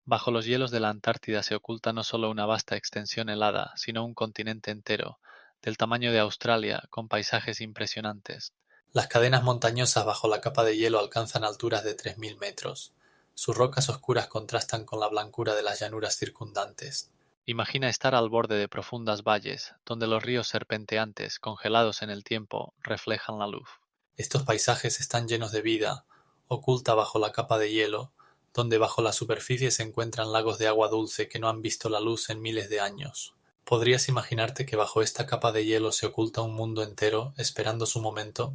Bajo los hielos de la Antártida se oculta no solo una vasta extensión helada, sino un continente entero, del tamaño de Australia, con paisajes impresionantes. Las cadenas montañosas bajo la capa de hielo alcanzan alturas de 3000 metros. Sus rocas oscuras contrastan con la blancura de las llanuras circundantes. Imagina estar al borde de profundas valles, donde los ríos serpenteantes, congelados en el tiempo, reflejan la luz. Estos paisajes están llenos de vida, oculta bajo la capa de hielo, donde bajo la superficie se encuentran lagos de agua dulce que no han visto la luz en miles de años. ¿Podrías imaginarte que bajo esta capa de hielo se oculta un mundo entero esperando su momento?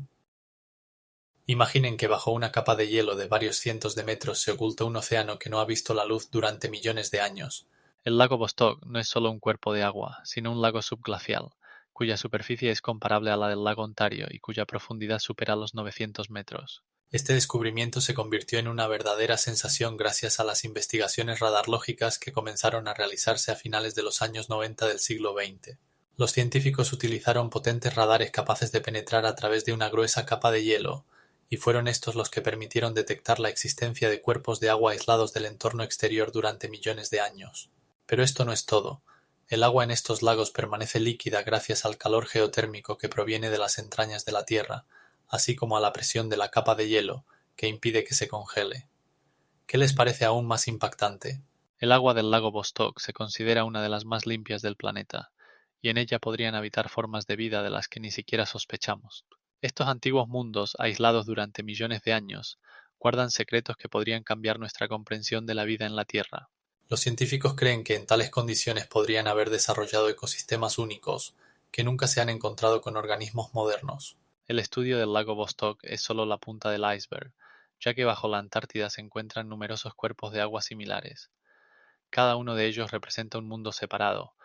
Imaginen que bajo una capa de hielo de varios cientos de metros se oculta un océano que no ha visto la luz durante millones de años. El lago Vostok no es solo un cuerpo de agua, sino un lago subglacial, cuya superficie es comparable a la del lago Ontario y cuya profundidad supera los 900 metros. Este descubrimiento se convirtió en una verdadera sensación gracias a las investigaciones radarlógicas que comenzaron a realizarse a finales de los años 90 del siglo XX. Los científicos utilizaron potentes radares capaces de penetrar a través de una gruesa capa de hielo, y fueron estos los que permitieron detectar la existencia de cuerpos de agua aislados del entorno exterior durante millones de años. Pero esto no es todo. El agua en estos lagos permanece líquida gracias al calor geotérmico que proviene de las entrañas de la Tierra, así como a la presión de la capa de hielo, que impide que se congele. ¿Qué les parece aún más impactante? El agua del lago Vostok se considera una de las más limpias del planeta, y en ella podrían habitar formas de vida de las que ni siquiera sospechamos. Estos antiguos mundos, aislados durante millones de años, guardan secretos que podrían cambiar nuestra comprensión de la vida en la Tierra. Los científicos creen que en tales condiciones podrían haber desarrollado ecosistemas únicos, que nunca se han encontrado con organismos modernos. El estudio del lago Vostok es solo la punta del iceberg, ya que bajo la Antártida se encuentran numerosos cuerpos de agua similares. Cada uno de ellos representa un mundo separado,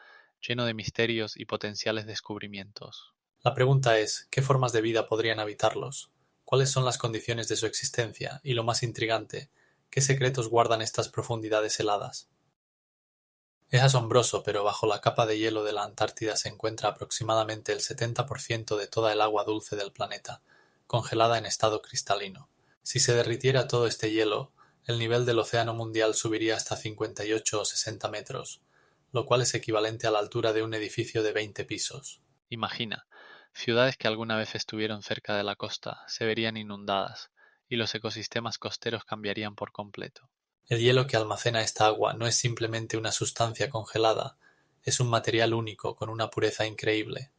lleno de misterios y potenciales descubrimientos. La pregunta es, ¿qué formas de vida podrían habitarlos? ¿Cuáles son las condiciones de su existencia? Y lo más intrigante, ¿qué secretos guardan estas profundidades heladas? Es asombroso, pero bajo la capa de hielo de la Antártida se encuentra aproximadamente el 70% de toda el agua dulce del planeta, congelada en estado cristalino. Si se derritiera todo este hielo, el nivel del océano mundial subiría hasta 58 o 60 metros, lo cual es equivalente a la altura de un edificio de 20 pisos. Imagina, ciudades que alguna vez estuvieron cerca de la costa se verían inundadas, y los ecosistemas costeros cambiarían por completo. El hielo que almacena esta agua no es simplemente una sustancia congelada, es un material único con una pureza increíble.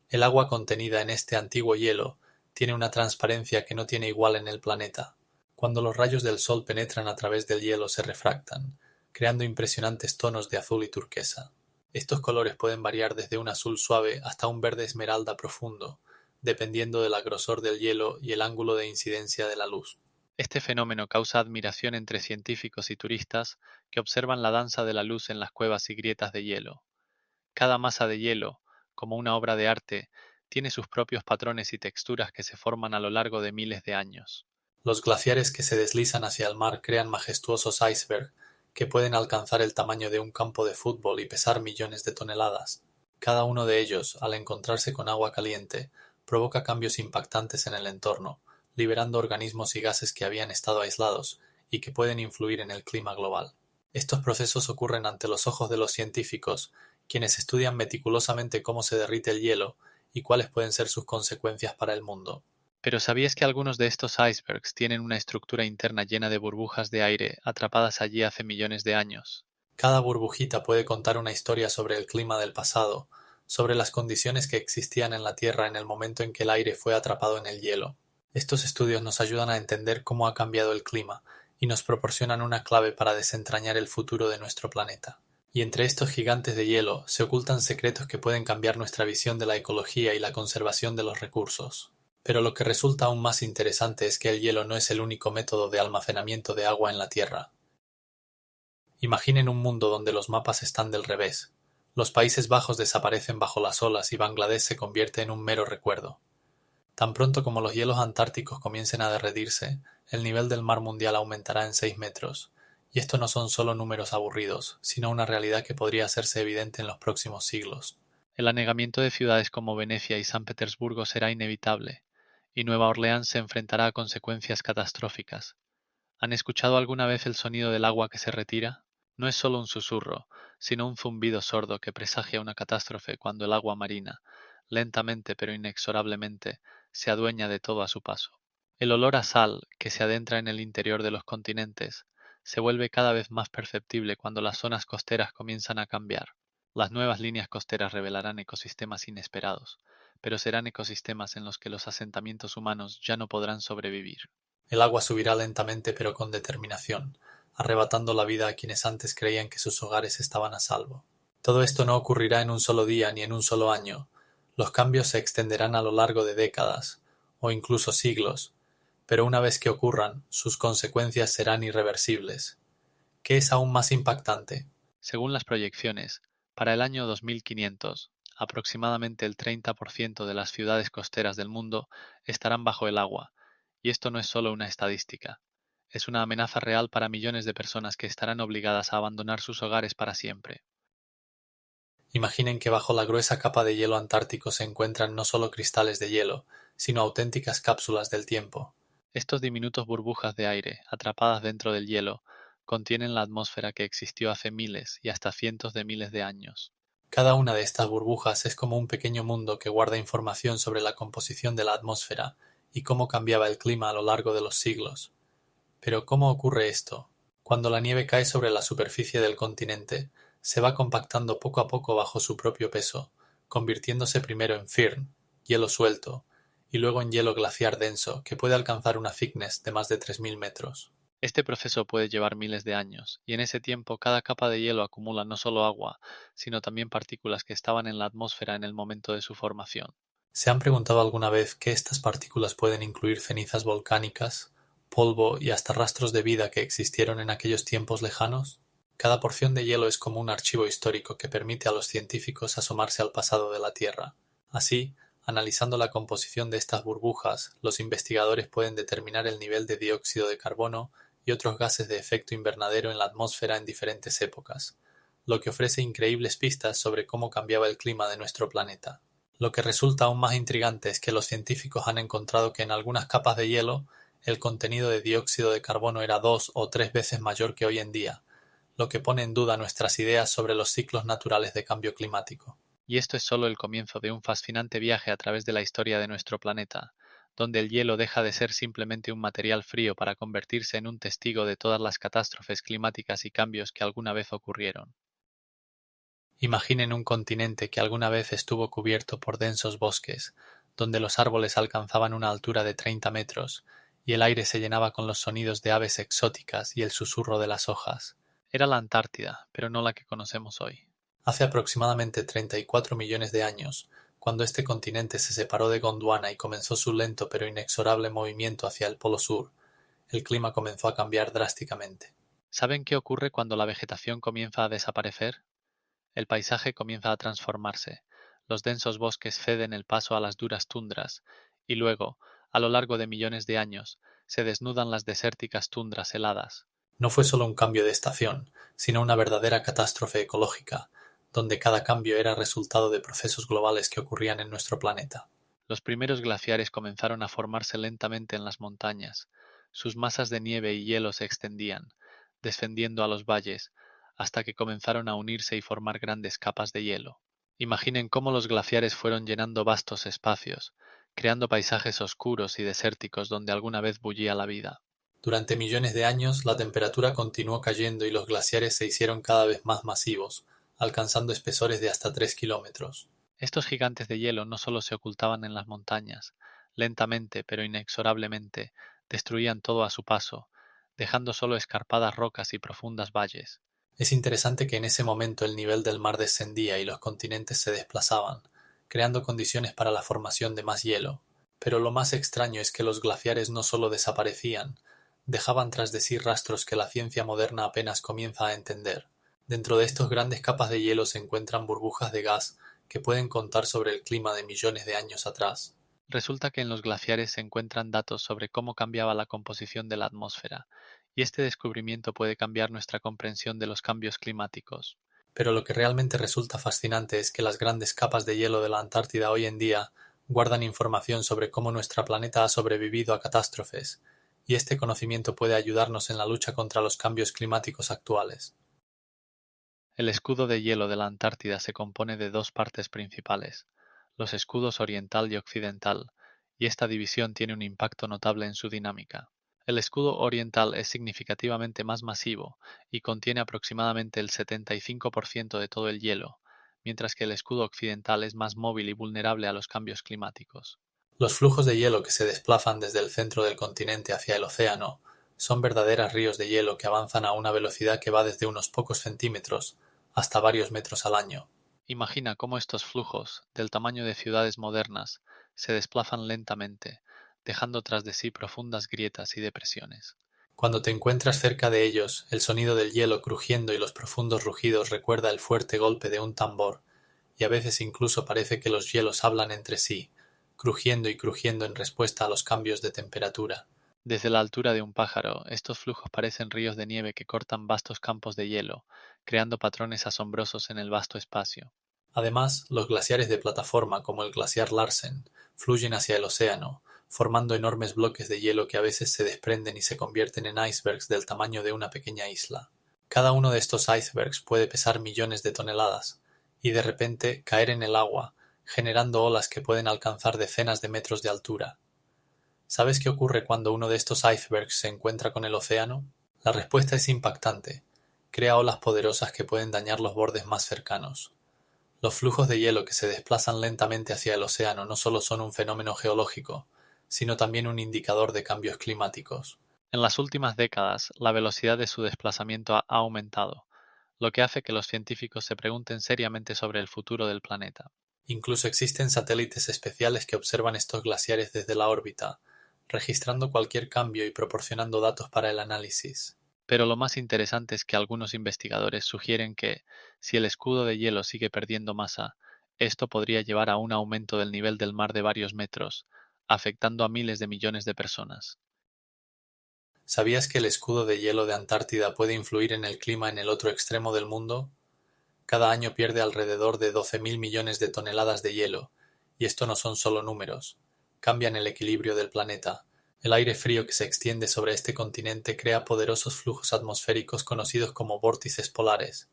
El agua contenida en este antiguo hielo tiene una transparencia que no tiene igual en el planeta. Cuando los rayos del sol penetran a través del hielo se refractan, creando impresionantes tonos de azul y turquesa. Estos colores pueden variar desde un azul suave hasta un verde esmeralda profundo, dependiendo del grosor del hielo y el ángulo de incidencia de la luz. Este fenómeno causa admiración entre científicos y turistas que observan la danza de la luz en las cuevas y grietas de hielo. Cada masa de hielo, como una obra de arte, tiene sus propios patrones y texturas que se forman a lo largo de miles de años. Los glaciares que se deslizan hacia el mar crean majestuosos icebergs que pueden alcanzar el tamaño de un campo de fútbol y pesar millones de toneladas. Cada uno de ellos, al encontrarse con agua caliente, provoca cambios impactantes en el entorno, liberando organismos y gases que habían estado aislados y que pueden influir en el clima global. Estos procesos ocurren ante los ojos de los científicos, quienes estudian meticulosamente cómo se derrite el hielo y cuáles pueden ser sus consecuencias para el mundo. Pero ¿sabías que algunos de estos icebergs tienen una estructura interna llena de burbujas de aire atrapadas allí hace millones de años? Cada burbujita puede contar una historia sobre el clima del pasado, sobre las condiciones que existían en la Tierra en el momento en que el aire fue atrapado en el hielo. Estos estudios nos ayudan a entender cómo ha cambiado el clima y nos proporcionan una clave para desentrañar el futuro de nuestro planeta. Y entre estos gigantes de hielo se ocultan secretos que pueden cambiar nuestra visión de la ecología y la conservación de los recursos. Pero lo que resulta aún más interesante es que el hielo no es el único método de almacenamiento de agua en la Tierra. Imaginen un mundo donde los mapas están del revés. Los Países Bajos desaparecen bajo las olas y Bangladesh se convierte en un mero recuerdo. Tan pronto como los hielos antárticos comiencen a derretirse, el nivel del mar mundial aumentará en 6 metros. Y esto no son solo números aburridos, sino una realidad que podría hacerse evidente en los próximos siglos. El anegamiento de ciudades como Venecia y San Petersburgo será inevitable, y Nueva Orleans se enfrentará a consecuencias catastróficas. ¿Han escuchado alguna vez el sonido del agua que se retira? No es solo un susurro, sino un zumbido sordo que presagia una catástrofe cuando el agua marina, lentamente pero inexorablemente, se adueña de todo a su paso. El olor a sal, que se adentra en el interior de los continentes, se vuelve cada vez más perceptible cuando las zonas costeras comienzan a cambiar. Las nuevas líneas costeras revelarán ecosistemas inesperados, pero serán ecosistemas en los que los asentamientos humanos ya no podrán sobrevivir. El agua subirá lentamente pero con determinación, arrebatando la vida a quienes antes creían que sus hogares estaban a salvo. Todo esto no ocurrirá en un solo día ni en un solo año. Los cambios se extenderán a lo largo de décadas, o incluso siglos, pero una vez que ocurran, sus consecuencias serán irreversibles. ¿Qué es aún más impactante? Según las proyecciones, para el año 2500, aproximadamente el 30% de las ciudades costeras del mundo estarán bajo el agua, y esto no es solo una estadística, es una amenaza real para millones de personas que estarán obligadas a abandonar sus hogares para siempre. Imaginen que bajo la gruesa capa de hielo antártico se encuentran no solo cristales de hielo, sino auténticas cápsulas del tiempo. Estos diminutos burbujas de aire, atrapadas dentro del hielo, contienen la atmósfera que existió hace miles y hasta cientos de miles de años. Cada una de estas burbujas es como un pequeño mundo que guarda información sobre la composición de la atmósfera y cómo cambiaba el clima a lo largo de los siglos. Pero ¿cómo ocurre esto? Cuando la nieve cae sobre la superficie del continente, se va compactando poco a poco bajo su propio peso, convirtiéndose primero en firn, hielo suelto, y luego en hielo glaciar denso, que puede alcanzar una thickness de más de 3000 metros. Este proceso puede llevar miles de años, y en ese tiempo cada capa de hielo acumula no solo agua, sino también partículas que estaban en la atmósfera en el momento de su formación. ¿Se han preguntado alguna vez que estas partículas pueden incluir cenizas volcánicas, polvo y hasta rastros de vida que existieron en aquellos tiempos lejanos? Cada porción de hielo es como un archivo histórico que permite a los científicos asomarse al pasado de la Tierra. Así, analizando la composición de estas burbujas, los investigadores pueden determinar el nivel de dióxido de carbono y otros gases de efecto invernadero en la atmósfera en diferentes épocas, lo que ofrece increíbles pistas sobre cómo cambiaba el clima de nuestro planeta. Lo que resulta aún más intrigante es que los científicos han encontrado que en algunas capas de hielo el contenido de dióxido de carbono era 2 o 3 veces mayor que hoy en día, lo que pone en duda nuestras ideas sobre los ciclos naturales de cambio climático. Y esto es solo el comienzo de un fascinante viaje a través de la historia de nuestro planeta, donde el hielo deja de ser simplemente un material frío para convertirse en un testigo de todas las catástrofes climáticas y cambios que alguna vez ocurrieron. Imaginen un continente que alguna vez estuvo cubierto por densos bosques, donde los árboles alcanzaban una altura de 30 metros, y el aire se llenaba con los sonidos de aves exóticas y el susurro de las hojas. Era la Antártida, pero no la que conocemos hoy. Hace aproximadamente 34 millones de años, cuando este continente se separó de Gondwana y comenzó su lento pero inexorable movimiento hacia el Polo Sur, el clima comenzó a cambiar drásticamente. ¿Saben qué ocurre cuando la vegetación comienza a desaparecer? El paisaje comienza a transformarse, los densos bosques ceden el paso a las duras tundras, y luego, a lo largo de millones de años, se desnudan las desérticas tundras heladas. No fue solo un cambio de estación, sino una verdadera catástrofe ecológica, donde cada cambio era resultado de procesos globales que ocurrían en nuestro planeta. Los primeros glaciares comenzaron a formarse lentamente en las montañas. Sus masas de nieve y hielo se extendían, descendiendo a los valles, hasta que comenzaron a unirse y formar grandes capas de hielo. Imaginen cómo los glaciares fueron llenando vastos espacios, creando paisajes oscuros y desérticos donde alguna vez bullía la vida. Durante millones de años, la temperatura continuó cayendo y los glaciares se hicieron cada vez más masivos, alcanzando espesores de hasta 3 kilómetros. Estos gigantes de hielo no solo se ocultaban en las montañas, lentamente pero inexorablemente destruían todo a su paso, dejando solo escarpadas rocas y profundas valles. Es interesante que en ese momento el nivel del mar descendía y los continentes se desplazaban, creando condiciones para la formación de más hielo. Pero lo más extraño es que los glaciares no solo desaparecían, dejaban tras de sí rastros que la ciencia moderna apenas comienza a entender. Dentro de estas grandes capas de hielo se encuentran burbujas de gas que pueden contar sobre el clima de millones de años atrás. Resulta que en los glaciares se encuentran datos sobre cómo cambiaba la composición de la atmósfera, y este descubrimiento puede cambiar nuestra comprensión de los cambios climáticos. Pero lo que realmente resulta fascinante es que las grandes capas de hielo de la Antártida hoy en día guardan información sobre cómo nuestro planeta ha sobrevivido a catástrofes, y este conocimiento puede ayudarnos en la lucha contra los cambios climáticos actuales. El escudo de hielo de la Antártida se compone de dos partes principales, los escudos oriental y occidental, y esta división tiene un impacto notable en su dinámica. El escudo oriental es significativamente más masivo y contiene aproximadamente el 75% de todo el hielo, mientras que el escudo occidental es más móvil y vulnerable a los cambios climáticos. Los flujos de hielo que se desplazan desde el centro del continente hacia el océano son verdaderos ríos de hielo que avanzan a una velocidad que va desde unos pocos centímetros hasta varios metros al año. Imagina cómo estos flujos, del tamaño de ciudades modernas, se desplazan lentamente, dejando tras de sí profundas grietas y depresiones. Cuando te encuentras cerca de ellos, el sonido del hielo crujiendo y los profundos rugidos recuerda el fuerte golpe de un tambor, y a veces incluso parece que los hielos hablan entre sí, crujiendo y crujiendo en respuesta a los cambios de temperatura. Desde la altura de un pájaro, estos flujos parecen ríos de nieve que cortan vastos campos de hielo, creando patrones asombrosos en el vasto espacio. Además, los glaciares de plataforma, como el glaciar Larsen, fluyen hacia el océano, formando enormes bloques de hielo que a veces se desprenden y se convierten en icebergs del tamaño de una pequeña isla. Cada uno de estos icebergs puede pesar millones de toneladas, y de repente caer en el agua, generando olas que pueden alcanzar decenas de metros de altura. ¿Sabes qué ocurre cuando uno de estos icebergs se encuentra con el océano? La respuesta es impactante. Crea olas poderosas que pueden dañar los bordes más cercanos. Los flujos de hielo que se desplazan lentamente hacia el océano no solo son un fenómeno geológico, sino también un indicador de cambios climáticos. En las últimas décadas, la velocidad de su desplazamiento ha aumentado, lo que hace que los científicos se pregunten seriamente sobre el futuro del planeta. Incluso existen satélites especiales que observan estos glaciares desde la órbita, registrando cualquier cambio y proporcionando datos para el análisis. Pero lo más interesante es que algunos investigadores sugieren que, si el escudo de hielo sigue perdiendo masa, esto podría llevar a un aumento del nivel del mar de varios metros, afectando a miles de millones de personas. ¿Sabías que el escudo de hielo de Antártida puede influir en el clima en el otro extremo del mundo? Cada año pierde alrededor de 12.000 millones de toneladas de hielo, y esto no son solo números. Cambian el equilibrio del planeta. El aire frío que se extiende sobre este continente crea poderosos flujos atmosféricos conocidos como vórtices polares.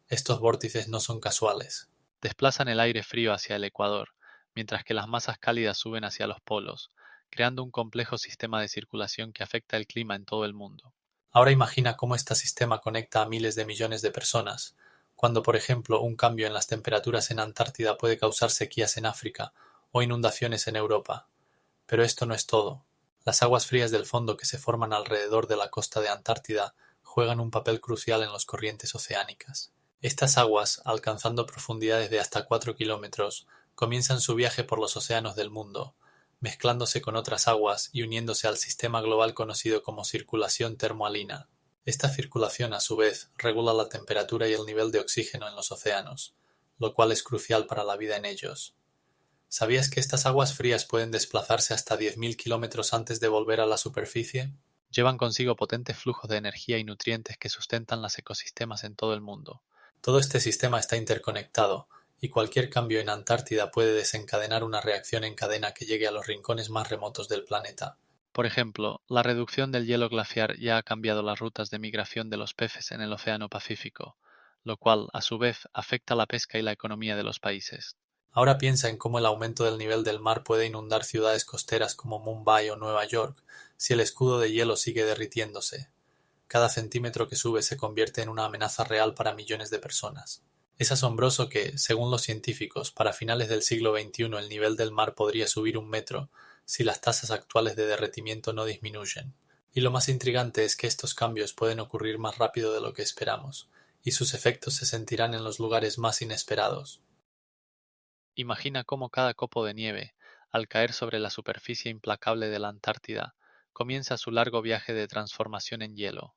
Estos vórtices no son casuales. Desplazan el aire frío hacia el ecuador, mientras que las masas cálidas suben hacia los polos, creando un complejo sistema de circulación que afecta el clima en todo el mundo. Ahora imagina cómo este sistema conecta a miles de millones de personas, cuando por ejemplo un cambio en las temperaturas en Antártida puede causar sequías en África o inundaciones en Europa. Pero esto no es todo. Las aguas frías del fondo que se forman alrededor de la costa de Antártida juegan un papel crucial en las corrientes oceánicas. Estas aguas, alcanzando profundidades de hasta 4 kilómetros, comienzan su viaje por los océanos del mundo, mezclándose con otras aguas y uniéndose al sistema global conocido como circulación termoalina. Esta circulación, a su vez, regula la temperatura y el nivel de oxígeno en los océanos, lo cual es crucial para la vida en ellos. ¿Sabías que estas aguas frías pueden desplazarse hasta 10.000 kilómetros antes de volver a la superficie? Llevan consigo potentes flujos de energía y nutrientes que sustentan los ecosistemas en todo el mundo. Todo este sistema está interconectado, y cualquier cambio en Antártida puede desencadenar una reacción en cadena que llegue a los rincones más remotos del planeta. Por ejemplo, la reducción del hielo glaciar ya ha cambiado las rutas de migración de los peces en el Océano Pacífico, lo cual, a su vez, afecta la pesca y la economía de los países. Ahora piensa en cómo el aumento del nivel del mar puede inundar ciudades costeras como Mumbai o Nueva York si el escudo de hielo sigue derritiéndose. Cada centímetro que sube se convierte en una amenaza real para millones de personas. Es asombroso que, según los científicos, para finales del siglo XXI el nivel del mar podría subir 1 metro si las tasas actuales de derretimiento no disminuyen. Y lo más intrigante es que estos cambios pueden ocurrir más rápido de lo que esperamos, y sus efectos se sentirán en los lugares más inesperados. Imagina cómo cada copo de nieve, al caer sobre la superficie implacable de la Antártida, comienza su largo viaje de transformación en hielo.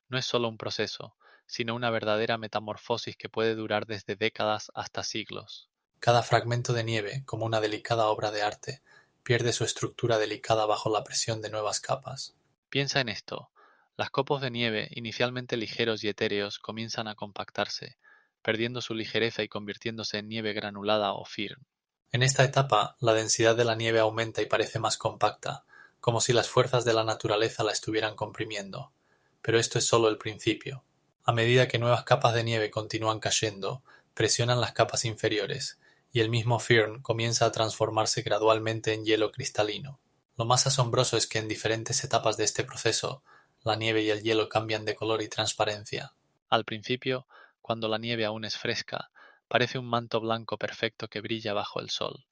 No es solo un proceso, sino una verdadera metamorfosis que puede durar desde décadas hasta siglos. Cada fragmento de nieve, como una delicada obra de arte, pierde su estructura delicada bajo la presión de nuevas capas. Piensa en esto. Los copos de nieve, inicialmente ligeros y etéreos, comienzan a compactarse, perdiendo su ligereza y convirtiéndose en nieve granulada o firme. En esta etapa, la densidad de la nieve aumenta y parece más compacta, como si las fuerzas de la naturaleza la estuvieran comprimiendo. Pero esto es solo el principio. A medida que nuevas capas de nieve continúan cayendo, presionan las capas inferiores, y el mismo firn comienza a transformarse gradualmente en hielo cristalino. Lo más asombroso es que en diferentes etapas de este proceso, la nieve y el hielo cambian de color y transparencia. Al principio, cuando la nieve aún es fresca, parece un manto blanco perfecto que brilla bajo el sol,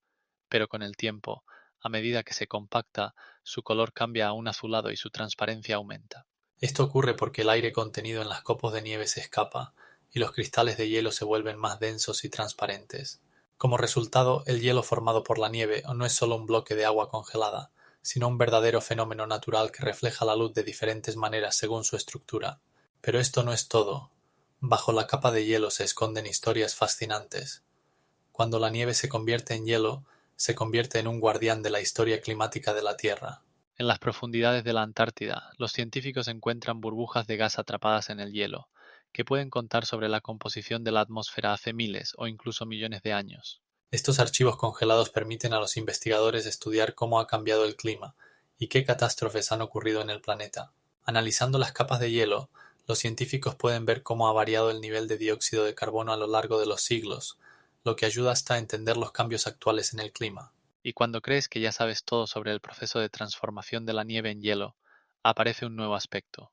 pero con el tiempo, a medida que se compacta, su color cambia a un azulado y su transparencia aumenta. Esto ocurre porque el aire contenido en las copos de nieve se escapa, y los cristales de hielo se vuelven más densos y transparentes. Como resultado, el hielo formado por la nieve no es solo un bloque de agua congelada, sino un verdadero fenómeno natural que refleja la luz de diferentes maneras según su estructura. Pero esto no es todo. Bajo la capa de hielo se esconden historias fascinantes. Cuando la nieve se convierte en hielo, se convierte en un guardián de la historia climática de la Tierra. En las profundidades de la Antártida, los científicos encuentran burbujas de gas atrapadas en el hielo, que pueden contar sobre la composición de la atmósfera hace miles o incluso millones de años. Estos archivos congelados permiten a los investigadores estudiar cómo ha cambiado el clima y qué catástrofes han ocurrido en el planeta. Analizando las capas de hielo, los científicos pueden ver cómo ha variado el nivel de dióxido de carbono a lo largo de los siglos, lo que ayuda hasta a entender los cambios actuales en el clima. Y cuando crees que ya sabes todo sobre el proceso de transformación de la nieve en hielo, aparece un nuevo aspecto: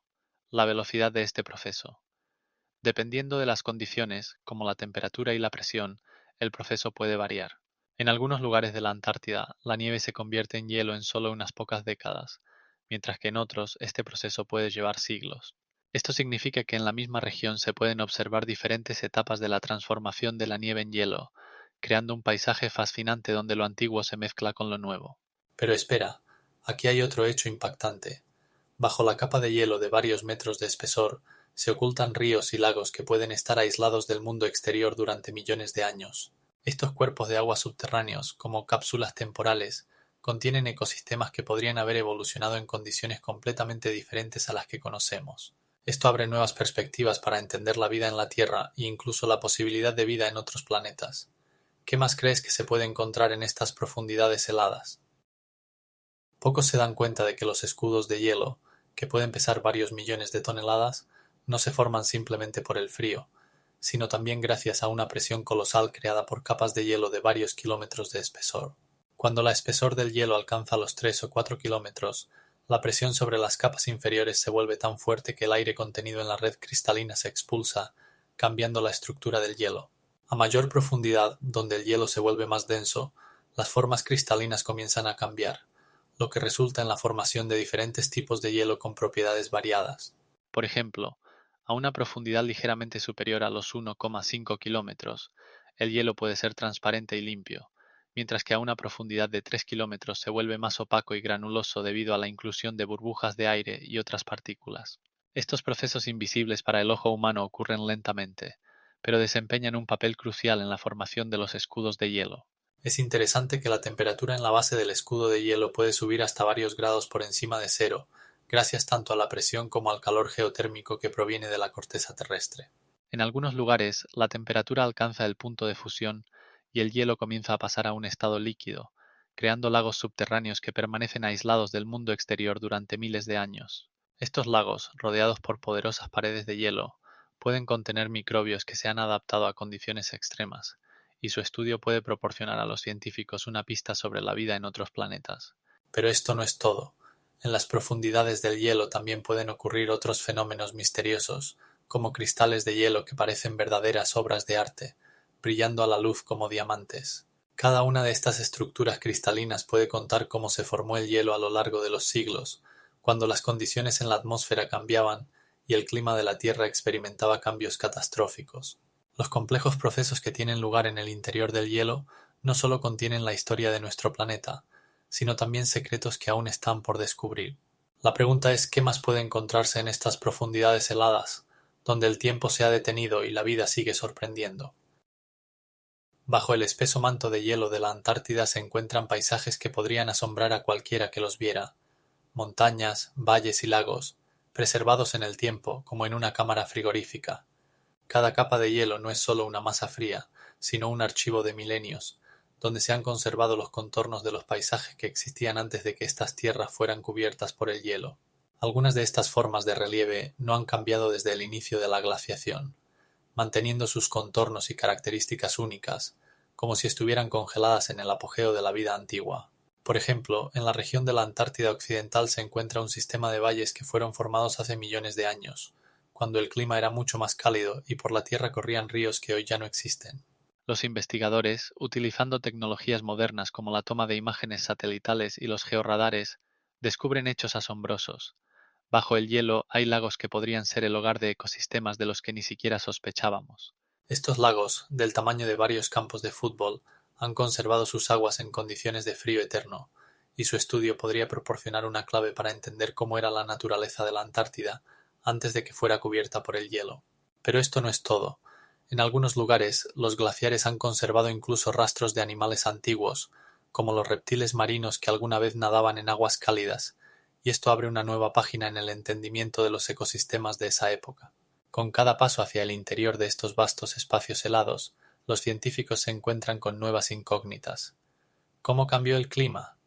la velocidad de este proceso. Dependiendo de las condiciones, como la temperatura y la presión, el proceso puede variar. En algunos lugares de la Antártida, la nieve se convierte en hielo en solo unas pocas décadas, mientras que en otros este proceso puede llevar siglos. Esto significa que en la misma región se pueden observar diferentes etapas de la transformación de la nieve en hielo, creando un paisaje fascinante donde lo antiguo se mezcla con lo nuevo. Pero espera, aquí hay otro hecho impactante. Bajo la capa de hielo de varios metros de espesor, se ocultan ríos y lagos que pueden estar aislados del mundo exterior durante millones de años. Estos cuerpos de agua subterráneos, como cápsulas temporales, contienen ecosistemas que podrían haber evolucionado en condiciones completamente diferentes a las que conocemos. Esto abre nuevas perspectivas para entender la vida en la Tierra e incluso la posibilidad de vida en otros planetas. ¿Qué más crees que se puede encontrar en estas profundidades heladas? Pocos se dan cuenta de que los escudos de hielo, que pueden pesar varios millones de toneladas, no se forman simplemente por el frío, sino también gracias a una presión colosal creada por capas de hielo de varios kilómetros de espesor. Cuando la espesor del hielo alcanza los 3 o 4 kilómetros, la presión sobre las capas inferiores se vuelve tan fuerte que el aire contenido en la red cristalina se expulsa, cambiando la estructura del hielo. A mayor profundidad, donde el hielo se vuelve más denso, las formas cristalinas comienzan a cambiar, lo que resulta en la formación de diferentes tipos de hielo con propiedades variadas. Por ejemplo, a una profundidad ligeramente superior a los 1,5 kilómetros, el hielo puede ser transparente y limpio, mientras que a una profundidad de 3 kilómetros se vuelve más opaco y granuloso debido a la inclusión de burbujas de aire y otras partículas. Estos procesos invisibles para el ojo humano ocurren lentamente, pero desempeñan un papel crucial en la formación de los escudos de hielo. Es interesante que la temperatura en la base del escudo de hielo puede subir hasta varios grados por encima de cero, gracias tanto a la presión como al calor geotérmico que proviene de la corteza terrestre. En algunos lugares, la temperatura alcanza el punto de fusión y el hielo comienza a pasar a un estado líquido, creando lagos subterráneos que permanecen aislados del mundo exterior durante miles de años. Estos lagos, rodeados por poderosas paredes de hielo, pueden contener microbios que se han adaptado a condiciones extremas, y su estudio puede proporcionar a los científicos una pista sobre la vida en otros planetas. Pero esto no es todo. En las profundidades del hielo también pueden ocurrir otros fenómenos misteriosos, como cristales de hielo que parecen verdaderas obras de arte, brillando a la luz como diamantes. Cada una de estas estructuras cristalinas puede contar cómo se formó el hielo a lo largo de los siglos, cuando las condiciones en la atmósfera cambiaban y el clima de la Tierra experimentaba cambios catastróficos. Los complejos procesos que tienen lugar en el interior del hielo no solo contienen la historia de nuestro planeta, sino también secretos que aún están por descubrir. La pregunta es ¿qué más puede encontrarse en estas profundidades heladas, donde el tiempo se ha detenido y la vida sigue sorprendiendo? Bajo el espeso manto de hielo de la Antártida se encuentran paisajes que podrían asombrar a cualquiera que los viera: montañas, valles y lagos, preservados en el tiempo como en una cámara frigorífica. Cada capa de hielo no es solo una masa fría, sino un archivo de milenios, donde se han conservado los contornos de los paisajes que existían antes de que estas tierras fueran cubiertas por el hielo. Algunas de estas formas de relieve no han cambiado desde el inicio de la glaciación, manteniendo sus contornos y características únicas, como si estuvieran congeladas en el apogeo de la vida antigua. Por ejemplo, en la región de la Antártida Occidental se encuentra un sistema de valles que fueron formados hace millones de años, cuando el clima era mucho más cálido y por la tierra corrían ríos que hoy ya no existen. Los investigadores, utilizando tecnologías modernas como la toma de imágenes satelitales y los georradares, descubren hechos asombrosos. Bajo el hielo hay lagos que podrían ser el hogar de ecosistemas de los que ni siquiera sospechábamos. Estos lagos, del tamaño de varios campos de fútbol, han conservado sus aguas en condiciones de frío eterno, y su estudio podría proporcionar una clave para entender cómo era la naturaleza de la Antártida antes de que fuera cubierta por el hielo. Pero esto no es todo. En algunos lugares, los glaciares han conservado incluso rastros de animales antiguos, como los reptiles marinos que alguna vez nadaban en aguas cálidas, y esto abre una nueva página en el entendimiento de los ecosistemas de esa época. Con cada paso hacia el interior de estos vastos espacios helados, los científicos se encuentran con nuevas incógnitas. ¿Cómo cambió el clima?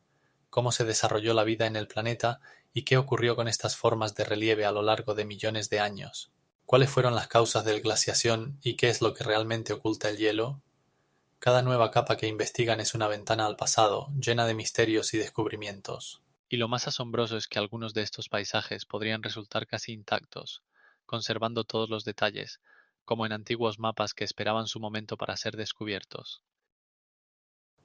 ¿Cómo se desarrolló la vida en el planeta? ¿Y qué ocurrió con estas formas de relieve a lo largo de millones de años? ¿Cuáles fueron las causas de la glaciación y qué es lo que realmente oculta el hielo? Cada nueva capa que investigan es una ventana al pasado, llena de misterios y descubrimientos. Y lo más asombroso es que algunos de estos paisajes podrían resultar casi intactos, conservando todos los detalles, como en antiguos mapas que esperaban su momento para ser descubiertos.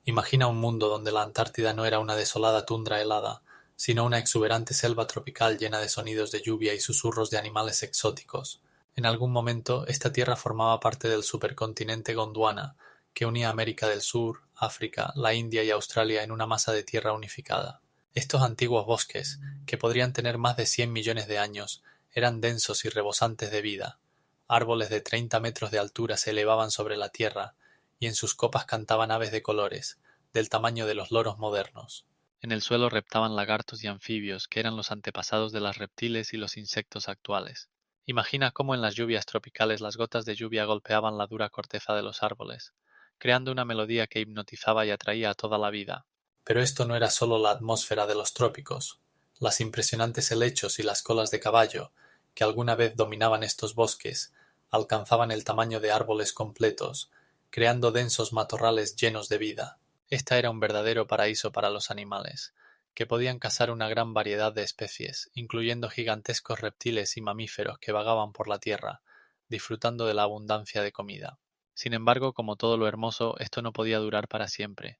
Imagina un mundo donde la Antártida no era una desolada tundra helada, sino una exuberante selva tropical llena de sonidos de lluvia y susurros de animales exóticos. En algún momento, esta tierra formaba parte del supercontinente Gondwana, que unía América del Sur, África, la India y Australia en una masa de tierra unificada. Estos antiguos bosques, que podrían tener más de 100 millones de años, eran densos y rebosantes de vida. Árboles de 30 metros de altura se elevaban sobre la tierra, y en sus copas cantaban aves de colores, del tamaño de los loros modernos. En el suelo reptaban lagartos y anfibios, que eran los antepasados de los reptiles y los insectos actuales. Imagina cómo en las lluvias tropicales las gotas de lluvia golpeaban la dura corteza de los árboles, creando una melodía que hipnotizaba y atraía a toda la vida. Pero esto no era solo la atmósfera de los trópicos. Las impresionantes helechos y las colas de caballo, que alguna vez dominaban estos bosques, alcanzaban el tamaño de árboles completos, creando densos matorrales llenos de vida. Esta era un verdadero paraíso para los animales, que podían cazar una gran variedad de especies, incluyendo gigantescos reptiles y mamíferos que vagaban por la tierra, disfrutando de la abundancia de comida. Sin embargo, como todo lo hermoso, esto no podía durar para siempre.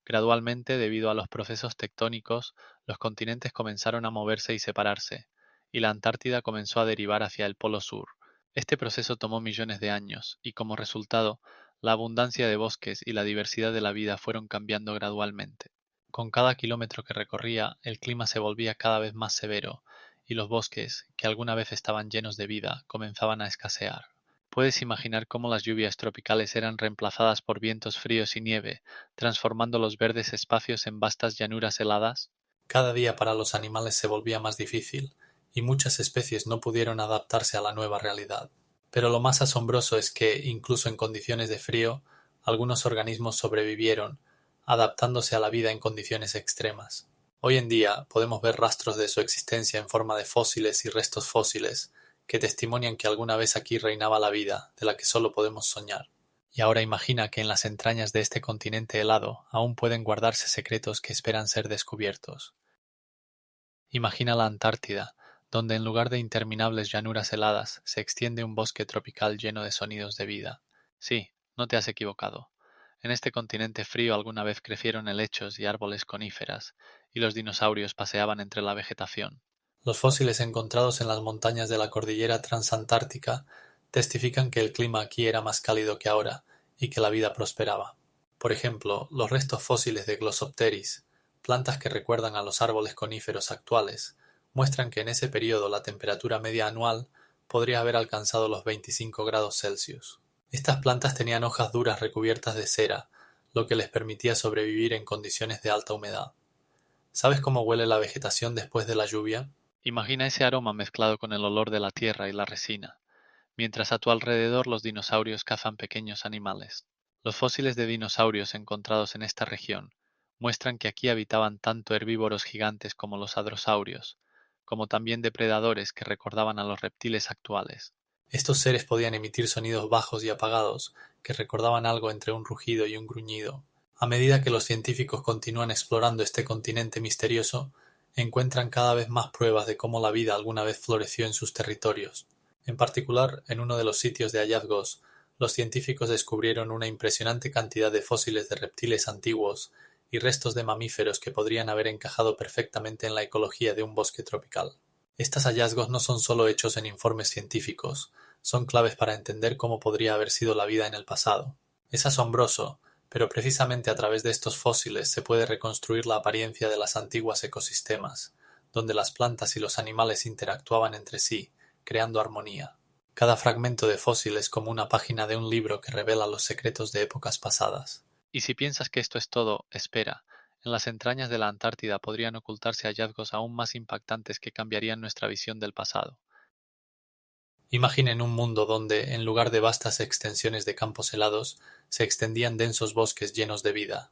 Gradualmente, debido a los procesos tectónicos, los continentes comenzaron a moverse y separarse, y la Antártida comenzó a derivar hacia el Polo Sur. Este proceso tomó millones de años, y como resultado, la abundancia de bosques y la diversidad de la vida fueron cambiando gradualmente. Con cada kilómetro que recorría, el clima se volvía cada vez más severo, y los bosques, que alguna vez estaban llenos de vida, comenzaban a escasear. Puedes imaginar cómo las lluvias tropicales eran reemplazadas por vientos fríos y nieve, transformando los verdes espacios en vastas llanuras heladas. Cada día para los animales se volvía más difícil, y muchas especies no pudieron adaptarse a la nueva realidad. Pero lo más asombroso es que, incluso en condiciones de frío, algunos organismos sobrevivieron, adaptándose a la vida en condiciones extremas. Hoy en día podemos ver rastros de su existencia en forma de fósiles y restos fósiles, que testimonian que alguna vez aquí reinaba la vida, de la que solo podemos soñar. Y ahora imagina que en las entrañas de este continente helado aún pueden guardarse secretos que esperan ser descubiertos. Imagina la Antártida, donde en lugar de interminables llanuras heladas se extiende un bosque tropical lleno de sonidos de vida. Sí, no te has equivocado. En este continente frío alguna vez crecieron helechos y árboles coníferas, y los dinosaurios paseaban entre la vegetación. Los fósiles encontrados en las montañas de la cordillera transantártica testifican que el clima aquí era más cálido que ahora y que la vida prosperaba. Por ejemplo, los restos fósiles de Glossopteris, plantas que recuerdan a los árboles coníferos actuales, muestran que en ese periodo la temperatura media anual podría haber alcanzado los 25 grados Celsius. Estas plantas tenían hojas duras recubiertas de cera, lo que les permitía sobrevivir en condiciones de alta humedad. ¿Sabes cómo huele la vegetación después de la lluvia? Imagina ese aroma mezclado con el olor de la tierra y la resina, mientras a tu alrededor los dinosaurios cazan pequeños animales. Los fósiles de dinosaurios encontrados en esta región muestran que aquí habitaban tanto herbívoros gigantes como los hadrosaurios, como también depredadores que recordaban a los reptiles actuales. Estos seres podían emitir sonidos bajos y apagados, que recordaban algo entre un rugido y un gruñido. A medida que los científicos continúan explorando este continente misterioso, encuentran cada vez más pruebas de cómo la vida alguna vez floreció en sus territorios. En particular, en uno de los sitios de hallazgos, los científicos descubrieron una impresionante cantidad de fósiles de reptiles antiguos y restos de mamíferos que podrían haber encajado perfectamente en la ecología de un bosque tropical. Estos hallazgos no son solo hechos en informes científicos, son claves para entender cómo podría haber sido la vida en el pasado. Es asombroso, pero precisamente a través de estos fósiles se puede reconstruir la apariencia de los antiguos ecosistemas, donde las plantas y los animales interactuaban entre sí, creando armonía. Cada fragmento de fósil es como una página de un libro que revela los secretos de épocas pasadas. Y si piensas que esto es todo, espera. En las entrañas de la Antártida podrían ocultarse hallazgos aún más impactantes que cambiarían nuestra visión del pasado. Imaginen un mundo donde, en lugar de vastas extensiones de campos helados, se extendían densos bosques llenos de vida.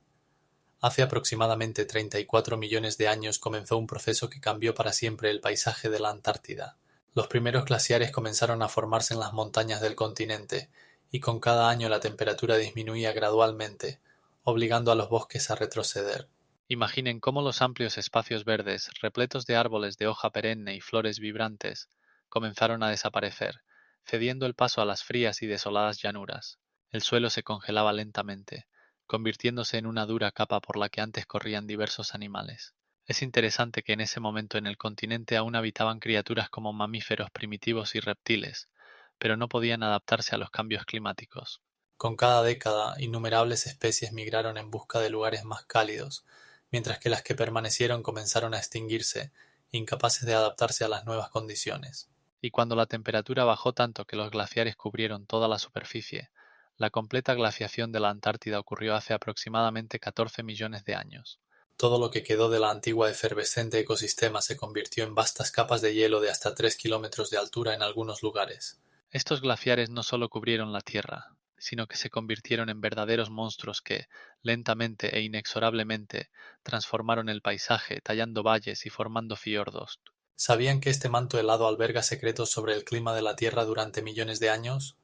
Hace aproximadamente 34 millones de años comenzó un proceso que cambió para siempre el paisaje de la Antártida. Los primeros glaciares comenzaron a formarse en las montañas del continente, y con cada año la temperatura disminuía gradualmente, obligando a los bosques a retroceder. Imaginen cómo los amplios espacios verdes, repletos de árboles de hoja perenne y flores vibrantes, comenzaron a desaparecer, cediendo el paso a las frías y desoladas llanuras. El suelo se congelaba lentamente, convirtiéndose en una dura capa por la que antes corrían diversos animales. Es interesante que en ese momento en el continente aún habitaban criaturas como mamíferos primitivos y reptiles, pero no podían adaptarse a los cambios climáticos. Con cada década, innumerables especies migraron en busca de lugares más cálidos, mientras que las que permanecieron comenzaron a extinguirse, incapaces de adaptarse a las nuevas condiciones. Y cuando la temperatura bajó tanto que los glaciares cubrieron toda la superficie, la completa glaciación de la Antártida ocurrió hace aproximadamente 14 millones de años. Todo lo que quedó de la antigua efervescente ecosistema se convirtió en vastas capas de hielo de hasta 3 kilómetros de altura en algunos lugares. Estos glaciares no solo cubrieron la Tierra, sino que se convirtieron en verdaderos monstruos que, lentamente e inexorablemente, transformaron el paisaje, tallando valles y formando fiordos. ¿Sabían que este manto helado alberga secretos sobre el clima de la Tierra durante millones de años?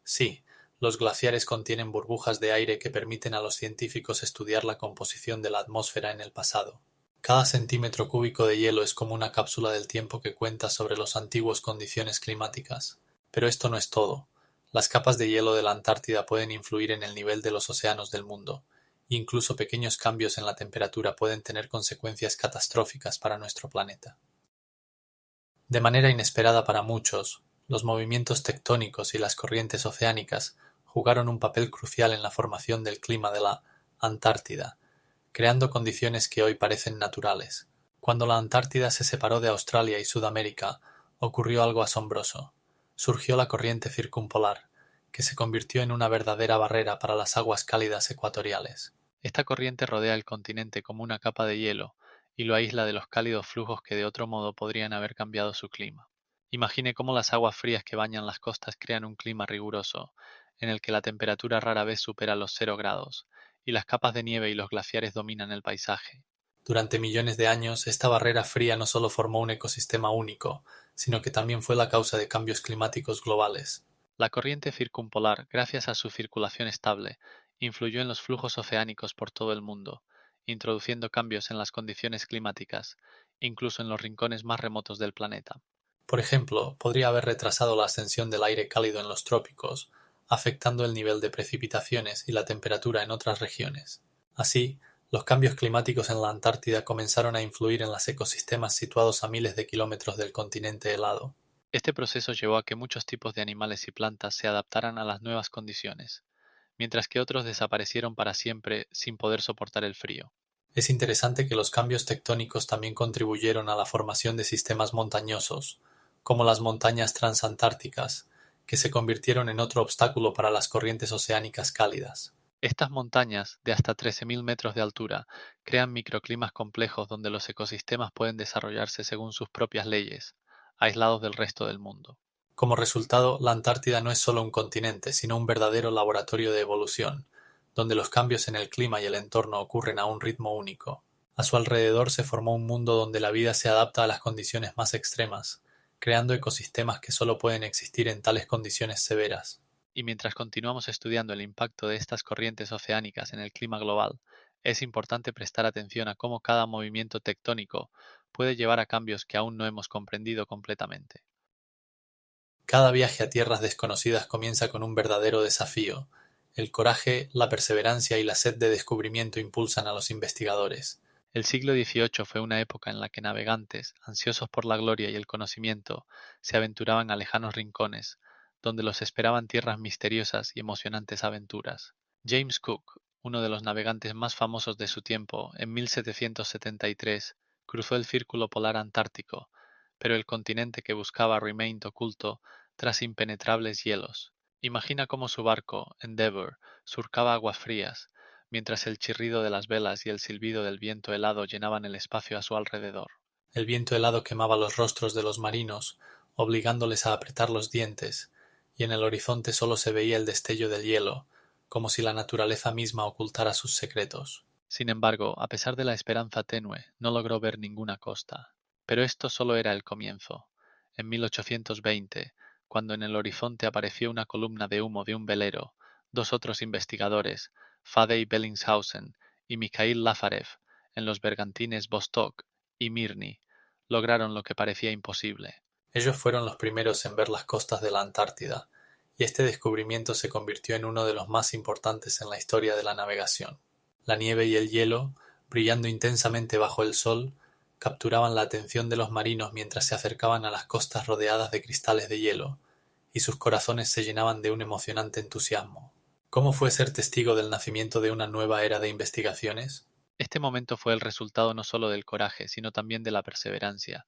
Sí, los glaciares contienen burbujas de aire que permiten a los científicos estudiar la composición de la atmósfera en el pasado. Cada centímetro cúbico de hielo es como una cápsula del tiempo que cuenta sobre las antiguas condiciones climáticas. Pero esto no es todo. Las capas de hielo de la Antártida pueden influir en el nivel de los océanos del mundo. Incluso pequeños cambios en la temperatura pueden tener consecuencias catastróficas para nuestro planeta. De manera inesperada para muchos, los movimientos tectónicos y las corrientes oceánicas jugaron un papel crucial en la formación del clima de la Antártida, creando condiciones que hoy parecen naturales. Cuando la Antártida se separó de Australia y Sudamérica, ocurrió algo asombroso. Surgió la corriente circumpolar, que se convirtió en una verdadera barrera para las aguas cálidas ecuatoriales. Esta corriente rodea el continente como una capa de hielo y lo aísla de los cálidos flujos que de otro modo podrían haber cambiado su clima. Imagine cómo las aguas frías que bañan las costas crean un clima riguroso, en el que la temperatura rara vez supera los 0 grados, y las capas de nieve y los glaciares dominan el paisaje. Durante millones de años, esta barrera fría no solo formó un ecosistema único, sino que también fue la causa de cambios climáticos globales. La corriente circumpolar, gracias a su circulación estable, influyó en los flujos oceánicos por todo el mundo, introduciendo cambios en las condiciones climáticas, incluso en los rincones más remotos del planeta. Por ejemplo, podría haber retrasado la ascensión del aire cálido en los trópicos, afectando el nivel de precipitaciones y la temperatura en otras regiones. Así, los cambios climáticos en la Antártida comenzaron a influir en los ecosistemas situados a miles de kilómetros del continente helado. Este proceso llevó a que muchos tipos de animales y plantas se adaptaran a las nuevas condiciones, mientras que otros desaparecieron para siempre sin poder soportar el frío. Es interesante que los cambios tectónicos también contribuyeron a la formación de sistemas montañosos, como las montañas transantárticas, que se convirtieron en otro obstáculo para las corrientes oceánicas cálidas. Estas montañas, de hasta 13.000 metros de altura, crean microclimas complejos donde los ecosistemas pueden desarrollarse según sus propias leyes, aislados del resto del mundo. Como resultado, la Antártida no es solo un continente, sino un verdadero laboratorio de evolución, donde los cambios en el clima y el entorno ocurren a un ritmo único. A su alrededor se formó un mundo donde la vida se adapta a las condiciones más extremas, creando ecosistemas que solo pueden existir en tales condiciones severas. Y mientras continuamos estudiando el impacto de estas corrientes oceánicas en el clima global, es importante prestar atención a cómo cada movimiento tectónico puede llevar a cambios que aún no hemos comprendido completamente. Cada viaje a tierras desconocidas comienza con un verdadero desafío. El coraje, la perseverancia y la sed de descubrimiento impulsan a los investigadores. El siglo XVIII fue una época en la que navegantes, ansiosos por la gloria y el conocimiento, se aventuraban a lejanos rincones, donde los esperaban tierras misteriosas y emocionantes aventuras. James Cook, uno de los navegantes más famosos de su tiempo, en 1773 cruzó el círculo polar antártico, pero el continente que buscaba remained oculto tras impenetrables hielos. Imagina cómo su barco, Endeavour, surcaba aguas frías, mientras el chirrido de las velas y el silbido del viento helado llenaban el espacio a su alrededor. El viento helado quemaba los rostros de los marinos, obligándoles a apretar los dientes, y en el horizonte solo se veía el destello del hielo, como si la naturaleza misma ocultara sus secretos. Sin embargo, a pesar de la esperanza tenue, no logró ver ninguna costa. Pero esto solo era el comienzo. En 1820, cuando en el horizonte apareció una columna de humo de un velero, dos otros investigadores, Fadey Bellingshausen y Mikhail Lazarev, en los bergantines Vostok y Mirny, lograron lo que parecía imposible. Ellos fueron los primeros en ver las costas de la Antártida, y este descubrimiento se convirtió en uno de los más importantes en la historia de la navegación. La nieve y el hielo, brillando intensamente bajo el sol, capturaban la atención de los marinos mientras se acercaban a las costas rodeadas de cristales de hielo, y sus corazones se llenaban de un emocionante entusiasmo. ¿Cómo fue ser testigo del nacimiento de una nueva era de investigaciones? Este momento fue el resultado no solo del coraje, sino también de la perseverancia,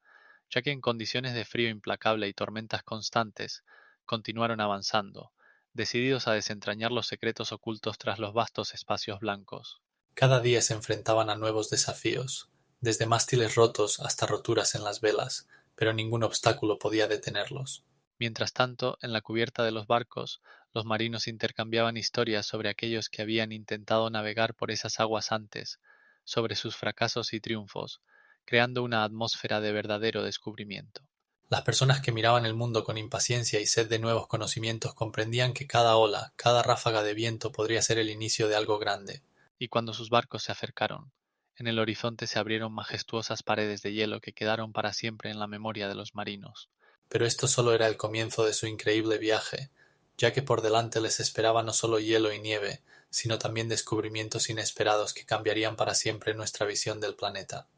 ya que en condiciones de frío implacable y tormentas constantes, continuaron avanzando, decididos a desentrañar los secretos ocultos tras los vastos espacios blancos. Cada día se enfrentaban a nuevos desafíos, desde mástiles rotos hasta roturas en las velas, pero ningún obstáculo podía detenerlos. Mientras tanto, en la cubierta de los barcos, los marinos intercambiaban historias sobre aquellos que habían intentado navegar por esas aguas antes, sobre sus fracasos y triunfos, creando una atmósfera de verdadero descubrimiento. Las personas que miraban el mundo con impaciencia y sed de nuevos conocimientos comprendían que cada ola, cada ráfaga de viento podría ser el inicio de algo grande. Y cuando sus barcos se acercaron, en el horizonte se abrieron majestuosas paredes de hielo que quedaron para siempre en la memoria de los marinos. Pero esto solo era el comienzo de su increíble viaje, ya que por delante les esperaba no solo hielo y nieve, sino también descubrimientos inesperados que cambiarían para siempre nuestra visión del planeta.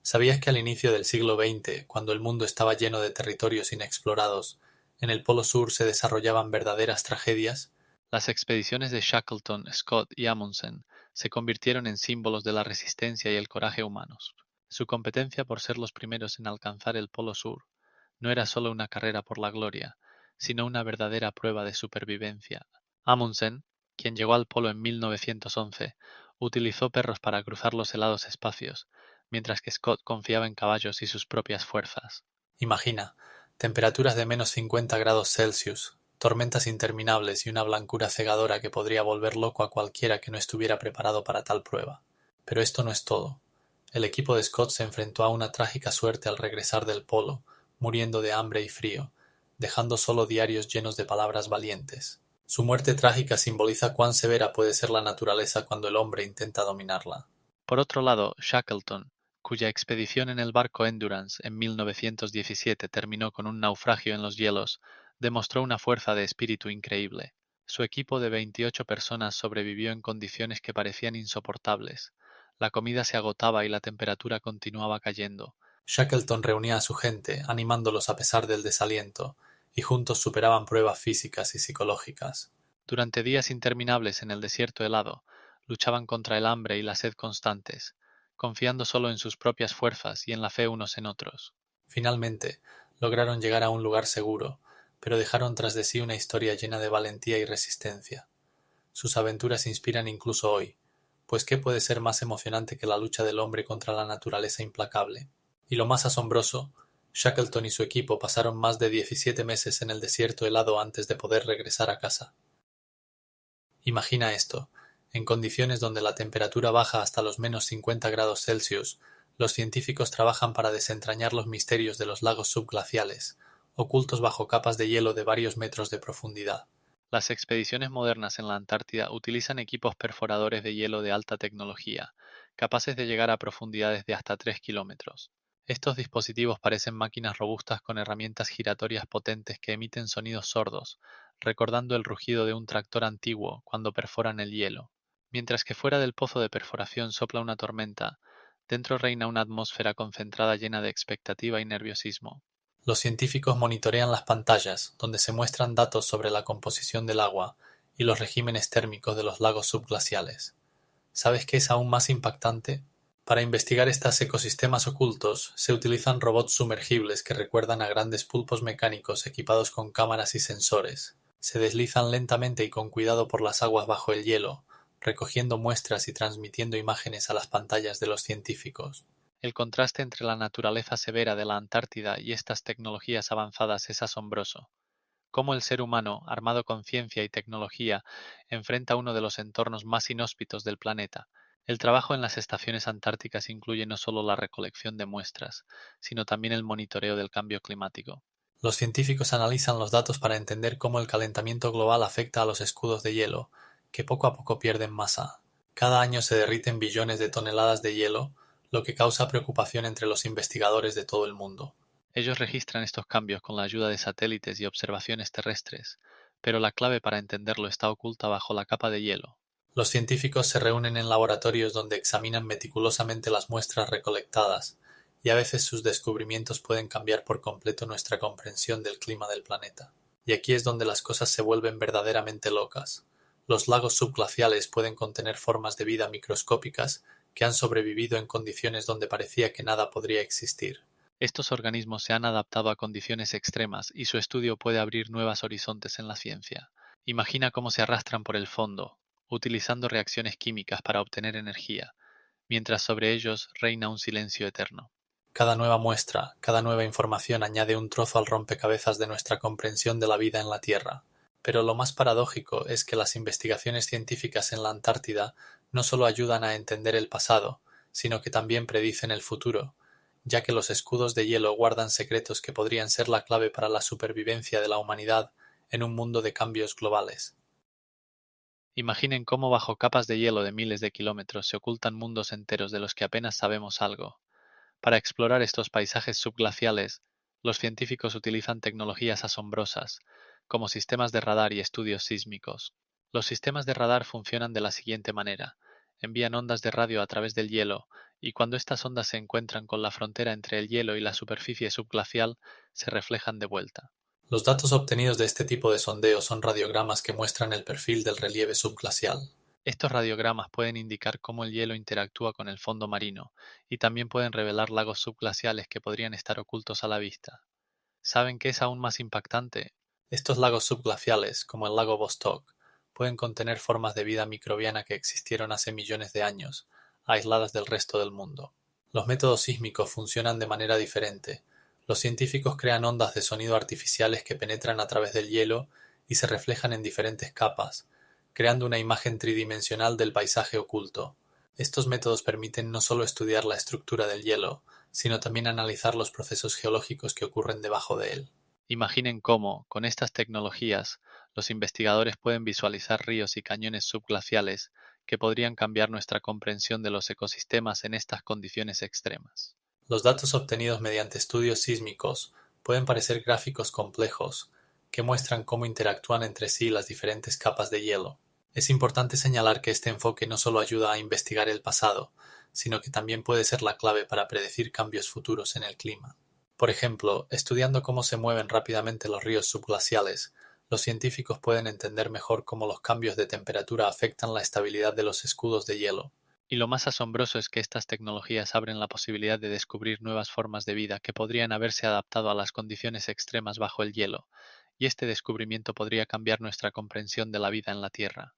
¿Sabías que al inicio del siglo XX, cuando el mundo estaba lleno de territorios inexplorados, en el Polo Sur se desarrollaban verdaderas tragedias? Las expediciones de Shackleton, Scott y Amundsen se convirtieron en símbolos de la resistencia y el coraje humanos. Su competencia por ser los primeros en alcanzar el Polo Sur no era solo una carrera por la gloria, sino una verdadera prueba de supervivencia. Amundsen, quien llegó al Polo en 1911, utilizó perros para cruzar los helados espacios, mientras que Scott confiaba en caballos y sus propias fuerzas. Imagina, temperaturas de -50 °C, tormentas interminables y una blancura cegadora que podría volver loco a cualquiera que no estuviera preparado para tal prueba. Pero esto no es todo. El equipo de Scott se enfrentó a una trágica suerte al regresar del polo, muriendo de hambre y frío, dejando solo diarios llenos de palabras valientes. Su muerte trágica simboliza cuán severa puede ser la naturaleza cuando el hombre intenta dominarla. Por otro lado, Shackleton, cuya expedición en el barco Endurance en 1917 terminó con un naufragio en los hielos, demostró una fuerza de espíritu increíble. Su equipo de 28 personas sobrevivió en condiciones que parecían insoportables. La comida se agotaba y la temperatura continuaba cayendo. Shackleton reunía a su gente, animándolos a pesar del desaliento, y juntos superaban pruebas físicas y psicológicas. Durante días interminables en el desierto helado, luchaban contra el hambre y la sed constantes, confiando solo en sus propias fuerzas y en la fe unos en otros. Finalmente, lograron llegar a un lugar seguro, pero dejaron tras de sí una historia llena de valentía y resistencia. Sus aventuras inspiran incluso hoy, pues ¿qué puede ser más emocionante que la lucha del hombre contra la naturaleza implacable? Y lo más asombroso, Shackleton y su equipo pasaron más de 17 meses en el desierto helado antes de poder regresar a casa. Imagina esto, En condiciones donde la temperatura baja hasta los -50 °C, los científicos trabajan para desentrañar los misterios de los lagos subglaciales, ocultos bajo capas de hielo de varios metros de profundidad. Las expediciones modernas en la Antártida utilizan equipos perforadores de hielo de alta tecnología, capaces de llegar a profundidades de hasta 3 kilómetros. Estos dispositivos parecen máquinas robustas con herramientas giratorias potentes que emiten sonidos sordos, recordando el rugido de un tractor antiguo cuando perforan el hielo. Mientras que fuera del pozo de perforación sopla una tormenta, dentro reina una atmósfera concentrada llena de expectativa y nerviosismo. Los científicos monitorean las pantallas, donde se muestran datos sobre la composición del agua y los regímenes térmicos de los lagos subglaciales. ¿Sabes qué es aún más impactante? Para investigar estos ecosistemas ocultos, se utilizan robots sumergibles que recuerdan a grandes pulpos mecánicos equipados con cámaras y sensores. Se deslizan lentamente y con cuidado por las aguas bajo el hielo, recogiendo muestras y transmitiendo imágenes a las pantallas de los científicos. El contraste entre la naturaleza severa de la Antártida y estas tecnologías avanzadas es asombroso. Cómo el ser humano, armado con ciencia y tecnología, enfrenta uno de los entornos más inhóspitos del planeta. El trabajo en las estaciones antárticas incluye no solo la recolección de muestras, sino también el monitoreo del cambio climático. Los científicos analizan los datos para entender cómo el calentamiento global afecta a los escudos de hielo, que poco a poco pierden masa. Cada año se derriten billones de toneladas de hielo, lo que causa preocupación entre los investigadores de todo el mundo. Ellos registran estos cambios con la ayuda de satélites y observaciones terrestres, pero la clave para entenderlo está oculta bajo la capa de hielo. Los científicos se reúnen en laboratorios donde examinan meticulosamente las muestras recolectadas, y a veces sus descubrimientos pueden cambiar por completo nuestra comprensión del clima del planeta. Y aquí es donde las cosas se vuelven verdaderamente locas. Los lagos subglaciales pueden contener formas de vida microscópicas que han sobrevivido en condiciones donde parecía que nada podría existir. Estos organismos se han adaptado a condiciones extremas y su estudio puede abrir nuevos horizontes en la ciencia. Imagina cómo se arrastran por el fondo, utilizando reacciones químicas para obtener energía, mientras sobre ellos reina un silencio eterno. Cada nueva muestra, cada nueva información añade un trozo al rompecabezas de nuestra comprensión de la vida en la Tierra. Pero lo más paradójico es que las investigaciones científicas en la Antártida no solo ayudan a entender el pasado, sino que también predicen el futuro, ya que los escudos de hielo guardan secretos que podrían ser la clave para la supervivencia de la humanidad en un mundo de cambios globales. Imaginen cómo bajo capas de hielo de miles de kilómetros se ocultan mundos enteros de los que apenas sabemos algo. Para explorar estos paisajes subglaciales, los científicos utilizan tecnologías asombrosas, como sistemas de radar y estudios sísmicos. Los sistemas de radar funcionan de la siguiente manera. Envían ondas de radio a través del hielo, y cuando estas ondas se encuentran con la frontera entre el hielo y la superficie subglacial, se reflejan de vuelta. Los datos obtenidos de este tipo de sondeo son radiogramas que muestran el perfil del relieve subglacial. Estos radiogramas pueden indicar cómo el hielo interactúa con el fondo marino, y también pueden revelar lagos subglaciales que podrían estar ocultos a la vista. ¿Saben qué es aún más impactante? Estos lagos subglaciales, como el lago Vostok, pueden contener formas de vida microbiana que existieron hace millones de años, aisladas del resto del mundo. Los métodos sísmicos funcionan de manera diferente. Los científicos crean ondas de sonido artificiales que penetran a través del hielo y se reflejan en diferentes capas, creando una imagen tridimensional del paisaje oculto. Estos métodos permiten no solo estudiar la estructura del hielo, sino también analizar los procesos geológicos que ocurren debajo de él. Imaginen cómo, con estas tecnologías, los investigadores pueden visualizar ríos y cañones subglaciales que podrían cambiar nuestra comprensión de los ecosistemas en estas condiciones extremas. Los datos obtenidos mediante estudios sísmicos pueden parecer gráficos complejos, que muestran cómo interactúan entre sí las diferentes capas de hielo. Es importante señalar que este enfoque no solo ayuda a investigar el pasado, sino que también puede ser la clave para predecir cambios futuros en el clima. Por ejemplo, estudiando cómo se mueven rápidamente los ríos subglaciales, los científicos pueden entender mejor cómo los cambios de temperatura afectan la estabilidad de los escudos de hielo. Y lo más asombroso es que estas tecnologías abren la posibilidad de descubrir nuevas formas de vida que podrían haberse adaptado a las condiciones extremas bajo el hielo, y este descubrimiento podría cambiar nuestra comprensión de la vida en la Tierra.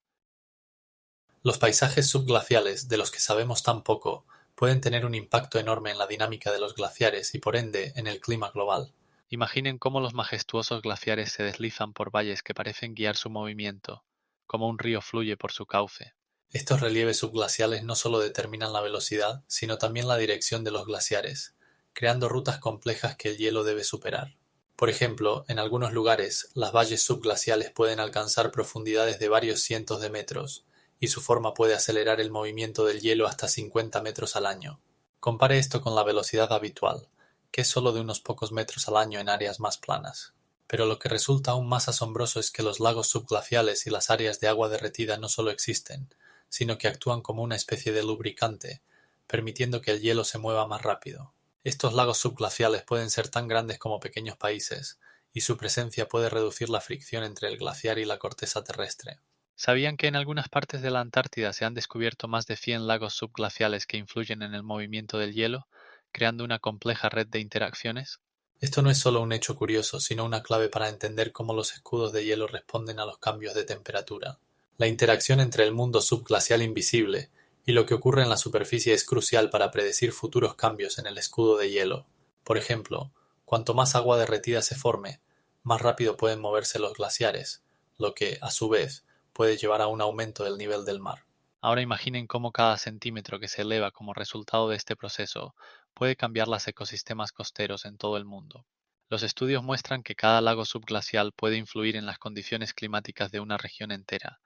Los paisajes subglaciales, de los que sabemos tan poco, pueden tener un impacto enorme en la dinámica de los glaciares y por ende en el clima global. Imaginen cómo los majestuosos glaciares se deslizan por valles que parecen guiar su movimiento, como un río fluye por su cauce. Estos relieves subglaciales no solo determinan la velocidad, sino también la dirección de los glaciares, creando rutas complejas que el hielo debe superar. Por ejemplo, en algunos lugares, las valles subglaciales pueden alcanzar profundidades de varios cientos de metros, y su forma puede acelerar el movimiento del hielo hasta 50 metros al año. Compare esto con la velocidad habitual, que es solo de unos pocos metros al año en áreas más planas. Pero lo que resulta aún más asombroso es que los lagos subglaciales y las áreas de agua derretida no solo existen, sino que actúan como una especie de lubricante, permitiendo que el hielo se mueva más rápido. Estos lagos subglaciales pueden ser tan grandes como pequeños países, y su presencia puede reducir la fricción entre el glaciar y la corteza terrestre. ¿Sabían que en algunas partes de la Antártida se han descubierto más de 100 lagos subglaciales que influyen en el movimiento del hielo, creando una compleja red de interacciones? Esto no es solo un hecho curioso, sino una clave para entender cómo los escudos de hielo responden a los cambios de temperatura. La interacción entre el mundo subglacial invisible y lo que ocurre en la superficie es crucial para predecir futuros cambios en el escudo de hielo. Por ejemplo, cuanto más agua derretida se forme, más rápido pueden moverse los glaciares, lo que, a su vez, puede llevar a un aumento del nivel del mar. Ahora imaginen cómo cada centímetro que se eleva como resultado de este proceso puede cambiar los ecosistemas costeros en todo el mundo. Los estudios muestran que cada lago subglacial puede influir en las condiciones climáticas de una región entera,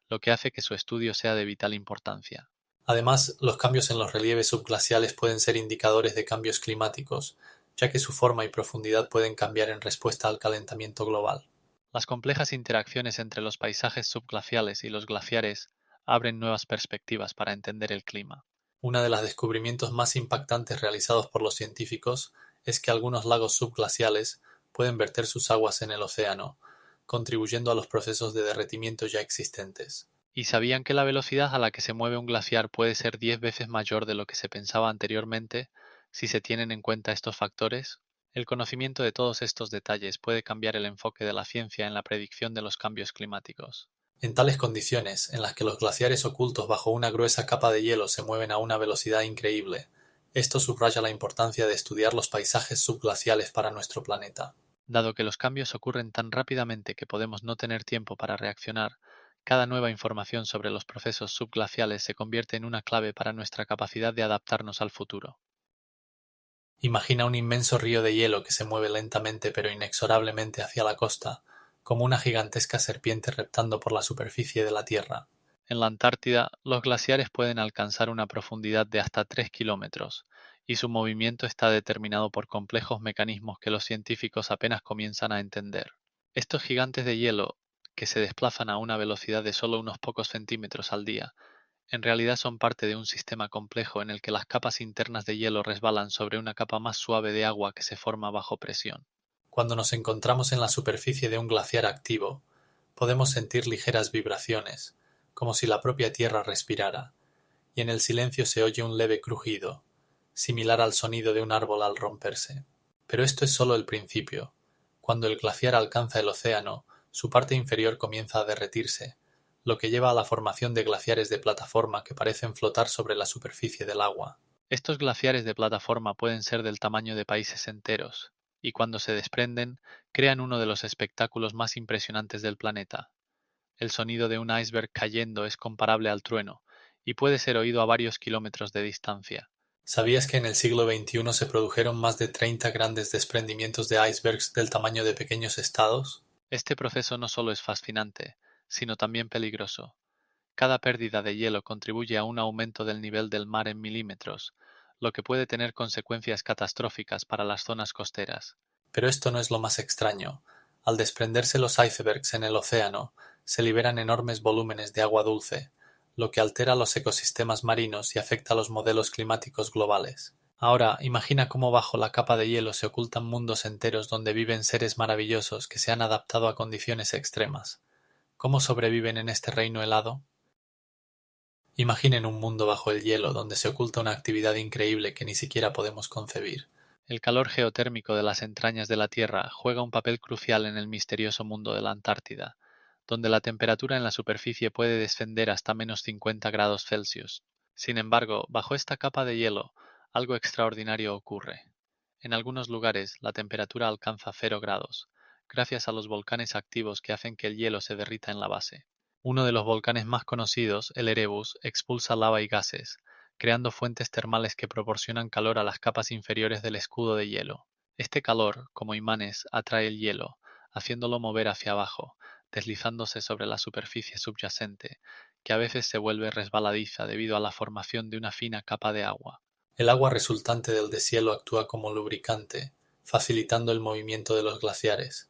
lo que hace que su estudio sea de vital importancia. Además, los cambios en los relieves subglaciales pueden ser indicadores de cambios climáticos, ya que su forma y profundidad pueden cambiar en respuesta al calentamiento global. Las complejas interacciones entre los paisajes subglaciales y los glaciares abren nuevas perspectivas para entender el clima. Uno de los descubrimientos más impactantes realizados por los científicos es que algunos lagos subglaciales pueden verter sus aguas en el océano, contribuyendo a los procesos de derretimiento ya existentes. ¿Y sabían que la velocidad a la que se mueve un glaciar puede ser 10 veces mayor de lo que se pensaba anteriormente si se tienen en cuenta estos factores? El conocimiento de todos estos detalles puede cambiar el enfoque de la ciencia en la predicción de los cambios climáticos. En tales condiciones, en las que los glaciares ocultos bajo una gruesa capa de hielo se mueven a una velocidad increíble, esto subraya la importancia de estudiar los paisajes subglaciales para nuestro planeta. Dado que los cambios ocurren tan rápidamente que podemos no tener tiempo para reaccionar, cada nueva información sobre los procesos subglaciales se convierte en una clave para nuestra capacidad de adaptarnos al futuro. Imagina un inmenso río de hielo que se mueve lentamente pero inexorablemente hacia la costa, como una gigantesca serpiente reptando por la superficie de la Tierra. En la Antártida, los glaciares pueden alcanzar una profundidad de hasta 3 kilómetros, y su movimiento está determinado por complejos mecanismos que los científicos apenas comienzan a entender. Estos gigantes de hielo, que se desplazan a una velocidad de solo unos pocos centímetros al día, en realidad son parte de un sistema complejo en el que las capas internas de hielo resbalan sobre una capa más suave de agua que se forma bajo presión. Cuando nos encontramos en la superficie de un glaciar activo, podemos sentir ligeras vibraciones, como si la propia Tierra respirara, y en el silencio se oye un leve crujido, similar al sonido de un árbol al romperse. Pero esto es solo el principio. Cuando el glaciar alcanza el océano, su parte inferior comienza a derretirse, lo que lleva a la formación de glaciares de plataforma que parecen flotar sobre la superficie del agua. Estos glaciares de plataforma pueden ser del tamaño de países enteros, y cuando se desprenden, crean uno de los espectáculos más impresionantes del planeta. El sonido de un iceberg cayendo es comparable al trueno, y puede ser oído a varios kilómetros de distancia. ¿Sabías que en el siglo XXI se produjeron más de 30 grandes desprendimientos de icebergs del tamaño de pequeños estados? Este proceso no solo es fascinante, sino también peligroso. Cada pérdida de hielo contribuye a un aumento del nivel del mar en milímetros, lo que puede tener consecuencias catastróficas para las zonas costeras. Pero esto no es lo más extraño. Al desprenderse los icebergs en el océano, se liberan enormes volúmenes de agua dulce, lo que altera los ecosistemas marinos y afecta a los modelos climáticos globales. Ahora, imagina cómo bajo la capa de hielo se ocultan mundos enteros donde viven seres maravillosos que se han adaptado a condiciones extremas. ¿Cómo sobreviven en este reino helado? Imaginen un mundo bajo el hielo donde se oculta una actividad increíble que ni siquiera podemos concebir. El calor geotérmico de las entrañas de la Tierra juega un papel crucial en el misterioso mundo de la Antártida, donde la temperatura en la superficie puede descender hasta -50 °C. Sin embargo, bajo esta capa de hielo, algo extraordinario ocurre. En algunos lugares, la temperatura alcanza 0 grados, gracias a los volcanes activos que hacen que el hielo se derrita en la base. Uno de los volcanes más conocidos, el Erebus, expulsa lava y gases, creando fuentes termales que proporcionan calor a las capas inferiores del escudo de hielo. Este calor, como imanes, atrae el hielo, haciéndolo mover hacia abajo, deslizándose sobre la superficie subyacente, que a veces se vuelve resbaladiza debido a la formación de una fina capa de agua. El agua resultante del deshielo actúa como lubricante, facilitando el movimiento de los glaciares.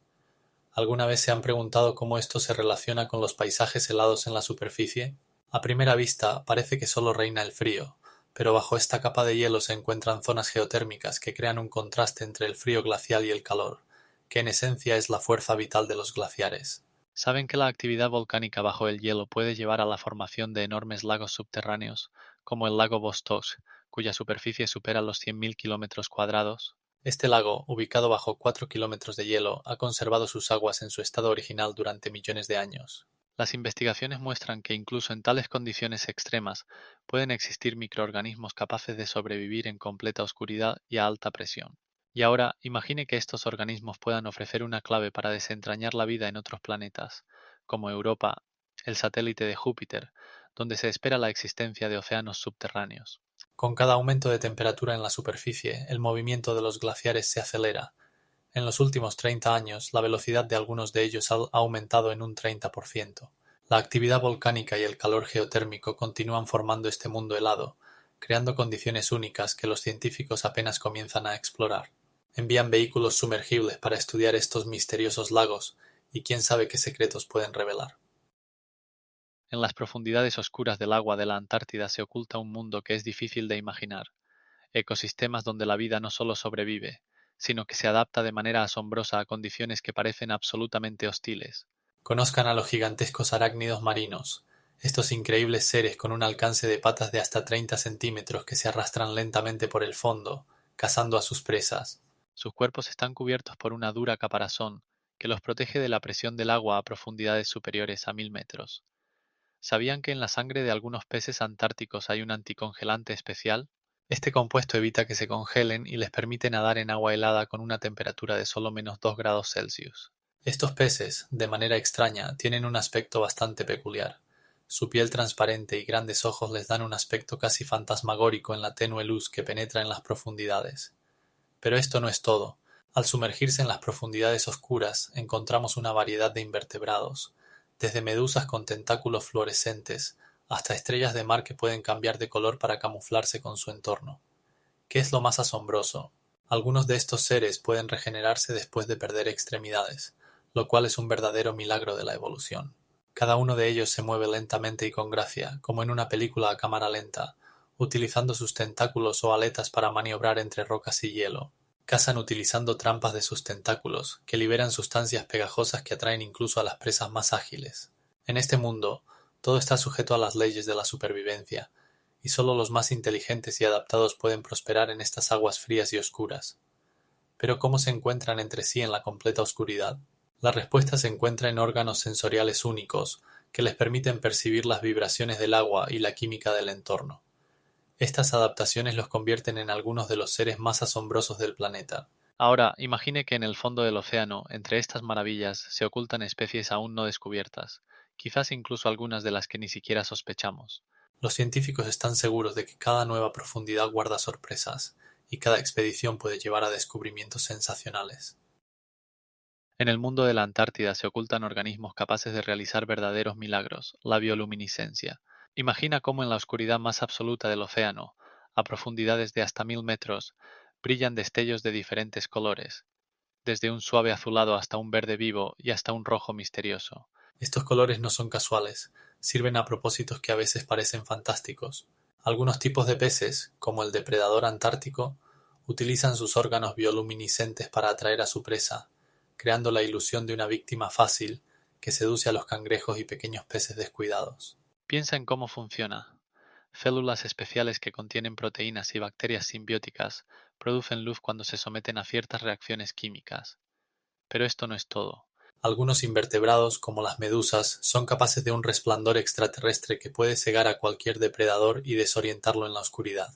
¿Alguna vez se han preguntado cómo esto se relaciona con los paisajes helados en la superficie? A primera vista parece que solo reina el frío, pero bajo esta capa de hielo se encuentran zonas geotérmicas que crean un contraste entre el frío glacial y el calor, que en esencia es la fuerza vital de los glaciares. Saben que la actividad volcánica bajo el hielo puede llevar a la formación de enormes lagos subterráneos, como el lago Vostok, cuya superficie supera los 100.000 kilómetros cuadrados. Este lago, ubicado bajo 4 kilómetros de hielo, ha conservado sus aguas en su estado original durante millones de años. Las investigaciones muestran que incluso en tales condiciones extremas pueden existir microorganismos capaces de sobrevivir en completa oscuridad y a alta presión. Y ahora, imagine que estos organismos puedan ofrecer una clave para desentrañar la vida en otros planetas, como Europa, el satélite de Júpiter, donde se espera la existencia de océanos subterráneos. Con cada aumento de temperatura en la superficie, el movimiento de los glaciares se acelera. En los últimos 30 años, la velocidad de algunos de ellos ha aumentado en un 30%. La actividad volcánica y el calor geotérmico continúan formando este mundo helado, creando condiciones únicas que los científicos apenas comienzan a explorar. Envían vehículos sumergibles para estudiar estos misteriosos lagos, y quién sabe qué secretos pueden revelar. En las profundidades oscuras del agua de la Antártida se oculta un mundo que es difícil de imaginar, ecosistemas donde la vida no solo sobrevive, sino que se adapta de manera asombrosa a condiciones que parecen absolutamente hostiles. Conozcan a los gigantescos arácnidos marinos, estos increíbles seres con un alcance de patas de hasta 30 centímetros que se arrastran lentamente por el fondo, cazando a sus presas. Sus cuerpos están cubiertos por una dura caparazón que los protege de la presión del agua a profundidades superiores a 1000 metros. ¿Sabían que en la sangre de algunos peces antárticos hay un anticongelante especial? Este compuesto evita que se congelen y les permite nadar en agua helada con una temperatura de solo -2 °C. Estos peces, de manera extraña, tienen un aspecto bastante peculiar. Su piel transparente y grandes ojos les dan un aspecto casi fantasmagórico en la tenue luz que penetra en las profundidades. Pero esto no es todo. Al sumergirse en las profundidades oscuras, encontramos una variedad de invertebrados, desde medusas con tentáculos fluorescentes hasta estrellas de mar que pueden cambiar de color para camuflarse con su entorno. ¿Qué es lo más asombroso? Algunos de estos seres pueden regenerarse después de perder extremidades, lo cual es un verdadero milagro de la evolución. Cada uno de ellos se mueve lentamente y con gracia, como en una película a cámara lenta, utilizando sus tentáculos o aletas para maniobrar entre rocas y hielo. Cazan utilizando trampas de sus tentáculos, que liberan sustancias pegajosas que atraen incluso a las presas más ágiles. En este mundo, todo está sujeto a las leyes de la supervivencia, y solo los más inteligentes y adaptados pueden prosperar en estas aguas frías y oscuras. Pero ¿cómo se encuentran entre sí en la completa oscuridad? La respuesta se encuentra en órganos sensoriales únicos, que les permiten percibir las vibraciones del agua y la química del entorno. Estas adaptaciones los convierten en algunos de los seres más asombrosos del planeta. Ahora, imagine que en el fondo del océano, entre estas maravillas, se ocultan especies aún no descubiertas, quizás incluso algunas de las que ni siquiera sospechamos. Los científicos están seguros de que cada nueva profundidad guarda sorpresas, y cada expedición puede llevar a descubrimientos sensacionales. En el mundo de la Antártida se ocultan organismos capaces de realizar verdaderos milagros, la bioluminiscencia. Imagina cómo en la oscuridad más absoluta del océano, a profundidades de hasta 1000 metros, brillan destellos de diferentes colores, desde un suave azulado hasta un verde vivo y hasta un rojo misterioso. Estos colores no son casuales, sirven a propósitos que a veces parecen fantásticos. Algunos tipos de peces, como el depredador antártico, utilizan sus órganos bioluminiscentes para atraer a su presa, creando la ilusión de una víctima fácil que seduce a los cangrejos y pequeños peces descuidados. Piensa en cómo funciona. Células especiales que contienen proteínas y bacterias simbióticas producen luz cuando se someten a ciertas reacciones químicas. Pero esto no es todo. Algunos invertebrados, como las medusas, son capaces de un resplandor extraterrestre que puede cegar a cualquier depredador y desorientarlo en la oscuridad.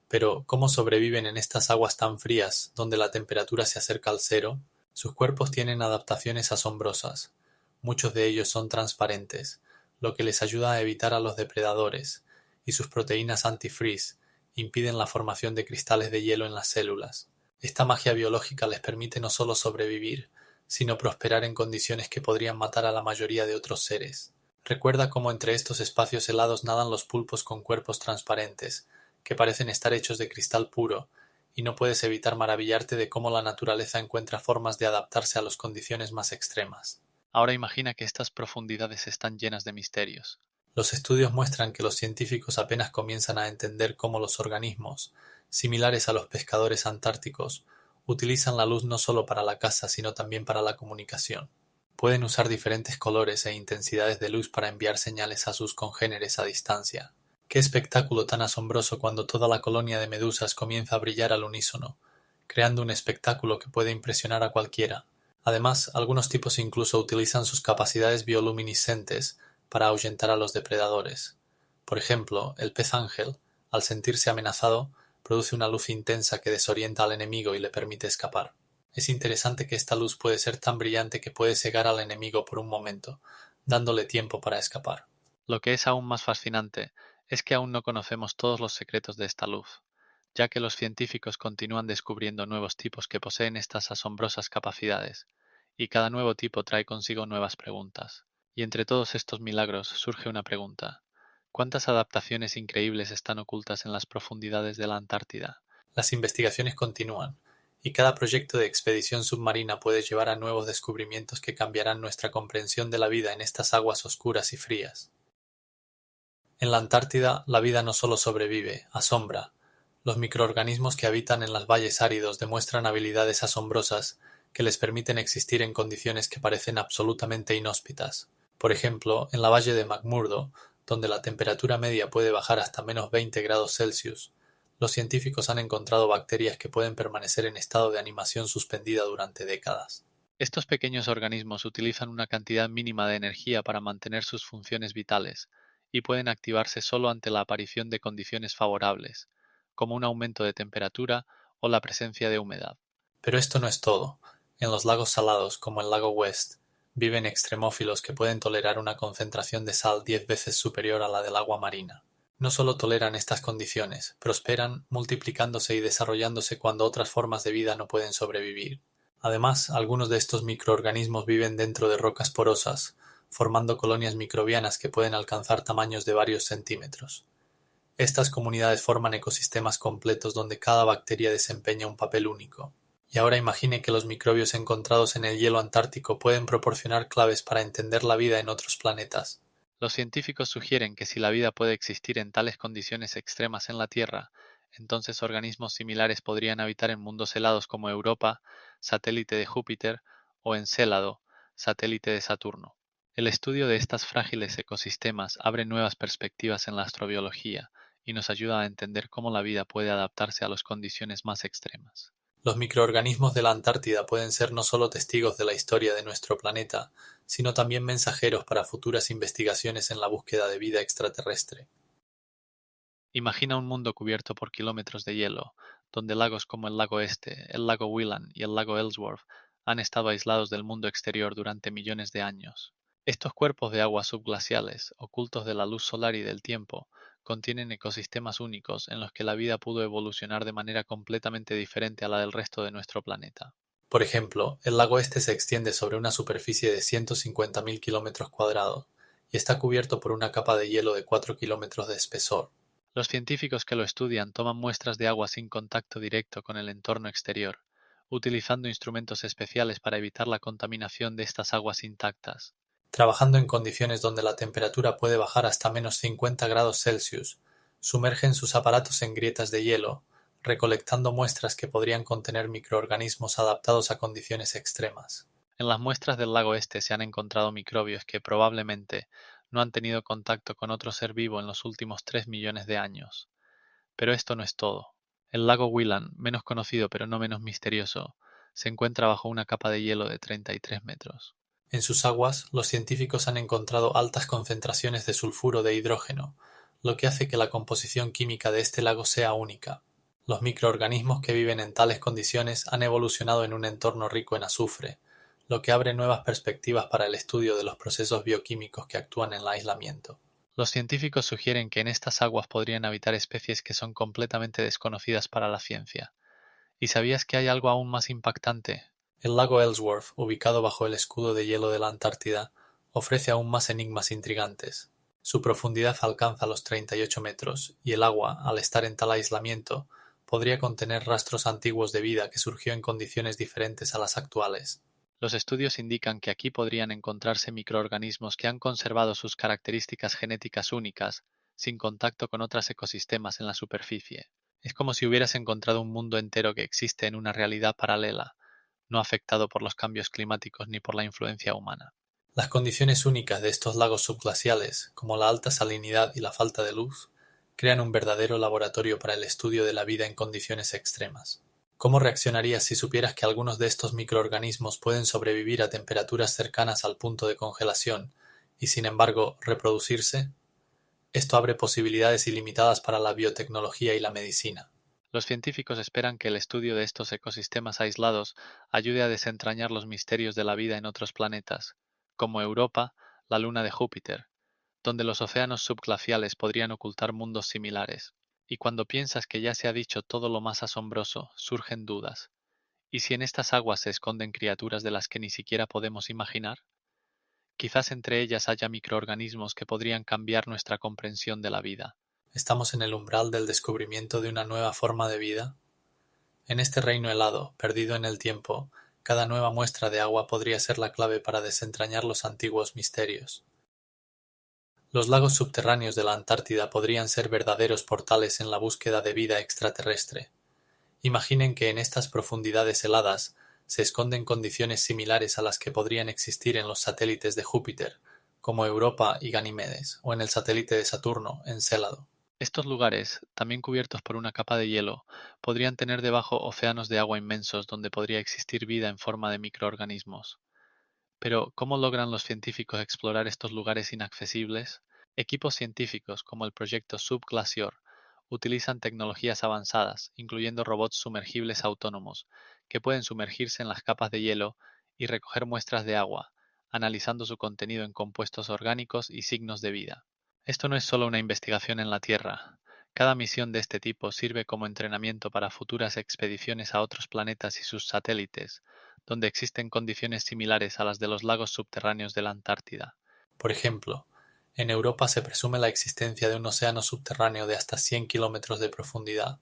Pero, ¿cómo sobreviven en estas aguas tan frías, donde la temperatura se acerca al cero? Sus cuerpos tienen adaptaciones asombrosas. Muchos de ellos son transparentes, lo que les ayuda a evitar a los depredadores, y sus proteínas anti-freeze impiden la formación de cristales de hielo en las células. Esta magia biológica les permite no solo sobrevivir, sino prosperar en condiciones que podrían matar a la mayoría de otros seres. Recuerda cómo entre estos espacios helados nadan los pulpos con cuerpos transparentes, que parecen estar hechos de cristal puro, y no puedes evitar maravillarte de cómo la naturaleza encuentra formas de adaptarse a las condiciones más extremas. Ahora imagina que estas profundidades están llenas de misterios. Los estudios muestran que los científicos apenas comienzan a entender cómo los organismos, similares a los pescadores antárticos, utilizan la luz no solo para la caza sino también para la comunicación. Pueden usar diferentes colores e intensidades de luz para enviar señales a sus congéneres a distancia. ¡Qué espectáculo tan asombroso cuando toda la colonia de medusas comienza a brillar al unísono, creando un espectáculo que puede impresionar a cualquiera! Además, algunos tipos incluso utilizan sus capacidades bioluminiscentes para ahuyentar a los depredadores. Por ejemplo, el pez ángel, al sentirse amenazado, produce una luz intensa que desorienta al enemigo y le permite escapar. Es interesante que esta luz puede ser tan brillante que puede cegar al enemigo por un momento, dándole tiempo para escapar. Lo que es aún más fascinante es que aún no conocemos todos los secretos de esta luz, ya que los científicos continúan descubriendo nuevos tipos que poseen estas asombrosas capacidades, y cada nuevo tipo trae consigo nuevas preguntas. Y entre todos estos milagros surge una pregunta: ¿cuántas adaptaciones increíbles están ocultas en las profundidades de la Antártida? Las investigaciones continúan, y cada proyecto de expedición submarina puede llevar a nuevos descubrimientos que cambiarán nuestra comprensión de la vida en estas aguas oscuras y frías. En la Antártida, la vida no solo sobrevive, asombra. Los microorganismos que habitan en los valles áridos demuestran habilidades asombrosas que les permiten existir en condiciones que parecen absolutamente inhóspitas. Por ejemplo, en la valle de McMurdo, donde la temperatura media puede bajar hasta -20 °C, los científicos han encontrado bacterias que pueden permanecer en estado de animación suspendida durante décadas. Estos pequeños organismos utilizan una cantidad mínima de energía para mantener sus funciones vitales, y pueden activarse solo ante la aparición de condiciones favorables, como un aumento de temperatura o la presencia de humedad. Pero esto no es todo. En los lagos salados, como el lago West, viven extremófilos que pueden tolerar una concentración de sal 10 veces superior a la del agua marina. No solo toleran estas condiciones, prosperan multiplicándose y desarrollándose cuando otras formas de vida no pueden sobrevivir. Además, algunos de estos microorganismos viven dentro de rocas porosas, formando colonias microbianas que pueden alcanzar tamaños de varios centímetros. Estas comunidades forman ecosistemas completos donde cada bacteria desempeña un papel único. Y ahora imagine que los microbios encontrados en el hielo antártico pueden proporcionar claves para entender la vida en otros planetas. Los científicos sugieren que si la vida puede existir en tales condiciones extremas en la Tierra, entonces organismos similares podrían habitar en mundos helados como Europa, satélite de Júpiter, o Encélado, satélite de Saturno. El estudio de estos frágiles ecosistemas abre nuevas perspectivas en la astrobiología y nos ayuda a entender cómo la vida puede adaptarse a las condiciones más extremas. Los microorganismos de la Antártida pueden ser no solo testigos de la historia de nuestro planeta, sino también mensajeros para futuras investigaciones en la búsqueda de vida extraterrestre. Imagina un mundo cubierto por kilómetros de hielo, donde lagos como el lago Este, el lago Willan y el lago Ellsworth han estado aislados del mundo exterior durante millones de años. Estos cuerpos de agua subglaciales, ocultos de la luz solar y del tiempo, contienen ecosistemas únicos en los que la vida pudo evolucionar de manera completamente diferente a la del resto de nuestro planeta. Por ejemplo, el lago Este se extiende sobre una superficie de 150.000 km² y está cubierto por una capa de hielo de 4 kilómetros de espesor. Los científicos que lo estudian toman muestras de agua sin contacto directo con el entorno exterior, utilizando instrumentos especiales para evitar la contaminación de estas aguas intactas. Trabajando en condiciones donde la temperatura puede bajar hasta -50 °C, sumergen sus aparatos en grietas de hielo, recolectando muestras que podrían contener microorganismos adaptados a condiciones extremas. En las muestras del lago Este se han encontrado microbios que probablemente no han tenido contacto con otro ser vivo en los últimos 3 millones de años. Pero esto no es todo. El lago Willan, menos conocido pero no menos misterioso, se encuentra bajo una capa de hielo de 33 metros. En sus aguas, los científicos han encontrado altas concentraciones de sulfuro de hidrógeno, lo que hace que la composición química de este lago sea única. Los microorganismos que viven en tales condiciones han evolucionado en un entorno rico en azufre, lo que abre nuevas perspectivas para el estudio de los procesos bioquímicos que actúan en el aislamiento. Los científicos sugieren que en estas aguas podrían habitar especies que son completamente desconocidas para la ciencia. ¿Y sabías que hay algo aún más impactante? El lago Ellsworth, ubicado bajo el escudo de hielo de la Antártida, ofrece aún más enigmas intrigantes. Su profundidad alcanza los 38 metros, y el agua, al estar en tal aislamiento, podría contener rastros antiguos de vida que surgió en condiciones diferentes a las actuales. Los estudios indican que aquí podrían encontrarse microorganismos que han conservado sus características genéticas únicas, sin contacto con otros ecosistemas en la superficie. Es como si hubieras encontrado un mundo entero que existe en una realidad paralela, no afectado por los cambios climáticos ni por la influencia humana. Las condiciones únicas de estos lagos subglaciales, como la alta salinidad y la falta de luz, crean un verdadero laboratorio para el estudio de la vida en condiciones extremas. ¿Cómo reaccionarías si supieras que algunos de estos microorganismos pueden sobrevivir a temperaturas cercanas al punto de congelación y, sin embargo, reproducirse? Esto abre posibilidades ilimitadas para la biotecnología y la medicina. Los científicos esperan que el estudio de estos ecosistemas aislados ayude a desentrañar los misterios de la vida en otros planetas, como Europa, la luna de Júpiter, donde los océanos subglaciales podrían ocultar mundos similares. Y cuando piensas que ya se ha dicho todo lo más asombroso, surgen dudas. ¿Y si en estas aguas se esconden criaturas de las que ni siquiera podemos imaginar? Quizás entre ellas haya microorganismos que podrían cambiar nuestra comprensión de la vida. ¿Estamos en el umbral del descubrimiento de una nueva forma de vida? En este reino helado, perdido en el tiempo, cada nueva muestra de agua podría ser la clave para desentrañar los antiguos misterios. Los lagos subterráneos de la Antártida podrían ser verdaderos portales en la búsqueda de vida extraterrestre. Imaginen que en estas profundidades heladas se esconden condiciones similares a las que podrían existir en los satélites de Júpiter, como Europa y Ganímedes, o en el satélite de Saturno, Encélado. Estos lugares, también cubiertos por una capa de hielo, podrían tener debajo océanos de agua inmensos donde podría existir vida en forma de microorganismos. Pero, ¿cómo logran los científicos explorar estos lugares inaccesibles? Equipos científicos como el proyecto Subglacior utilizan tecnologías avanzadas, incluyendo robots sumergibles autónomos, que pueden sumergirse en las capas de hielo y recoger muestras de agua, analizando su contenido en compuestos orgánicos y signos de vida. Esto no es solo una investigación en la Tierra. Cada misión de este tipo sirve como entrenamiento para futuras expediciones a otros planetas y sus satélites, donde existen condiciones similares a las de los lagos subterráneos de la Antártida. Por ejemplo, en Europa se presume la existencia de un océano subterráneo de hasta 100 kilómetros de profundidad,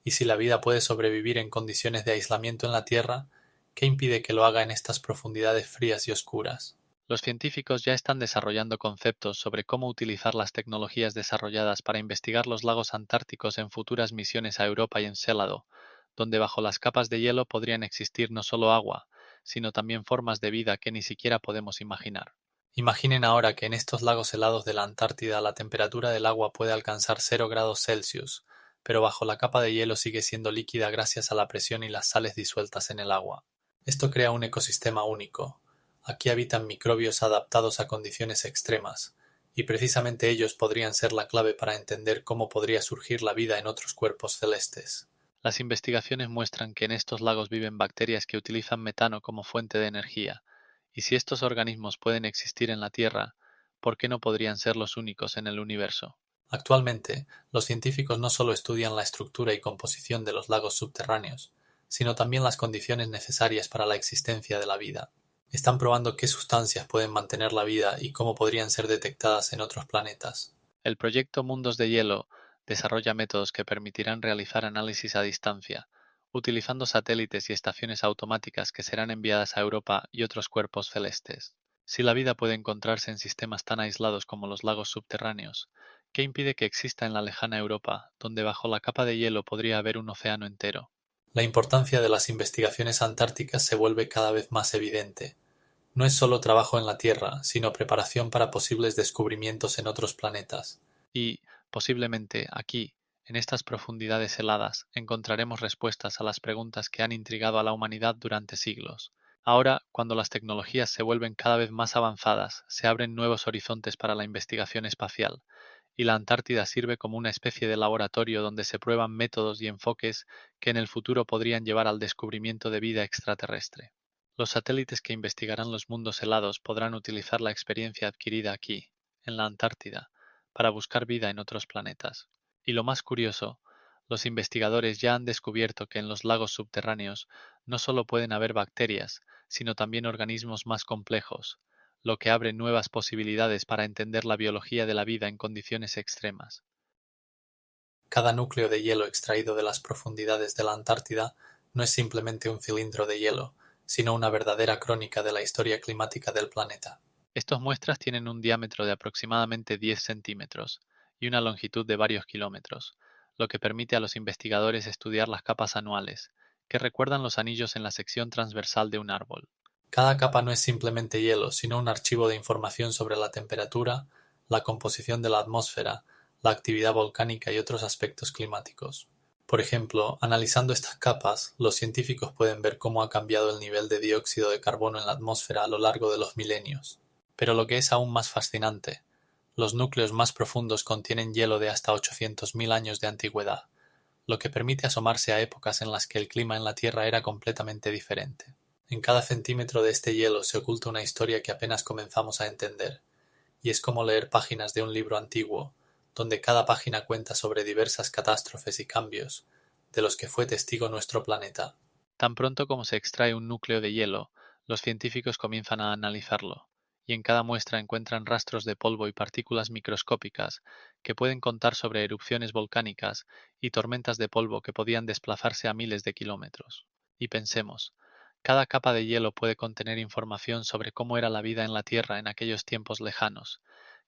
y si la vida puede sobrevivir en condiciones de aislamiento en la Tierra, ¿qué impide que lo haga en estas profundidades frías y oscuras? Los científicos ya están desarrollando conceptos sobre cómo utilizar las tecnologías desarrolladas para investigar los lagos antárticos en futuras misiones a Europa y Encélado, donde bajo las capas de hielo podrían existir no solo agua, sino también formas de vida que ni siquiera podemos imaginar. Imaginen ahora que en estos lagos helados de la Antártida la temperatura del agua puede alcanzar 0 °C, pero bajo la capa de hielo sigue siendo líquida gracias a la presión y las sales disueltas en el agua. Esto crea un ecosistema único. Aquí habitan microbios adaptados a condiciones extremas, y precisamente ellos podrían ser la clave para entender cómo podría surgir la vida en otros cuerpos celestes. Las investigaciones muestran que en estos lagos viven bacterias que utilizan metano como fuente de energía, y si estos organismos pueden existir en la Tierra, ¿por qué no podrían ser los únicos en el universo? Actualmente, los científicos no solo estudian la estructura y composición de los lagos subterráneos, sino también las condiciones necesarias para la existencia de la vida. Están probando qué sustancias pueden mantener la vida y cómo podrían ser detectadas en otros planetas. El proyecto Mundos de Hielo desarrolla métodos que permitirán realizar análisis a distancia, utilizando satélites y estaciones automáticas que serán enviadas a Europa y otros cuerpos celestes. Si la vida puede encontrarse en sistemas tan aislados como los lagos subterráneos, ¿qué impide que exista en la lejana Europa, donde bajo la capa de hielo podría haber un océano entero? La importancia de las investigaciones antárticas se vuelve cada vez más evidente. No es solo trabajo en la Tierra, sino preparación para posibles descubrimientos en otros planetas. Y, posiblemente, aquí, en estas profundidades heladas, encontraremos respuestas a las preguntas que han intrigado a la humanidad durante siglos. Ahora, cuando las tecnologías se vuelven cada vez más avanzadas, se abren nuevos horizontes para la investigación espacial, y la Antártida sirve como una especie de laboratorio donde se prueban métodos y enfoques que en el futuro podrían llevar al descubrimiento de vida extraterrestre. Los satélites que investigarán los mundos helados podrán utilizar la experiencia adquirida aquí, en la Antártida, para buscar vida en otros planetas. Y lo más curioso, los investigadores ya han descubierto que en los lagos subterráneos no solo pueden haber bacterias, sino también organismos más complejos, lo que abre nuevas posibilidades para entender la biología de la vida en condiciones extremas. Cada núcleo de hielo extraído de las profundidades de la Antártida no es simplemente un cilindro de hielo, sino una verdadera crónica de la historia climática del planeta. Estas muestras tienen un diámetro de aproximadamente 10 centímetros y una longitud de varios kilómetros, lo que permite a los investigadores estudiar las capas anuales, que recuerdan los anillos en la sección transversal de un árbol. Cada capa no es simplemente hielo, sino un archivo de información sobre la temperatura, la composición de la atmósfera, la actividad volcánica y otros aspectos climáticos. Por ejemplo, analizando estas capas, los científicos pueden ver cómo ha cambiado el nivel de dióxido de carbono en la atmósfera a lo largo de los milenios. Pero lo que es aún más fascinante, los núcleos más profundos contienen hielo de hasta 800.000 años de antigüedad, lo que permite asomarse a épocas en las que el clima en la Tierra era completamente diferente. En cada centímetro de este hielo se oculta una historia que apenas comenzamos a entender, y es como leer páginas de un libro antiguo, donde cada página cuenta sobre diversas catástrofes y cambios, de los que fue testigo nuestro planeta. Tan pronto como se extrae un núcleo de hielo, los científicos comienzan a analizarlo, y en cada muestra encuentran rastros de polvo y partículas microscópicas que pueden contar sobre erupciones volcánicas y tormentas de polvo que podían desplazarse a miles de kilómetros. Y pensemos, cada capa de hielo puede contener información sobre cómo era la vida en la Tierra en aquellos tiempos lejanos,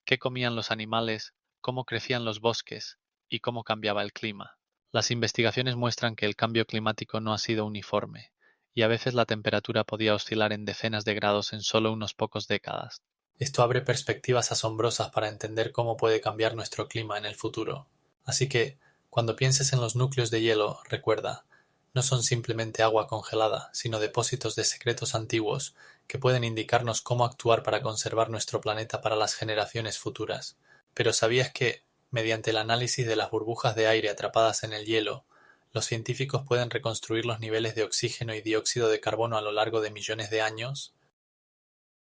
qué comían los animales, cómo crecían los bosques y cómo cambiaba el clima. Las investigaciones muestran que el cambio climático no ha sido uniforme, y a veces la temperatura podía oscilar en decenas de grados en solo unos pocos décadas. Esto abre perspectivas asombrosas para entender cómo puede cambiar nuestro clima en el futuro. Así que, cuando pienses en los núcleos de hielo, recuerda, no son simplemente agua congelada, sino depósitos de secretos antiguos que pueden indicarnos cómo actuar para conservar nuestro planeta para las generaciones futuras. Pero ¿sabías que, mediante el análisis de las burbujas de aire atrapadas en el hielo, los científicos pueden reconstruir los niveles de oxígeno y dióxido de carbono a lo largo de millones de años?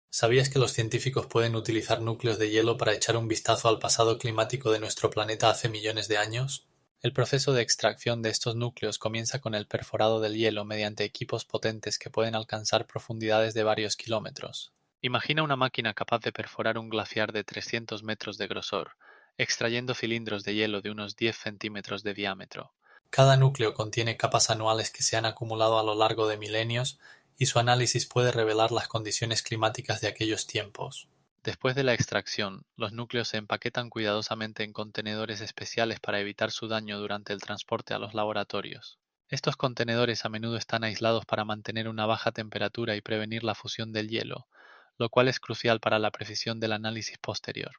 ¿Sabías que los científicos pueden utilizar núcleos de hielo para echar un vistazo al pasado climático de nuestro planeta hace millones de años? El proceso de extracción de estos núcleos comienza con el perforado del hielo mediante equipos potentes que pueden alcanzar profundidades de varios kilómetros. Imagina una máquina capaz de perforar un glaciar de 300 metros de grosor, extrayendo cilindros de hielo de unos 10 centímetros de diámetro. Cada núcleo contiene capas anuales que se han acumulado a lo largo de milenios y su análisis puede revelar las condiciones climáticas de aquellos tiempos. Después de la extracción, los núcleos se empaquetan cuidadosamente en contenedores especiales para evitar su daño durante el transporte a los laboratorios. Estos contenedores a menudo están aislados para mantener una baja temperatura y prevenir la fusión del hielo, lo cual es crucial para la precisión del análisis posterior.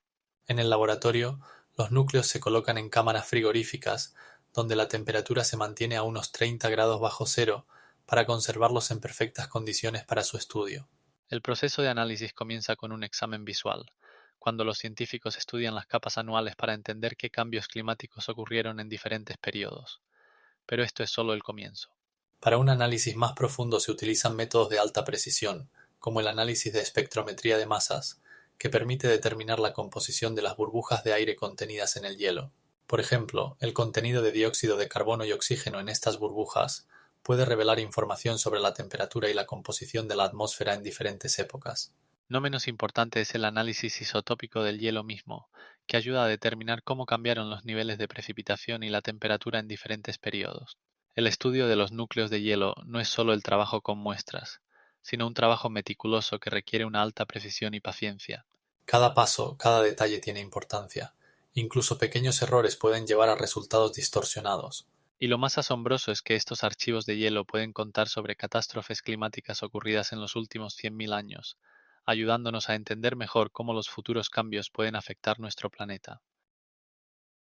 En el laboratorio, los núcleos se colocan en cámaras frigoríficas, donde la temperatura se mantiene a unos 30 grados bajo cero para conservarlos en perfectas condiciones para su estudio. El proceso de análisis comienza con un examen visual, cuando los científicos estudian las capas anuales para entender qué cambios climáticos ocurrieron en diferentes periodos. Pero esto es solo el comienzo. Para un análisis más profundo se utilizan métodos de alta precisión, como el análisis de espectrometría de masas, que permite determinar la composición de las burbujas de aire contenidas en el hielo. Por ejemplo, el contenido de dióxido de carbono y oxígeno en estas burbujas puede revelar información sobre la temperatura y la composición de la atmósfera en diferentes épocas. No menos importante es el análisis isotópico del hielo mismo, que ayuda a determinar cómo cambiaron los niveles de precipitación y la temperatura en diferentes periodos. El estudio de los núcleos de hielo no es solo el trabajo con muestras, sino un trabajo meticuloso que requiere una alta precisión y paciencia. Cada paso, cada detalle tiene importancia. Incluso pequeños errores pueden llevar a resultados distorsionados. Y lo más asombroso es que estos archivos de hielo pueden contar sobre catástrofes climáticas ocurridas en los últimos 100.000 años, ayudándonos a entender mejor cómo los futuros cambios pueden afectar nuestro planeta.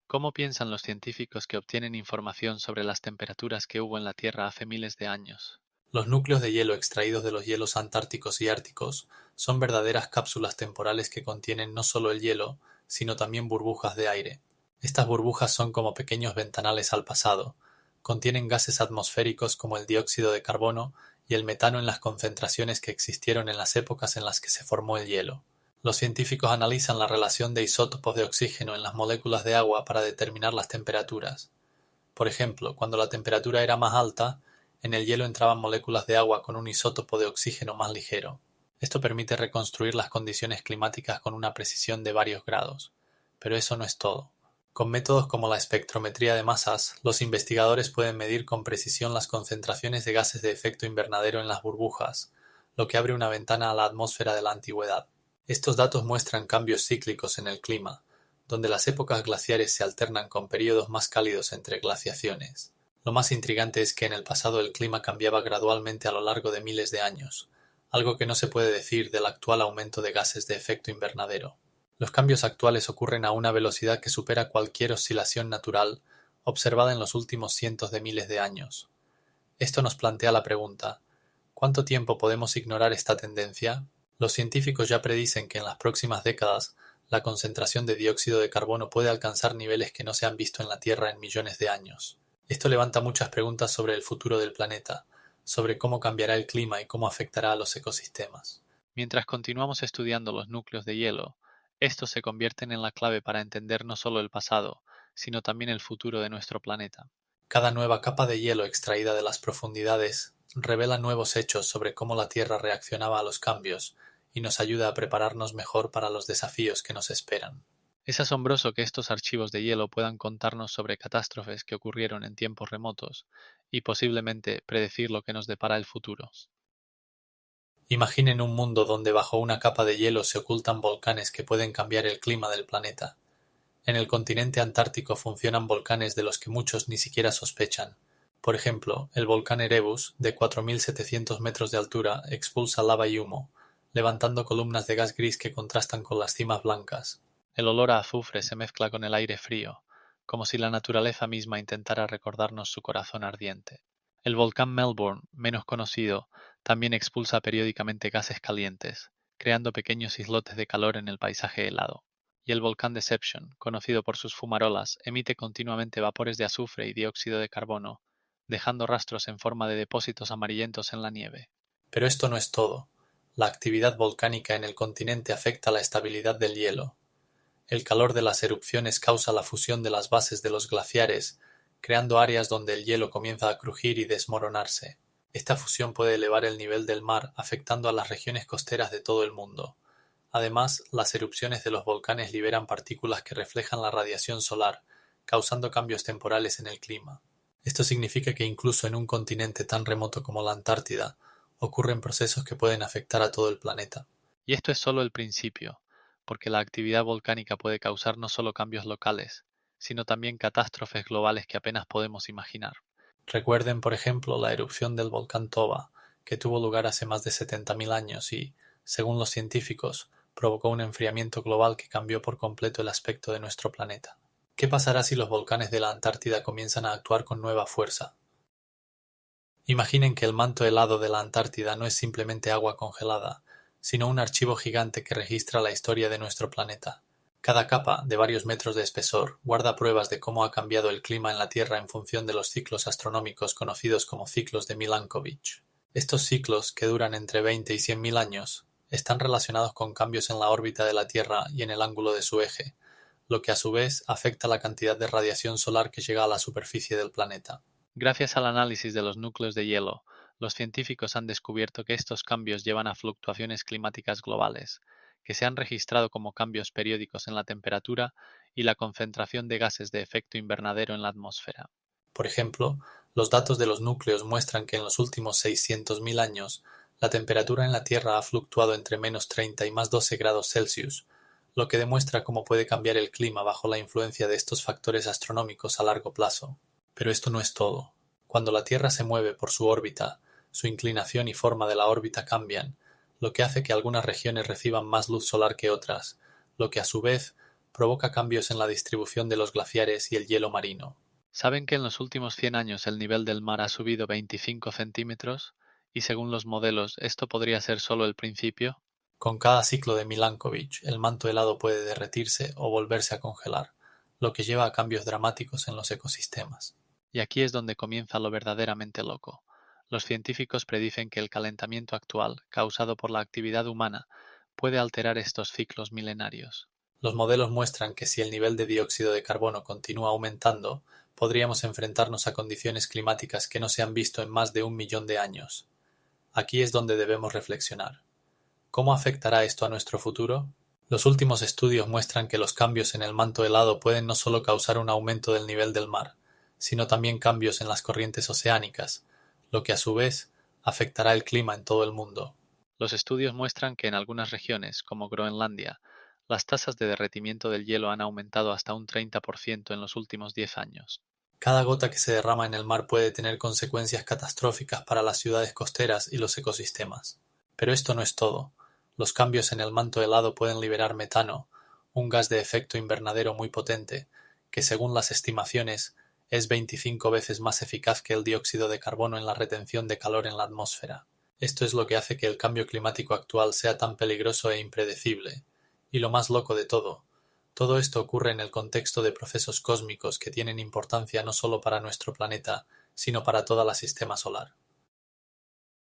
¿Cómo piensan los científicos que obtienen información sobre las temperaturas que hubo en la Tierra hace miles de años? Los núcleos de hielo extraídos de los hielos antárticos y árticos son verdaderas cápsulas temporales que contienen no solo el hielo, sino también burbujas de aire. Estas burbujas son como pequeños ventanales al pasado, contienen gases atmosféricos como el dióxido de carbono y el metano en las concentraciones que existieron en las épocas en las que se formó el hielo. Los científicos analizan la relación de isótopos de oxígeno en las moléculas de agua para determinar las temperaturas. Por ejemplo, cuando la temperatura era más alta, en el hielo entraban moléculas de agua con un isótopo de oxígeno más ligero. Esto permite reconstruir las condiciones climáticas con una precisión de varios grados. Pero eso no es todo. Con métodos como la espectrometría de masas, los investigadores pueden medir con precisión las concentraciones de gases de efecto invernadero en las burbujas, lo que abre una ventana a la atmósfera de la antigüedad. Estos datos muestran cambios cíclicos en el clima, donde las épocas glaciares se alternan con períodos más cálidos entre glaciaciones. Lo más intrigante es que en el pasado el clima cambiaba gradualmente a lo largo de miles de años, algo que no se puede decir del actual aumento de gases de efecto invernadero. Los cambios actuales ocurren a una velocidad que supera cualquier oscilación natural observada en los últimos cientos de miles de años. Esto nos plantea la pregunta: ¿cuánto tiempo podemos ignorar esta tendencia? Los científicos ya predicen que en las próximas décadas la concentración de dióxido de carbono puede alcanzar niveles que no se han visto en la Tierra en millones de años. Esto levanta muchas preguntas sobre el futuro del planeta, sobre cómo cambiará el clima y cómo afectará a los ecosistemas. Mientras continuamos estudiando los núcleos de hielo, estos se convierten en la clave para entender no solo el pasado, sino también el futuro de nuestro planeta. Cada nueva capa de hielo extraída de las profundidades revela nuevos hechos sobre cómo la Tierra reaccionaba a los cambios y nos ayuda a prepararnos mejor para los desafíos que nos esperan. Es asombroso que estos archivos de hielo puedan contarnos sobre catástrofes que ocurrieron en tiempos remotos y posiblemente predecir lo que nos depara el futuro. Imaginen un mundo donde bajo una capa de hielo se ocultan volcanes que pueden cambiar el clima del planeta. En el continente antártico funcionan volcanes de los que muchos ni siquiera sospechan. Por ejemplo, el volcán Erebus, de 4.700 metros de altura, expulsa lava y humo, levantando columnas de gas gris que contrastan con las cimas blancas. El olor a azufre se mezcla con el aire frío, como si la naturaleza misma intentara recordarnos su corazón ardiente. El volcán Melbourne, menos conocido, también expulsa periódicamente gases calientes, creando pequeños islotes de calor en el paisaje helado. Y el volcán Deception, conocido por sus fumarolas, emite continuamente vapores de azufre y dióxido de carbono, dejando rastros en forma de depósitos amarillentos en la nieve. Pero esto no es todo. La actividad volcánica en el continente afecta la estabilidad del hielo. El calor de las erupciones causa la fusión de las bases de los glaciares, creando áreas donde el hielo comienza a crujir y desmoronarse. Esta fusión puede elevar el nivel del mar, afectando a las regiones costeras de todo el mundo. Además, las erupciones de los volcanes liberan partículas que reflejan la radiación solar, causando cambios temporales en el clima. Esto significa que incluso en un continente tan remoto como la Antártida, ocurren procesos que pueden afectar a todo el planeta. Y esto es solo el principio, porque la actividad volcánica puede causar no solo cambios locales, sino también catástrofes globales que apenas podemos imaginar. Recuerden, por ejemplo, la erupción del volcán Toba, que tuvo lugar hace más de 70.000 años y, según los científicos, provocó un enfriamiento global que cambió por completo el aspecto de nuestro planeta. ¿Qué pasará si los volcanes de la Antártida comienzan a actuar con nueva fuerza? Imaginen que el manto helado de la Antártida no es simplemente agua congelada, sino un archivo gigante que registra la historia de nuestro planeta. Cada capa, de varios metros de espesor, guarda pruebas de cómo ha cambiado el clima en la Tierra en función de los ciclos astronómicos conocidos como ciclos de Milankovitch. Estos ciclos, que duran entre 20 y 100.000 años, están relacionados con cambios en la órbita de la Tierra y en el ángulo de su eje, lo que a su vez afecta la cantidad de radiación solar que llega a la superficie del planeta. Gracias al análisis de los núcleos de hielo, los científicos han descubierto que estos cambios llevan a fluctuaciones climáticas globales, que se han registrado como cambios periódicos en la temperatura y la concentración de gases de efecto invernadero en la atmósfera. Por ejemplo, los datos de los núcleos muestran que en los últimos 600.000 años, la temperatura en la Tierra ha fluctuado entre -30 y +12 grados Celsius, lo que demuestra cómo puede cambiar el clima bajo la influencia de estos factores astronómicos a largo plazo. Pero esto no es todo. Cuando la Tierra se mueve por su órbita, su inclinación y forma de la órbita cambian, lo que hace que algunas regiones reciban más luz solar que otras, lo que a su vez provoca cambios en la distribución de los glaciares y el hielo marino. ¿Saben que en los últimos 100 años el nivel del mar ha subido 25 centímetros? Y según los modelos, ¿esto podría ser solo el principio? Con cada ciclo de Milankovitch, el manto helado puede derretirse o volverse a congelar, lo que lleva a cambios dramáticos en los ecosistemas. Y aquí es donde comienza lo verdaderamente loco. Los científicos predicen que el calentamiento actual, causado por la actividad humana, puede alterar estos ciclos milenarios. Los modelos muestran que si el nivel de dióxido de carbono continúa aumentando, podríamos enfrentarnos a condiciones climáticas que no se han visto en más de 1 millón de años. Aquí es donde debemos reflexionar. ¿Cómo afectará esto a nuestro futuro? Los últimos estudios muestran que los cambios en el manto helado pueden no solo causar un aumento del nivel del mar, sino también cambios en las corrientes oceánicas, lo que a su vez afectará el clima en todo el mundo. Los estudios muestran que en algunas regiones, como Groenlandia, las tasas de derretimiento del hielo han aumentado hasta un 30% en los últimos 10 años. Cada gota que se derrama en el mar puede tener consecuencias catastróficas para las ciudades costeras y los ecosistemas. Pero esto no es todo. Los cambios en el manto helado pueden liberar metano, un gas de efecto invernadero muy potente, que según las estimaciones es 25 veces más eficaz que el dióxido de carbono en la retención de calor en la atmósfera. Esto es lo que hace que el cambio climático actual sea tan peligroso e impredecible. Y lo más loco de todo esto ocurre en el contexto de procesos cósmicos que tienen importancia no solo para nuestro planeta, sino para toda la sistema solar.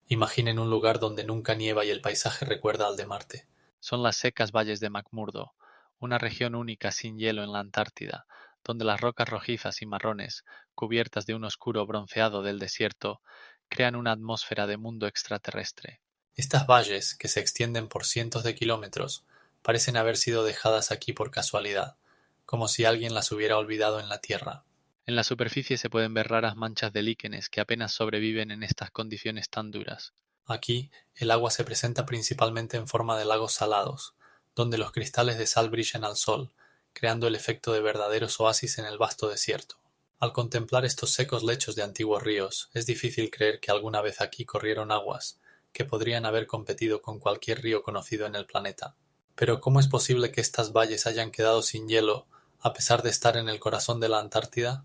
Imaginen un lugar donde nunca nieva y el paisaje recuerda al de Marte. Son las secas valles de McMurdo, una región única sin hielo en la Antártida, donde las rocas rojizas y marrones, cubiertas de un oscuro bronceado del desierto, crean una atmósfera de mundo extraterrestre. Estas valles, que se extienden por cientos de kilómetros, parecen haber sido dejadas aquí por casualidad, como si alguien las hubiera olvidado en la Tierra. En la superficie se pueden ver raras manchas de líquenes que apenas sobreviven en estas condiciones tan duras. Aquí, el agua se presenta principalmente en forma de lagos salados, donde los cristales de sal brillan al sol, creando el efecto de verdaderos oasis en el vasto desierto. Al contemplar estos secos lechos de antiguos ríos, es difícil creer que alguna vez aquí corrieron aguas, que podrían haber competido con cualquier río conocido en el planeta. Pero ¿cómo es posible que estas valles hayan quedado sin hielo, a pesar de estar en el corazón de la Antártida?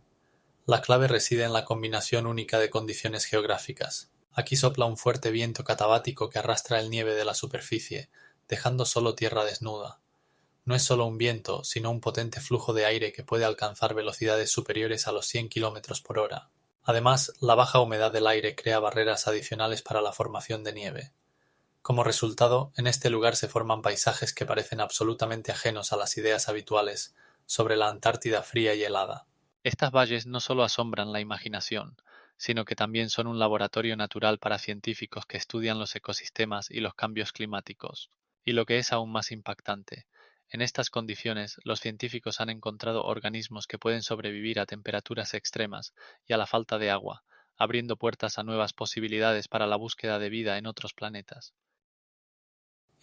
La clave reside en la combinación única de condiciones geográficas. Aquí sopla un fuerte viento catabático que arrastra el nieve de la superficie, dejando solo tierra desnuda. No es solo un viento, sino un potente flujo de aire que puede alcanzar velocidades superiores a los 100 kilómetros por hora. Además, la baja humedad del aire crea barreras adicionales para la formación de nieve. Como resultado, en este lugar se forman paisajes que parecen absolutamente ajenos a las ideas habituales sobre la Antártida fría y helada. Estas valles no solo asombran la imaginación, sino que también son un laboratorio natural para científicos que estudian los ecosistemas y los cambios climáticos. Y lo que es aún más impactante, en estas condiciones los científicos han encontrado organismos que pueden sobrevivir a temperaturas extremas y a la falta de agua, abriendo puertas a nuevas posibilidades para la búsqueda de vida en otros planetas.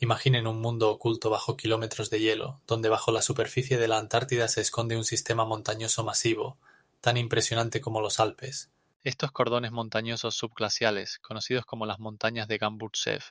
Imaginen un mundo oculto bajo kilómetros de hielo, donde bajo la superficie de la Antártida se esconde un sistema montañoso masivo, tan impresionante como los Alpes. Estos cordones montañosos subglaciales, conocidos como las montañas de Gamburtsev,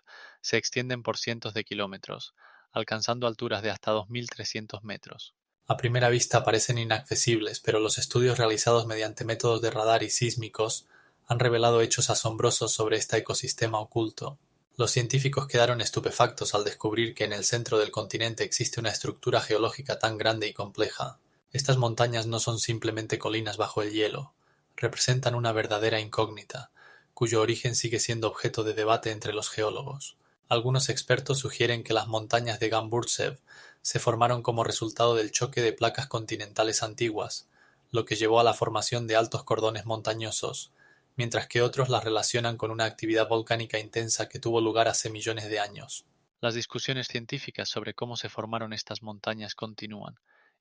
se extienden por cientos de kilómetros, alcanzando alturas de hasta 2.300 metros. A primera vista parecen inaccesibles, pero los estudios realizados mediante métodos de radar y sísmicos han revelado hechos asombrosos sobre este ecosistema oculto. Los científicos quedaron estupefactos al descubrir que en el centro del continente existe una estructura geológica tan grande y compleja. Estas montañas no son simplemente colinas bajo el hielo, representan una verdadera incógnita, cuyo origen sigue siendo objeto de debate entre los geólogos. Algunos expertos sugieren que las montañas de Gamburtsev se formaron como resultado del choque de placas continentales antiguas, lo que llevó a la formación de altos cordones montañosos, mientras que otros las relacionan con una actividad volcánica intensa que tuvo lugar hace millones de años. Las discusiones científicas sobre cómo se formaron estas montañas continúan,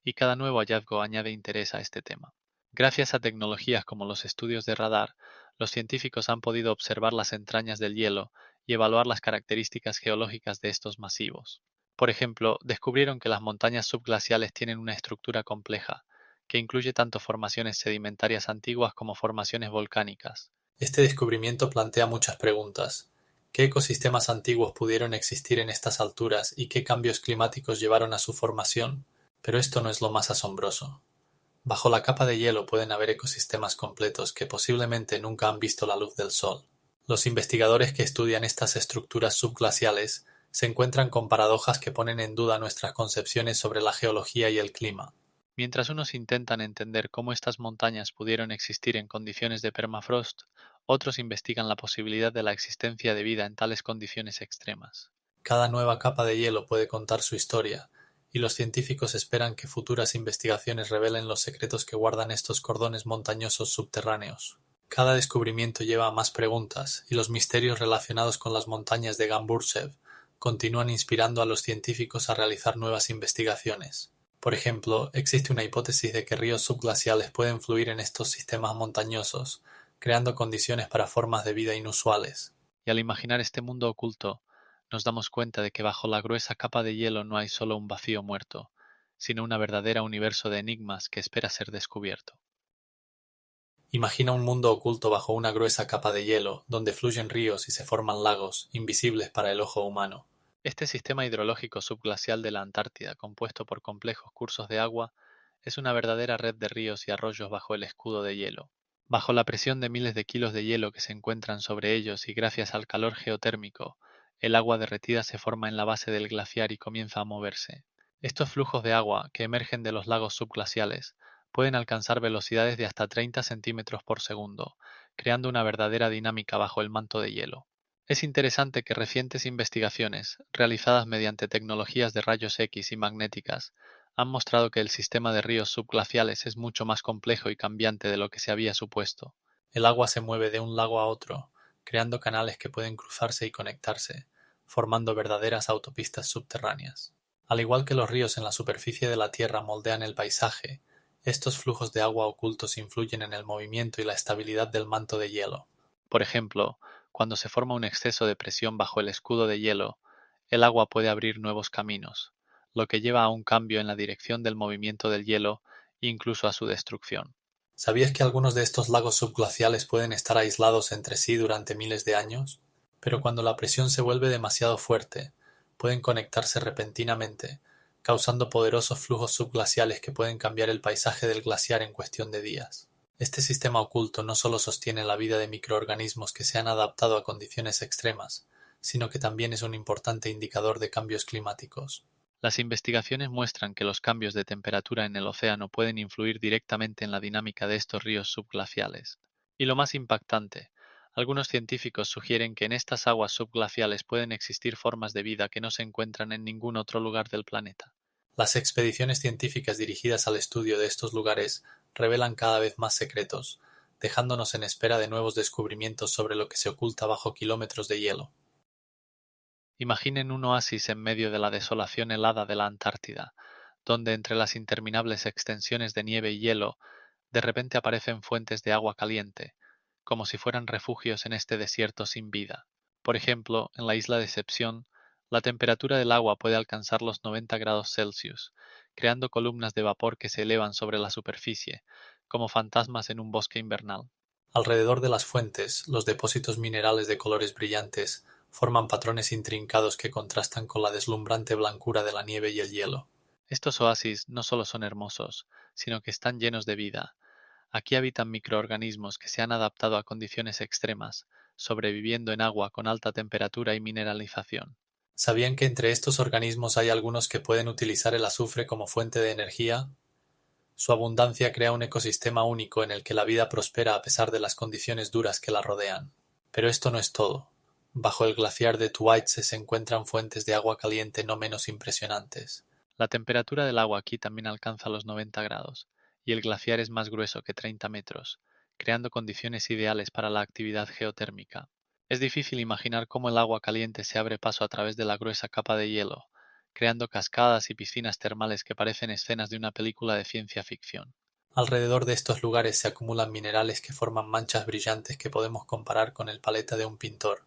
y cada nuevo hallazgo añade interés a este tema. Gracias a tecnologías como los estudios de radar, los científicos han podido observar las entrañas del hielo y evaluar las características geológicas de estos masivos. Por ejemplo, descubrieron que las montañas subglaciales tienen una estructura compleja, que incluye tanto formaciones sedimentarias antiguas como formaciones volcánicas. Este descubrimiento plantea muchas preguntas. ¿Qué ecosistemas antiguos pudieron existir en estas alturas y qué cambios climáticos llevaron a su formación? Pero esto no es lo más asombroso. Bajo la capa de hielo pueden haber ecosistemas completos que posiblemente nunca han visto la luz del sol. Los investigadores que estudian estas estructuras subglaciales se encuentran con paradojas que ponen en duda nuestras concepciones sobre la geología y el clima. Mientras unos intentan entender cómo estas montañas pudieron existir en condiciones de permafrost, otros investigan la posibilidad de la existencia de vida en tales condiciones extremas. Cada nueva capa de hielo puede contar su historia, y los científicos esperan que futuras investigaciones revelen los secretos que guardan estos cordones montañosos subterráneos. Cada descubrimiento lleva a más preguntas, y los misterios relacionados con las montañas de Gamburtsev continúan inspirando a los científicos a realizar nuevas investigaciones. Por ejemplo, existe una hipótesis de que ríos subglaciales pueden fluir en estos sistemas montañosos, creando condiciones para formas de vida inusuales. Y al imaginar este mundo oculto, nos damos cuenta de que bajo la gruesa capa de hielo no hay solo un vacío muerto, sino una verdadera universo de enigmas que espera ser descubierto. Imagina un mundo oculto bajo una gruesa capa de hielo, donde fluyen ríos y se forman lagos, invisibles para el ojo humano. Este sistema hidrológico subglacial de la Antártida, compuesto por complejos cursos de agua, es una verdadera red de ríos y arroyos bajo el escudo de hielo. Bajo la presión de miles de kilos de hielo que se encuentran sobre ellos y gracias al calor geotérmico, el agua derretida se forma en la base del glaciar y comienza a moverse. Estos flujos de agua, que emergen de los lagos subglaciales, pueden alcanzar velocidades de hasta 30 centímetros por segundo, creando una verdadera dinámica bajo el manto de hielo. Es interesante que recientes investigaciones, realizadas mediante tecnologías de rayos X y magnéticas, han mostrado que el sistema de ríos subglaciales es mucho más complejo y cambiante de lo que se había supuesto. El agua se mueve de un lago a otro, creando canales que pueden cruzarse y conectarse, formando verdaderas autopistas subterráneas. Al igual que los ríos en la superficie de la Tierra moldean el paisaje, estos flujos de agua ocultos influyen en el movimiento y la estabilidad del manto de hielo. Por ejemplo, cuando se forma un exceso de presión bajo el escudo de hielo, el agua puede abrir nuevos caminos, lo que lleva a un cambio en la dirección del movimiento del hielo e incluso a su destrucción. ¿Sabías que algunos de estos lagos subglaciales pueden estar aislados entre sí durante miles de años? Pero cuando la presión se vuelve demasiado fuerte, pueden conectarse repentinamente, causando poderosos flujos subglaciales que pueden cambiar el paisaje del glaciar en cuestión de días. Este sistema oculto no solo sostiene la vida de microorganismos que se han adaptado a condiciones extremas, sino que también es un importante indicador de cambios climáticos. Las investigaciones muestran que los cambios de temperatura en el océano pueden influir directamente en la dinámica de estos ríos subglaciales. Y lo más impactante, algunos científicos sugieren que en estas aguas subglaciales pueden existir formas de vida que no se encuentran en ningún otro lugar del planeta. Las expediciones científicas dirigidas al estudio de estos lugares revelan cada vez más secretos, dejándonos en espera de nuevos descubrimientos sobre lo que se oculta bajo kilómetros de hielo. Imaginen un oasis en medio de la desolación helada de la Antártida, donde entre las interminables extensiones de nieve y hielo, de repente aparecen fuentes de agua caliente, como si fueran refugios en este desierto sin vida. Por ejemplo, en la isla Decepción, la temperatura del agua puede alcanzar los 90 grados Celsius, creando columnas de vapor que se elevan sobre la superficie, como fantasmas en un bosque invernal. Alrededor de las fuentes, los depósitos minerales de colores brillantes forman patrones intrincados que contrastan con la deslumbrante blancura de la nieve y el hielo. Estos oasis no solo son hermosos, sino que están llenos de vida. Aquí habitan microorganismos que se han adaptado a condiciones extremas, sobreviviendo en agua con alta temperatura y mineralización. ¿Sabían que entre estos organismos hay algunos que pueden utilizar el azufre como fuente de energía? Su abundancia crea un ecosistema único en el que la vida prospera a pesar de las condiciones duras que la rodean. Pero esto no es todo. Bajo el glaciar de Tuwaitse se encuentran fuentes de agua caliente no menos impresionantes. La temperatura del agua aquí también alcanza los 90 grados, y el glaciar es más grueso que 30 metros, creando condiciones ideales para la actividad geotérmica. Es difícil imaginar cómo el agua caliente se abre paso a través de la gruesa capa de hielo, creando cascadas y piscinas termales que parecen escenas de una película de ciencia ficción. Alrededor de estos lugares se acumulan minerales que forman manchas brillantes que podemos comparar con el paleta de un pintor,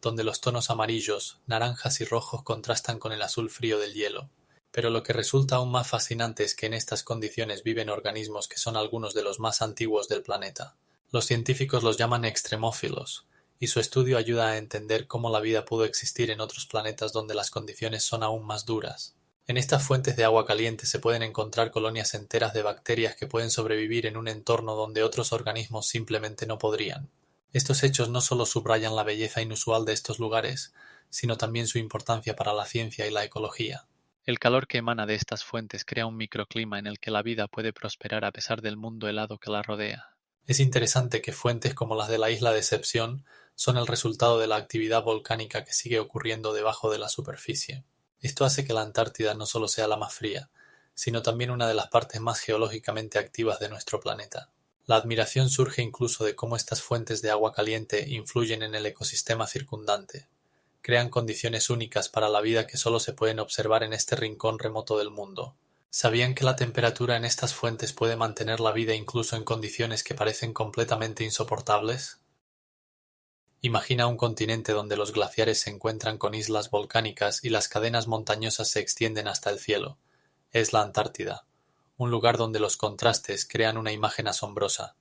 donde los tonos amarillos, naranjas y rojos contrastan con el azul frío del hielo. Pero lo que resulta aún más fascinante es que en estas condiciones viven organismos que son algunos de los más antiguos del planeta. Los científicos los llaman extremófilos, y su estudio ayuda a entender cómo la vida pudo existir en otros planetas donde las condiciones son aún más duras. En estas fuentes de agua caliente se pueden encontrar colonias enteras de bacterias que pueden sobrevivir en un entorno donde otros organismos simplemente no podrían. Estos hechos no solo subrayan la belleza inusual de estos lugares, sino también su importancia para la ciencia y la ecología. El calor que emana de estas fuentes crea un microclima en el que la vida puede prosperar a pesar del mundo helado que la rodea. Es interesante que fuentes como las de la isla Decepción son el resultado de la actividad volcánica que sigue ocurriendo debajo de la superficie. Esto hace que la Antártida no solo sea la más fría, sino también una de las partes más geológicamente activas de nuestro planeta. La admiración surge incluso de cómo estas fuentes de agua caliente influyen en el ecosistema circundante. Crean condiciones únicas para la vida que solo se pueden observar en este rincón remoto del mundo. ¿Sabían que la temperatura en estas fuentes puede mantener la vida incluso en condiciones que parecen completamente insoportables? Imagina un continente donde los glaciares se encuentran con islas volcánicas y las cadenas montañosas se extienden hasta el cielo. Es la Antártida, un lugar donde los contrastes crean una imagen asombrosa.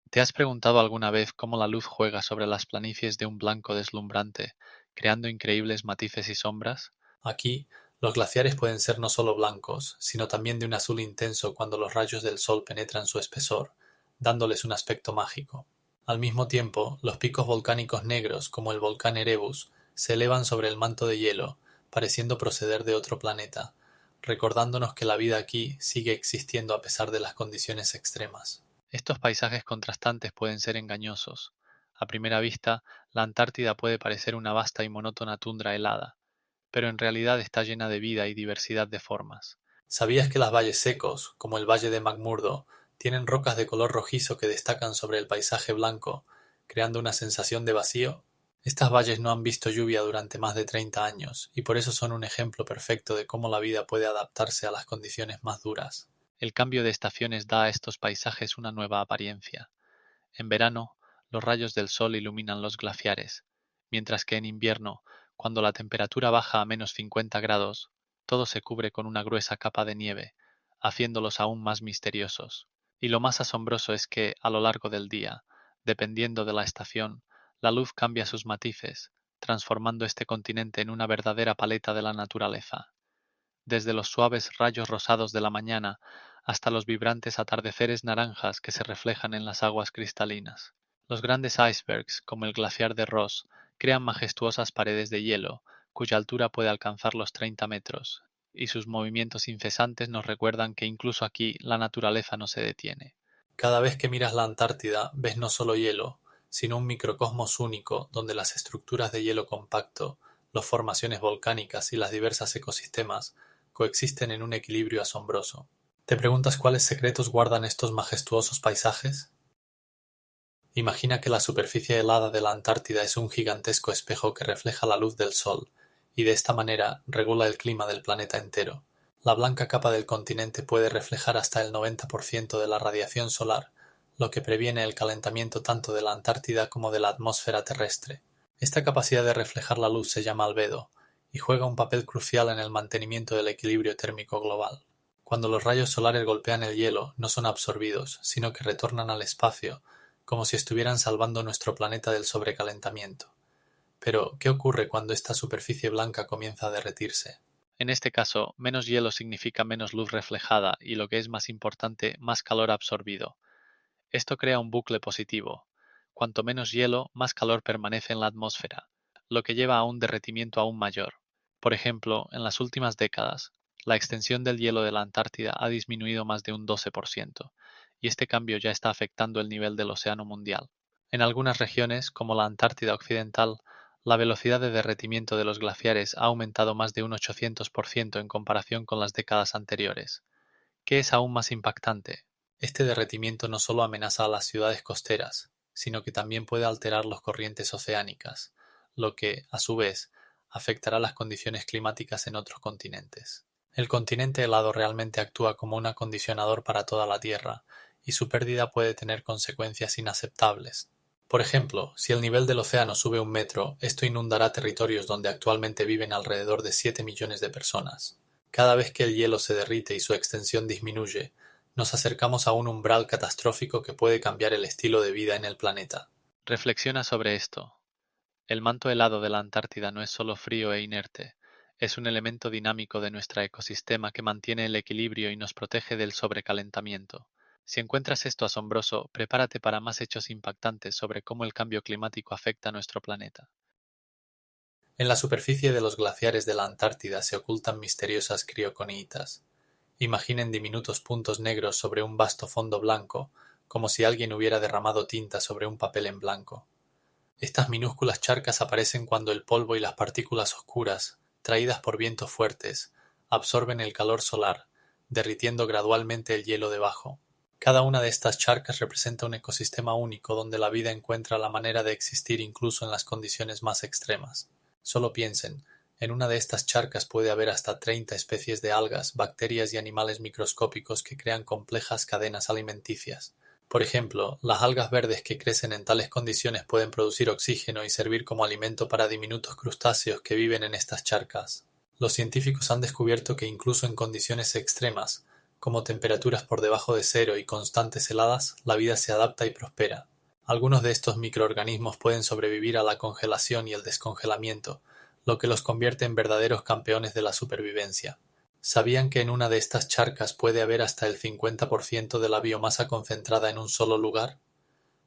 ¿Te has preguntado alguna vez cómo la luz juega sobre las planicies de un blanco deslumbrante, creando increíbles matices y sombras? Aquí, los glaciares pueden ser no solo blancos, sino también de un azul intenso cuando los rayos del sol penetran su espesor, dándoles un aspecto mágico. Al mismo tiempo, los picos volcánicos negros, como el volcán Erebus, se elevan sobre el manto de hielo, pareciendo proceder de otro planeta, recordándonos que la vida aquí sigue existiendo a pesar de las condiciones extremas. Estos paisajes contrastantes pueden ser engañosos. A primera vista, la Antártida puede parecer una vasta y monótona tundra helada, pero en realidad está llena de vida y diversidad de formas. ¿Sabías que los valles secos, como el Valle de McMurdo, tienen rocas de color rojizo que destacan sobre el paisaje blanco, creando una sensación de vacío? Estas valles no han visto lluvia durante más de 30 años, y por eso son un ejemplo perfecto de cómo la vida puede adaptarse a las condiciones más duras. El cambio de estaciones da a estos paisajes una nueva apariencia. En verano, los rayos del sol iluminan los glaciares, mientras que en invierno, cuando la temperatura baja a -50 grados, todo se cubre con una gruesa capa de nieve, haciéndolos aún más misteriosos. Y lo más asombroso es que, a lo largo del día, dependiendo de la estación, la luz cambia sus matices, transformando este continente en una verdadera paleta de la naturaleza. Desde los suaves rayos rosados de la mañana hasta los vibrantes atardeceres naranjas que se reflejan en las aguas cristalinas. Los grandes icebergs, como el glaciar de Ross, crean majestuosas paredes de hielo, cuya altura puede alcanzar los 30 metros, y sus movimientos incesantes nos recuerdan que incluso aquí la naturaleza no se detiene. Cada vez que miras la Antártida ves no solo hielo, sino un microcosmos único donde las estructuras de hielo compacto, las formaciones volcánicas y los diversos ecosistemas coexisten en un equilibrio asombroso. ¿Te preguntas cuáles secretos guardan estos majestuosos paisajes? Imagina que la superficie helada de la Antártida es un gigantesco espejo que refleja la luz del Sol, y de esta manera regula el clima del planeta entero. La blanca capa del continente puede reflejar hasta el 90% de la radiación solar, lo que previene el calentamiento tanto de la Antártida como de la atmósfera terrestre. Esta capacidad de reflejar la luz se llama albedo, y juega un papel crucial en el mantenimiento del equilibrio térmico global. Cuando los rayos solares golpean el hielo, no son absorbidos, sino que retornan al espacio, como si estuvieran salvando nuestro planeta del sobrecalentamiento. Pero, ¿qué ocurre cuando esta superficie blanca comienza a derretirse? En este caso, menos hielo significa menos luz reflejada y, lo que es más importante, más calor absorbido. Esto crea un bucle positivo. Cuanto menos hielo, más calor permanece en la atmósfera, lo que lleva a un derretimiento aún mayor. Por ejemplo, en las últimas décadas, la extensión del hielo de la Antártida ha disminuido más de un 12%, y este cambio ya está afectando el nivel del océano mundial. En algunas regiones, como la Antártida Occidental, la velocidad de derretimiento de los glaciares ha aumentado más de un 800% en comparación con las décadas anteriores. ¿Qué es aún más impactante? Este derretimiento no solo amenaza a las ciudades costeras, sino que también puede alterar las corrientes oceánicas, lo que, a su vez, afectará las condiciones climáticas en otros continentes. El continente helado realmente actúa como un acondicionador para toda la Tierra, y su pérdida puede tener consecuencias inaceptables. Por ejemplo, si el nivel del océano sube 1 metro, esto inundará territorios donde actualmente viven alrededor de 7 millones de personas. Cada vez que el hielo se derrite y su extensión disminuye, nos acercamos a un umbral catastrófico que puede cambiar el estilo de vida en el planeta. Reflexiona sobre esto. El manto helado de la Antártida no es solo frío e inerte, es un elemento dinámico de nuestro ecosistema que mantiene el equilibrio y nos protege del sobrecalentamiento. Si encuentras esto asombroso, prepárate para más hechos impactantes sobre cómo el cambio climático afecta a nuestro planeta. En la superficie de los glaciares de la Antártida se ocultan misteriosas crioconiitas. Imaginen diminutos puntos negros sobre un vasto fondo blanco, como si alguien hubiera derramado tinta sobre un papel en blanco. Estas minúsculas charcas aparecen cuando el polvo y las partículas oscuras, traídas por vientos fuertes, absorben el calor solar, derritiendo gradualmente el hielo debajo. Cada una de estas charcas representa un ecosistema único donde la vida encuentra la manera de existir incluso en las condiciones más extremas. Solo piensen, en una de estas charcas puede haber hasta 30 especies de algas, bacterias y animales microscópicos que crean complejas cadenas alimenticias. Por ejemplo, las algas verdes que crecen en tales condiciones pueden producir oxígeno y servir como alimento para diminutos crustáceos que viven en estas charcas. Los científicos han descubierto que incluso en condiciones extremas, como temperaturas por debajo de cero y constantes heladas, la vida se adapta y prospera. Algunos de estos microorganismos pueden sobrevivir a la congelación y el descongelamiento, lo que los convierte en verdaderos campeones de la supervivencia. ¿Sabían que en una de estas charcas puede haber hasta el 50% de la biomasa concentrada en un solo lugar?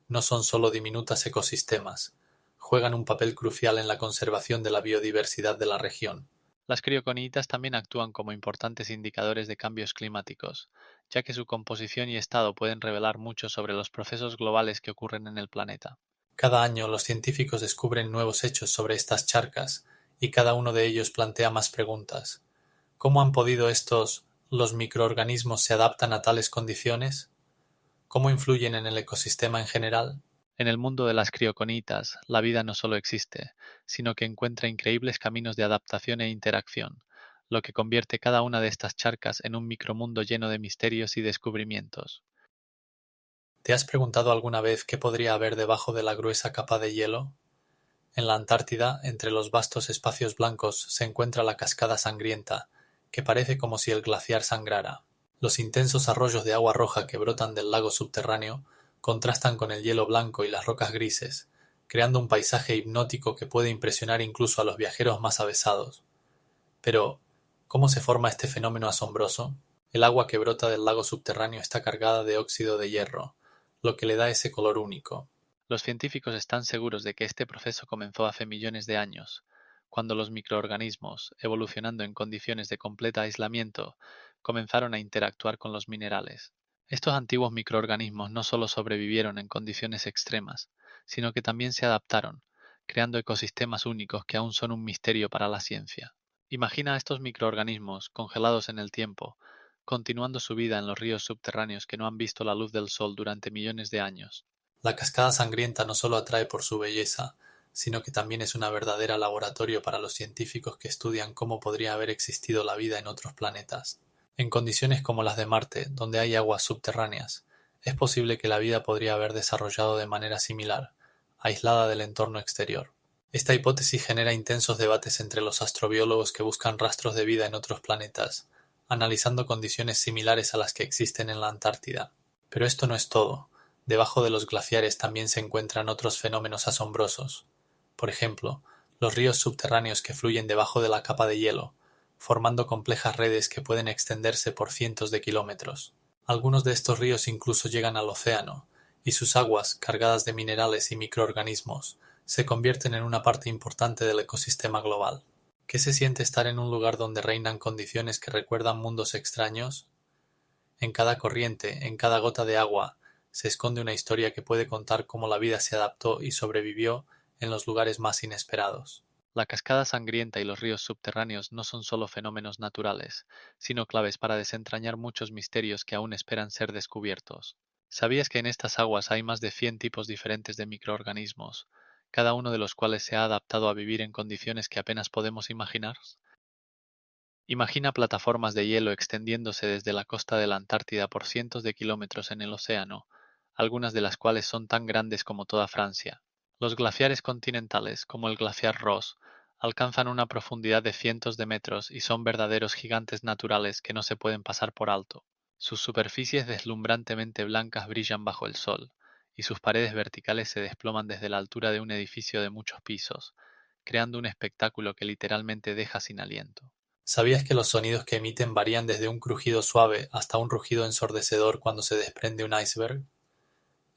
No son solo diminutos ecosistemas, juegan un papel crucial en la conservación de la biodiversidad de la región. Las crioconiitas también actúan como importantes indicadores de cambios climáticos, ya que su composición y estado pueden revelar mucho sobre los procesos globales que ocurren en el planeta. Cada año los científicos descubren nuevos hechos sobre estas charcas, y cada uno de ellos plantea más preguntas. ¿Cómo han podido los microorganismos se adaptan a tales condiciones? ¿Cómo influyen en el ecosistema en general? En el mundo de las crioconitas, la vida no solo existe, sino que encuentra increíbles caminos de adaptación e interacción, lo que convierte cada una de estas charcas en un micromundo lleno de misterios y descubrimientos. ¿Te has preguntado alguna vez qué podría haber debajo de la gruesa capa de hielo? En la Antártida, entre los vastos espacios blancos, se encuentra la Cascada Sangrienta, que parece como si el glaciar sangrara. Los intensos arroyos de agua roja que brotan del lago subterráneo contrastan con el hielo blanco y las rocas grises, creando un paisaje hipnótico que puede impresionar incluso a los viajeros más avesados. Pero, ¿cómo se forma este fenómeno asombroso? El agua que brota del lago subterráneo está cargada de óxido de hierro, lo que le da ese color único. Los científicos están seguros de que este proceso comenzó hace millones de años, cuando los microorganismos, evolucionando en condiciones de completo aislamiento, comenzaron a interactuar con los minerales. Estos antiguos microorganismos no solo sobrevivieron en condiciones extremas, sino que también se adaptaron, creando ecosistemas únicos que aún son un misterio para la ciencia. Imagina a estos microorganismos congelados en el tiempo, continuando su vida en los ríos subterráneos que no han visto la luz del sol durante millones de años. La Cascada Sangrienta no solo atrae por su belleza, sino que también es una verdadera laboratorio para los científicos que estudian cómo podría haber existido la vida en otros planetas. En condiciones como las de Marte, donde hay aguas subterráneas, es posible que la vida podría haber desarrollado de manera similar, aislada del entorno exterior. Esta hipótesis genera intensos debates entre los astrobiólogos que buscan rastros de vida en otros planetas, analizando condiciones similares a las que existen en la Antártida. Pero esto no es todo. Debajo de los glaciares también se encuentran otros fenómenos asombrosos. Por ejemplo, los ríos subterráneos que fluyen debajo de la capa de hielo, formando complejas redes que pueden extenderse por cientos de kilómetros. Algunos de estos ríos incluso llegan al océano, y sus aguas, cargadas de minerales y microorganismos, se convierten en una parte importante del ecosistema global. ¿Qué se siente estar en un lugar donde reinan condiciones que recuerdan mundos extraños? En cada corriente, en cada gota de agua, se esconde una historia que puede contar cómo la vida se adaptó y sobrevivió en los lugares más inesperados. La cascada sangrienta y los ríos subterráneos no son solo fenómenos naturales, sino claves para desentrañar muchos misterios que aún esperan ser descubiertos. ¿Sabías que en estas aguas hay más de 100 tipos diferentes de microorganismos, cada uno de los cuales se ha adaptado a vivir en condiciones que apenas podemos imaginar? Imagina plataformas de hielo extendiéndose desde la costa de la Antártida por cientos de kilómetros en el océano, algunas de las cuales son tan grandes como toda Francia. Los glaciares continentales, como el glaciar Ross, alcanzan una profundidad de cientos de metros y son verdaderos gigantes naturales que no se pueden pasar por alto. Sus superficies deslumbrantemente blancas brillan bajo el sol, y sus paredes verticales se desploman desde la altura de un edificio de muchos pisos, creando un espectáculo que literalmente deja sin aliento. ¿Sabías que los sonidos que emiten varían desde un crujido suave hasta un rugido ensordecedor cuando se desprende un iceberg?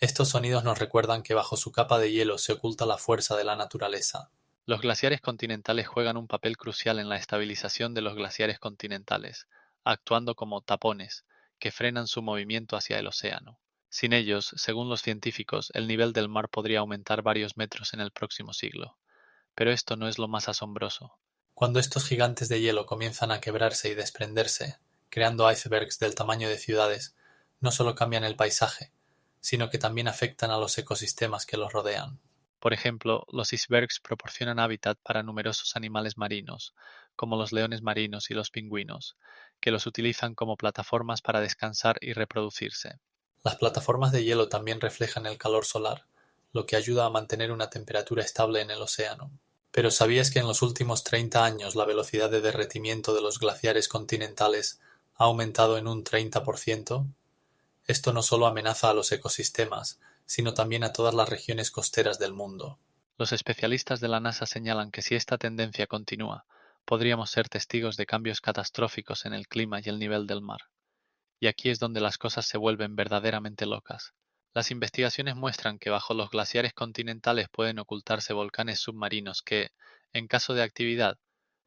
Estos sonidos nos recuerdan que bajo su capa de hielo se oculta la fuerza de la naturaleza. Los glaciares continentales juegan un papel crucial en la estabilización de los glaciares continentales, actuando como tapones, que frenan su movimiento hacia el océano. Sin ellos, según los científicos, el nivel del mar podría aumentar varios metros en el próximo siglo. Pero esto no es lo más asombroso. Cuando estos gigantes de hielo comienzan a quebrarse y desprenderse, creando icebergs del tamaño de ciudades, no solo cambian el paisaje, sino que también afectan a los ecosistemas que los rodean. Por ejemplo, los icebergs proporcionan hábitat para numerosos animales marinos, como los leones marinos y los pingüinos, que los utilizan como plataformas para descansar y reproducirse. Las plataformas de hielo también reflejan el calor solar, lo que ayuda a mantener una temperatura estable en el océano. Pero ¿sabías que en los últimos 30 años la velocidad de derretimiento de los glaciares continentales ha aumentado en un 30%? Esto no solo amenaza a los ecosistemas, sino también a todas las regiones costeras del mundo. Los especialistas de la NASA señalan que si esta tendencia continúa, podríamos ser testigos de cambios catastróficos en el clima y el nivel del mar. Y aquí es donde las cosas se vuelven verdaderamente locas. Las investigaciones muestran que bajo los glaciares continentales pueden ocultarse volcanes submarinos que, en caso de actividad,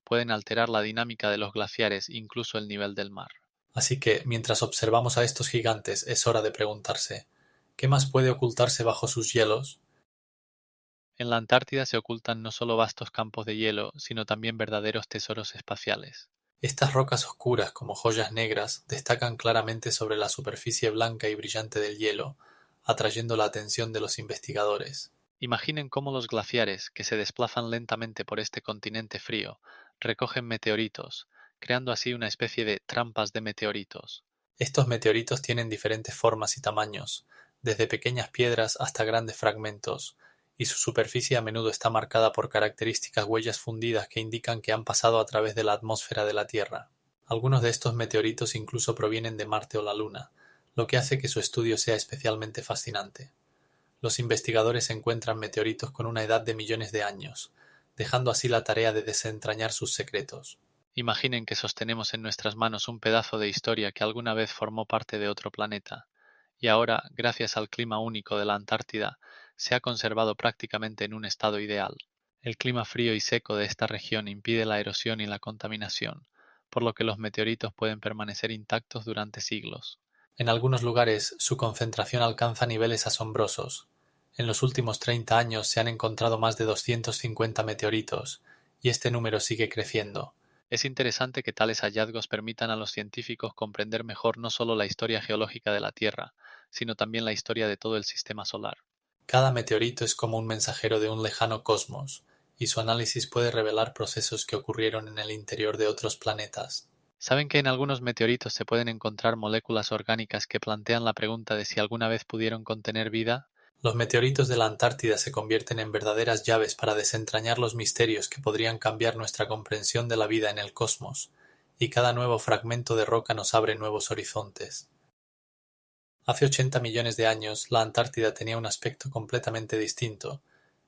pueden alterar la dinámica de los glaciares e incluso el nivel del mar. Así que, mientras observamos a estos gigantes, es hora de preguntarse, ¿qué más puede ocultarse bajo sus hielos? En la Antártida se ocultan no solo vastos campos de hielo, sino también verdaderos tesoros espaciales. Estas rocas oscuras como joyas negras destacan claramente sobre la superficie blanca y brillante del hielo, atrayendo la atención de los investigadores. Imaginen cómo los glaciares, que se desplazan lentamente por este continente frío, recogen meteoritos, creando así una especie de trampas de meteoritos. Estos meteoritos tienen diferentes formas y tamaños, desde pequeñas piedras hasta grandes fragmentos, y su superficie a menudo está marcada por características huellas fundidas que indican que han pasado a través de la atmósfera de la Tierra. Algunos de estos meteoritos incluso provienen de Marte o la Luna, lo que hace que su estudio sea especialmente fascinante. Los investigadores encuentran meteoritos con una edad de millones de años, dejando así la tarea de desentrañar sus secretos. Imaginen que sostenemos en nuestras manos un pedazo de historia que alguna vez formó parte de otro planeta, y ahora, gracias al clima único de la Antártida, se ha conservado prácticamente en un estado ideal. El clima frío y seco de esta región impide la erosión y la contaminación, por lo que los meteoritos pueden permanecer intactos durante siglos. En algunos lugares su concentración alcanza niveles asombrosos. En los últimos 30 años se han encontrado más de 250 meteoritos, y este número sigue creciendo. Es interesante que tales hallazgos permitan a los científicos comprender mejor no solo la historia geológica de la Tierra, sino también la historia de todo el sistema solar. Cada meteorito es como un mensajero de un lejano cosmos, y su análisis puede revelar procesos que ocurrieron en el interior de otros planetas. ¿Saben que en algunos meteoritos se pueden encontrar moléculas orgánicas que plantean la pregunta de si alguna vez pudieron contener vida? Los meteoritos de la Antártida se convierten en verdaderas llaves para desentrañar los misterios que podrían cambiar nuestra comprensión de la vida en el cosmos, y cada nuevo fragmento de roca nos abre nuevos horizontes. Hace 80 millones de años, la Antártida tenía un aspecto completamente distinto.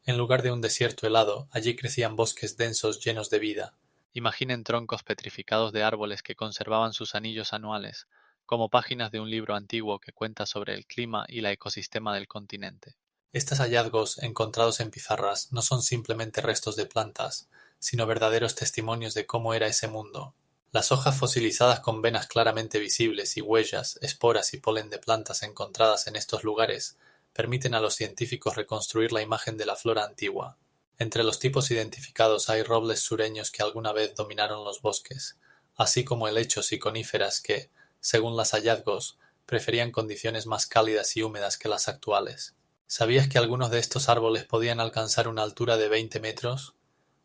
En lugar de un desierto helado, allí crecían bosques densos llenos de vida. Imaginen troncos petrificados de árboles que conservaban sus anillos anuales, como páginas de un libro antiguo que cuenta sobre el clima y la ecosistema del continente. Estos hallazgos, encontrados en pizarras, no son simplemente restos de plantas, sino verdaderos testimonios de cómo era ese mundo. Las hojas fosilizadas con venas claramente visibles y huellas, esporas y polen de plantas encontradas en estos lugares permiten a los científicos reconstruir la imagen de la flora antigua. Entre los tipos identificados hay robles sureños que alguna vez dominaron los bosques, así como helechos y coníferas que, según los hallazgos, preferían condiciones más cálidas y húmedas que las actuales. ¿Sabías que algunos de estos árboles podían alcanzar una altura de 20 metros?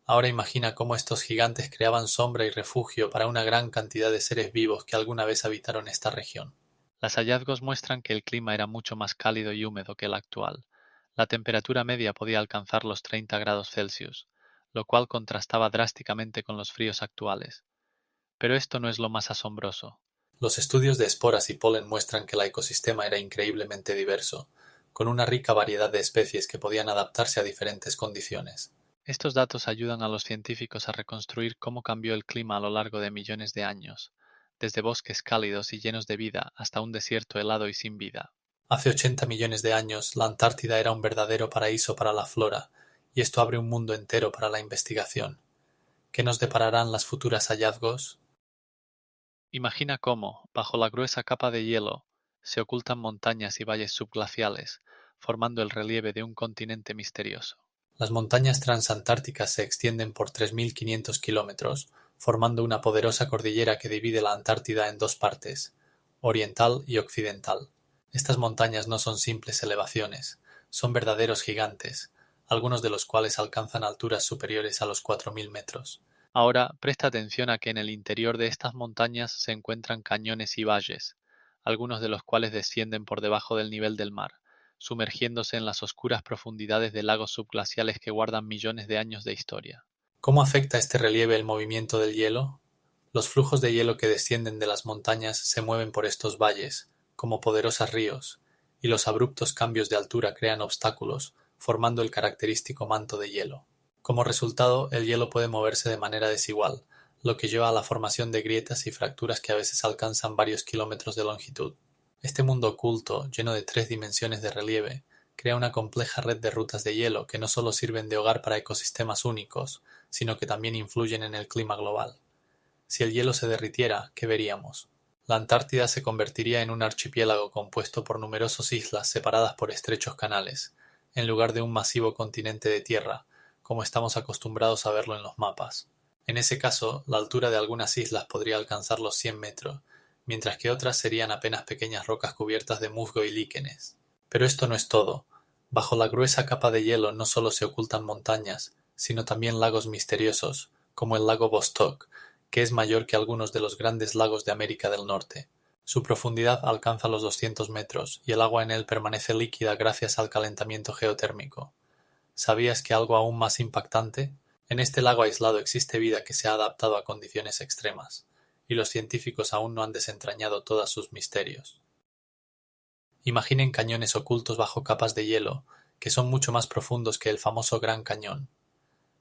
Ahora imagina cómo estos gigantes creaban sombra y refugio para una gran cantidad de seres vivos que alguna vez habitaron esta región. Los hallazgos muestran que el clima era mucho más cálido y húmedo que el actual. La temperatura media podía alcanzar los 30 grados Celsius, lo cual contrastaba drásticamente con los fríos actuales. Pero esto no es lo más asombroso. Los estudios de esporas y polen muestran que el ecosistema era increíblemente diverso, con una rica variedad de especies que podían adaptarse a diferentes condiciones. Estos datos ayudan a los científicos a reconstruir cómo cambió el clima a lo largo de millones de años, desde bosques cálidos y llenos de vida hasta un desierto helado y sin vida. Hace 80 millones de años, la Antártida era un verdadero paraíso para la flora, y esto abre un mundo entero para la investigación. ¿Qué nos depararán las futuras hallazgos? Imagina cómo, bajo la gruesa capa de hielo, se ocultan montañas y valles subglaciales, formando el relieve de un continente misterioso. Las montañas transantárticas se extienden por 3.500 kilómetros, formando una poderosa cordillera que divide la Antártida en dos partes, oriental y occidental. Estas montañas no son simples elevaciones, son verdaderos gigantes, algunos de los cuales alcanzan alturas superiores a los 4.000 metros. Ahora, presta atención a que en el interior de estas montañas se encuentran cañones y valles, algunos de los cuales descienden por debajo del nivel del mar, sumergiéndose en las oscuras profundidades de lagos subglaciales que guardan millones de años de historia. ¿Cómo afecta este relieve el movimiento del hielo? Los flujos de hielo que descienden de las montañas se mueven por estos valles, como poderosos ríos, y los abruptos cambios de altura crean obstáculos, formando el característico manto de hielo. Como resultado, el hielo puede moverse de manera desigual, lo que lleva a la formación de grietas y fracturas que a veces alcanzan varios kilómetros de longitud. Este mundo oculto, lleno de 3 dimensiones de relieve, crea una compleja red de rutas de hielo que no solo sirven de hogar para ecosistemas únicos, sino que también influyen en el clima global. Si el hielo se derritiera, ¿qué veríamos? La Antártida se convertiría en un archipiélago compuesto por numerosas islas separadas por estrechos canales, en lugar de un masivo continente de tierra, como estamos acostumbrados a verlo en los mapas. En ese caso, la altura de algunas islas podría alcanzar los 100 metros, mientras que otras serían apenas pequeñas rocas cubiertas de musgo y líquenes. Pero esto no es todo. Bajo la gruesa capa de hielo no solo se ocultan montañas, sino también lagos misteriosos, como el lago Vostok, que es mayor que algunos de los grandes lagos de América del Norte. Su profundidad alcanza los 200 metros y el agua en él permanece líquida gracias al calentamiento geotérmico. ¿Sabías que algo aún más impactante? En este lago aislado existe vida que se ha adaptado a condiciones extremas, y los científicos aún no han desentrañado todos sus misterios. Imaginen cañones ocultos bajo capas de hielo, que son mucho más profundos que el famoso Gran Cañón.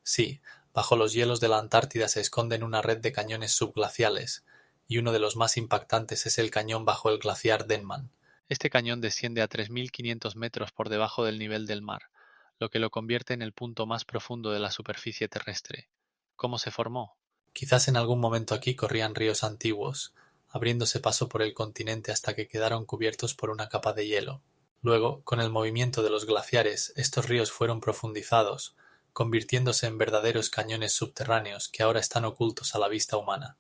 Sí, bajo los hielos de la Antártida se esconden una red de cañones subglaciales, y uno de los más impactantes es el cañón bajo el glaciar Denman. Este cañón desciende a 3.500 metros por debajo del nivel del mar, lo que lo convierte en el punto más profundo de la superficie terrestre. ¿Cómo se formó? Quizás en algún momento aquí corrían ríos antiguos, abriéndose paso por el continente hasta que quedaron cubiertos por una capa de hielo. Luego, con el movimiento de los glaciares, estos ríos fueron profundizados, convirtiéndose en verdaderos cañones subterráneos que ahora están ocultos a la vista humana.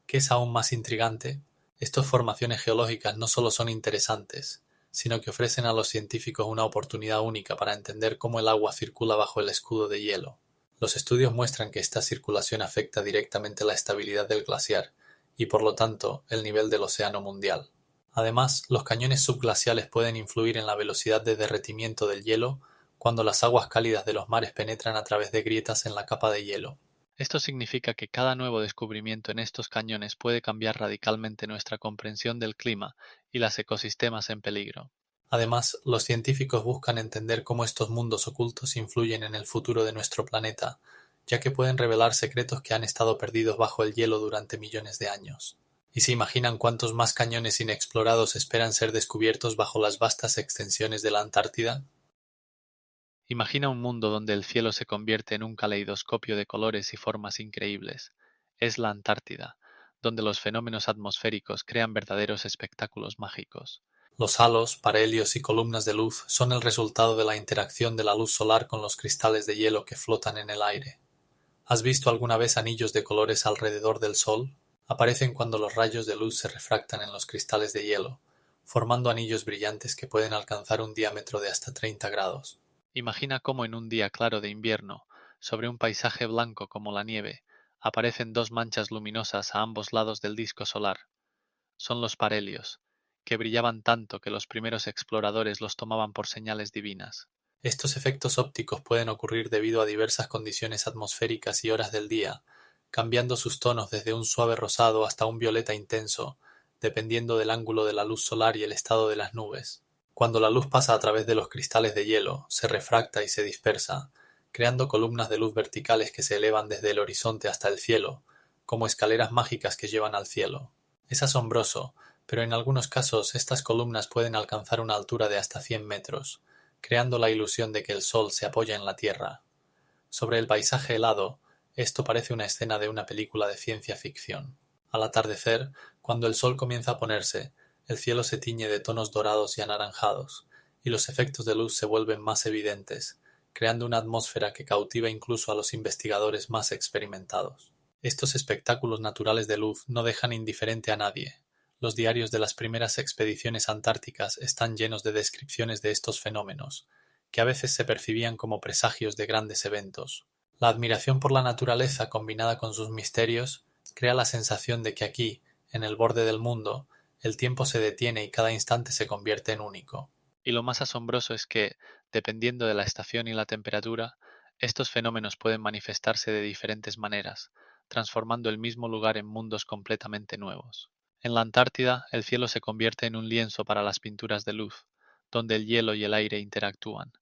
¿Qué es aún más intrigante? Estas formaciones geológicas no solo son interesantes, sino que ofrecen a los científicos una oportunidad única para entender cómo el agua circula bajo el escudo de hielo. Los estudios muestran que esta circulación afecta directamente la estabilidad del glaciar y, por lo tanto, el nivel del océano mundial. Además, los cañones subglaciales pueden influir en la velocidad de derretimiento del hielo cuando las aguas cálidas de los mares penetran a través de grietas en la capa de hielo. Esto significa que cada nuevo descubrimiento en estos cañones puede cambiar radicalmente nuestra comprensión del clima y los ecosistemas en peligro. Además, los científicos buscan entender cómo estos mundos ocultos influyen en el futuro de nuestro planeta, ya que pueden revelar secretos que han estado perdidos bajo el hielo durante millones de años. ¿Y se imaginan cuántos más cañones inexplorados esperan ser descubiertos bajo las vastas extensiones de la Antártida? Imagina un mundo donde el cielo se convierte en un caleidoscopio de colores y formas increíbles. Es la Antártida, donde los fenómenos atmosféricos crean verdaderos espectáculos mágicos. Los halos, parhelios y columnas de luz son el resultado de la interacción de la luz solar con los cristales de hielo que flotan en el aire. ¿Has visto alguna vez anillos de colores alrededor del Sol? Aparecen cuando los rayos de luz se refractan en los cristales de hielo, formando anillos brillantes que pueden alcanzar un diámetro de hasta 30 grados. Imagina cómo en un día claro de invierno, sobre un paisaje blanco como la nieve, aparecen dos manchas luminosas a ambos lados del disco solar. Son los parhelios, que brillaban tanto que los primeros exploradores los tomaban por señales divinas. Estos efectos ópticos pueden ocurrir debido a diversas condiciones atmosféricas y horas del día, cambiando sus tonos desde un suave rosado hasta un violeta intenso, dependiendo del ángulo de la luz solar y el estado de las nubes. Cuando la luz pasa a través de los cristales de hielo, se refracta y se dispersa, creando columnas de luz verticales que se elevan desde el horizonte hasta el cielo, como escaleras mágicas que llevan al cielo. Es asombroso, pero en algunos casos estas columnas pueden alcanzar una altura de hasta 100 metros, creando la ilusión de que el Sol se apoya en la Tierra. Sobre el paisaje helado, esto parece una escena de una película de ciencia ficción. Al atardecer, cuando el sol comienza a ponerse, el cielo se tiñe de tonos dorados y anaranjados, y los efectos de luz se vuelven más evidentes, creando una atmósfera que cautiva incluso a los investigadores más experimentados. Estos espectáculos naturales de luz no dejan indiferente a nadie. Los diarios de las primeras expediciones antárticas están llenos de descripciones de estos fenómenos, que a veces se percibían como presagios de grandes eventos. La admiración por la naturaleza combinada con sus misterios crea la sensación de que aquí, en el borde del mundo, el tiempo se detiene y cada instante se convierte en único. Y lo más asombroso es que, dependiendo de la estación y la temperatura, estos fenómenos pueden manifestarse de diferentes maneras, transformando el mismo lugar en mundos completamente nuevos. En la Antártida, el cielo se convierte en un lienzo para las pinturas de luz, donde el hielo y el aire interactúan,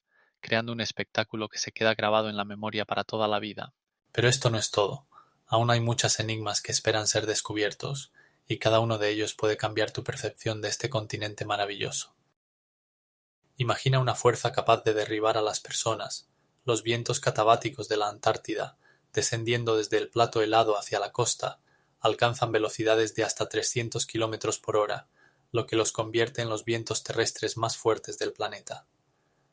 creando un espectáculo que se queda grabado en la memoria para toda la vida. Pero esto no es todo. Aún hay muchos enigmas que esperan ser descubiertos, y cada uno de ellos puede cambiar tu percepción de este continente maravilloso. Imagina una fuerza capaz de derribar a las personas, los vientos catabáticos de la Antártida, descendiendo desde el plato helado hacia la costa, alcanzan velocidades de hasta 300 kilómetros por hora, lo que los convierte en los vientos terrestres más fuertes del planeta.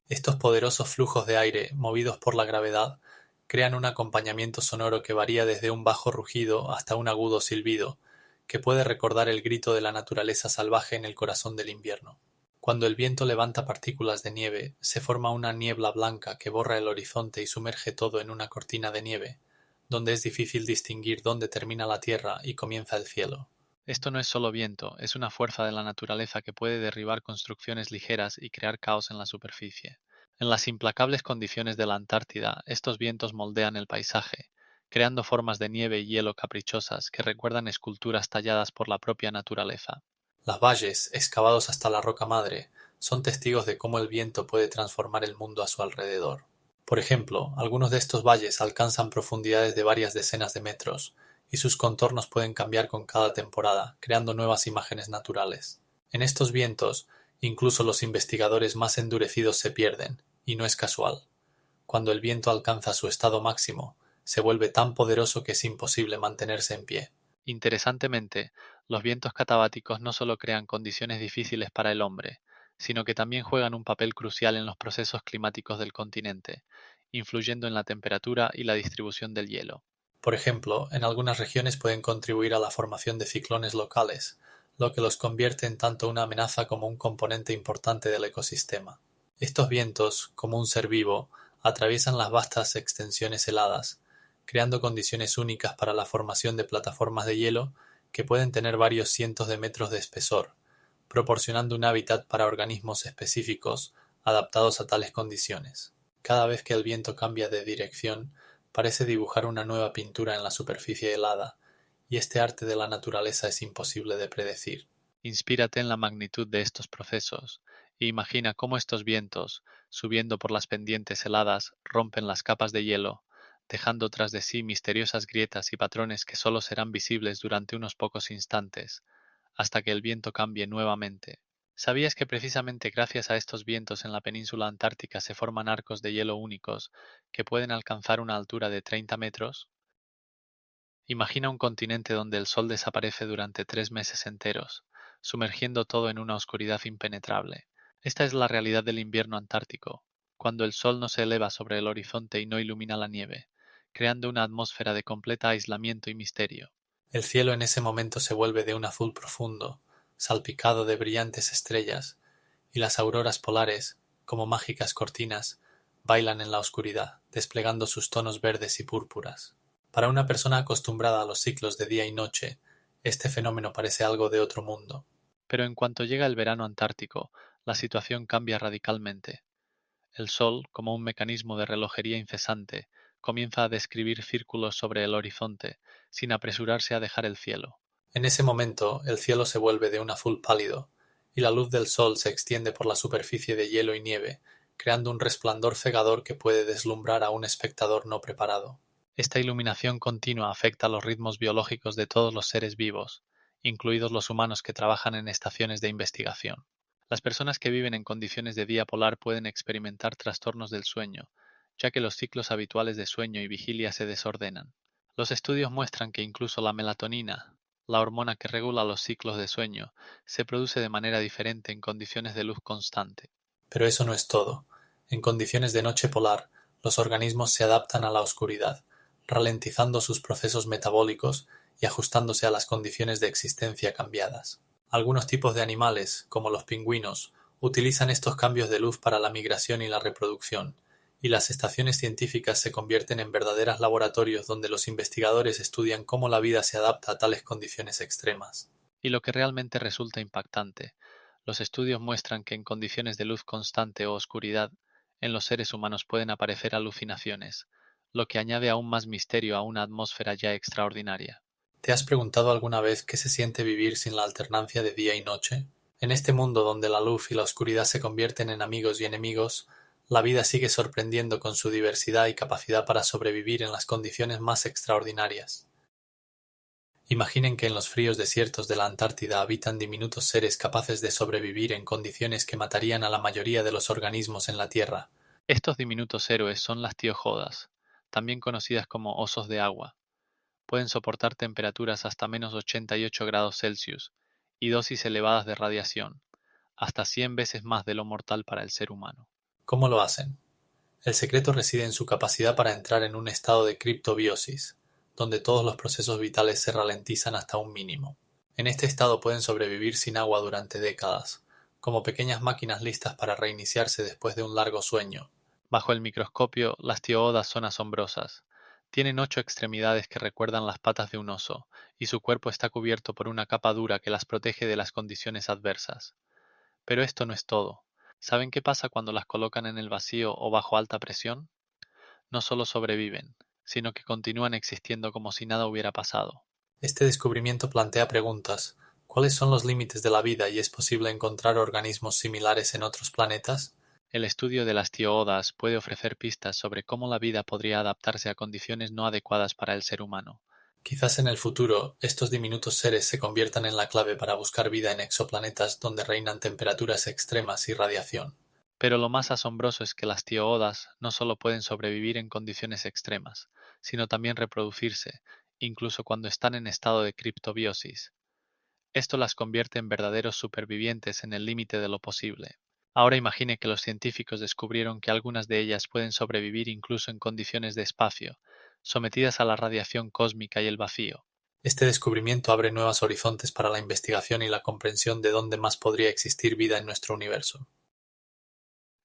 Estos poderosos flujos de aire, movidos por la gravedad, crean un acompañamiento sonoro que varía desde un bajo rugido hasta un agudo silbido, que puede recordar el grito de la naturaleza salvaje en el corazón del invierno. Cuando el viento levanta partículas de nieve, se forma una niebla blanca que borra el horizonte y sumerge todo en una cortina de nieve, donde es difícil distinguir dónde termina la tierra y comienza el cielo. Esto no es solo viento, es una fuerza de la naturaleza que puede derribar construcciones ligeras y crear caos en la superficie. En las implacables condiciones de la Antártida, estos vientos moldean el paisaje, creando formas de nieve y hielo caprichosas que recuerdan esculturas talladas por la propia naturaleza. Los valles, excavados hasta la roca madre, son testigos de cómo el viento puede transformar el mundo a su alrededor. Por ejemplo, algunos de estos valles alcanzan profundidades de varias decenas de metros, y sus contornos pueden cambiar con cada temporada, creando nuevas imágenes naturales. En estos vientos, incluso los investigadores más endurecidos se pierden, y no es casual. Cuando el viento alcanza su estado máximo, se vuelve tan poderoso que es imposible mantenerse en pie. Interesantemente, los vientos catabáticos no solo crean condiciones difíciles para el hombre, sino que también juegan un papel crucial en los procesos climáticos del continente, influyendo en la temperatura y la distribución del hielo. Por ejemplo, en algunas regiones pueden contribuir a la formación de ciclones locales, lo que los convierte en tanto una amenaza como un componente importante del ecosistema. Estos vientos, como un ser vivo, atraviesan las vastas extensiones heladas, creando condiciones únicas para la formación de plataformas de hielo que pueden tener varios cientos de metros de espesor, proporcionando un hábitat para organismos específicos adaptados a tales condiciones. Cada vez que el viento cambia de dirección, parece dibujar una nueva pintura en la superficie helada, y este arte de la naturaleza es imposible de predecir. Inspírate en la magnitud de estos procesos e imagina cómo estos vientos, subiendo por las pendientes heladas, rompen las capas de hielo, dejando tras de sí misteriosas grietas y patrones que solo serán visibles durante unos pocos instantes, hasta que el viento cambie nuevamente. ¿Sabías que precisamente gracias a estos vientos en la península antártica se forman arcos de hielo únicos que pueden alcanzar una altura de 30 metros? Imagina un continente donde el sol desaparece durante 3 meses enteros, sumergiendo todo en una oscuridad impenetrable. Esta es la realidad del invierno antártico, cuando el sol no se eleva sobre el horizonte y no ilumina la nieve, creando una atmósfera de completa aislamiento y misterio. El cielo en ese momento se vuelve de un azul profundo, salpicado de brillantes estrellas, y las auroras polares, como mágicas cortinas, bailan en la oscuridad, desplegando sus tonos verdes y púrpuras. Para una persona acostumbrada a los ciclos de día y noche, este fenómeno parece algo de otro mundo. Pero en cuanto llega el verano antártico, la situación cambia radicalmente. El sol, como un mecanismo de relojería incesante, comienza a describir círculos sobre el horizonte, sin apresurarse a dejar el cielo. En ese momento, el cielo se vuelve de un azul pálido, y la luz del sol se extiende por la superficie de hielo y nieve, creando un resplandor cegador que puede deslumbrar a un espectador no preparado. Esta iluminación continua afecta los ritmos biológicos de todos los seres vivos, incluidos los humanos que trabajan en estaciones de investigación. Las personas que viven en condiciones de día polar pueden experimentar trastornos del sueño, ya que los ciclos habituales de sueño y vigilia se desordenan. Los estudios muestran que incluso la melatonina, la hormona que regula los ciclos de sueño, se produce de manera diferente en condiciones de luz constante. Pero eso no es todo. En condiciones de noche polar, los organismos se adaptan a la oscuridad, ralentizando sus procesos metabólicos y ajustándose a las condiciones de existencia cambiadas. Algunos tipos de animales, como los pingüinos, utilizan estos cambios de luz para la migración y la reproducción, y las estaciones científicas se convierten en verdaderos laboratorios donde los investigadores estudian cómo la vida se adapta a tales condiciones extremas. Y lo que realmente resulta impactante, los estudios muestran que en condiciones de luz constante o oscuridad, en los seres humanos pueden aparecer alucinaciones, lo que añade aún más misterio a una atmósfera ya extraordinaria. ¿Te has preguntado alguna vez qué se siente vivir sin la alternancia de día y noche? En este mundo donde la luz y la oscuridad se convierten en amigos y enemigos, la vida sigue sorprendiendo con su diversidad y capacidad para sobrevivir en las condiciones más extraordinarias. Imaginen que en los fríos desiertos de la Antártida habitan diminutos seres capaces de sobrevivir en condiciones que matarían a la mayoría de los organismos en la Tierra. Estos diminutos héroes son las tiojodas, también conocidas como osos de agua. Pueden soportar temperaturas hasta -88 °C y dosis elevadas de radiación, hasta 100 veces más de lo mortal para el ser humano. ¿Cómo lo hacen? El secreto reside en su capacidad para entrar en un estado de criptobiosis, donde todos los procesos vitales se ralentizan hasta un mínimo. En este estado pueden sobrevivir sin agua durante décadas, como pequeñas máquinas listas para reiniciarse después de un largo sueño. Bajo el microscopio, las tiohodas son asombrosas. Tienen 8 extremidades que recuerdan las patas de un oso, y su cuerpo está cubierto por una capa dura que las protege de las condiciones adversas. Pero esto no es todo. ¿Saben qué pasa cuando las colocan en el vacío o bajo alta presión? No solo sobreviven, sino que continúan existiendo como si nada hubiera pasado. Este descubrimiento plantea preguntas. ¿Cuáles son los límites de la vida y es posible encontrar organismos similares en otros planetas? El estudio de las tiohodas puede ofrecer pistas sobre cómo la vida podría adaptarse a condiciones no adecuadas para el ser humano. Quizás en el futuro, estos diminutos seres se conviertan en la clave para buscar vida en exoplanetas donde reinan temperaturas extremas y radiación. Pero lo más asombroso es que las tiohodas no solo pueden sobrevivir en condiciones extremas, sino también reproducirse, incluso cuando están en estado de criptobiosis. Esto las convierte en verdaderos supervivientes en el límite de lo posible. Ahora imagine que los científicos descubrieron que algunas de ellas pueden sobrevivir incluso en condiciones de espacio, sometidas a la radiación cósmica y el vacío. Este descubrimiento abre nuevos horizontes para la investigación y la comprensión de dónde más podría existir vida en nuestro universo.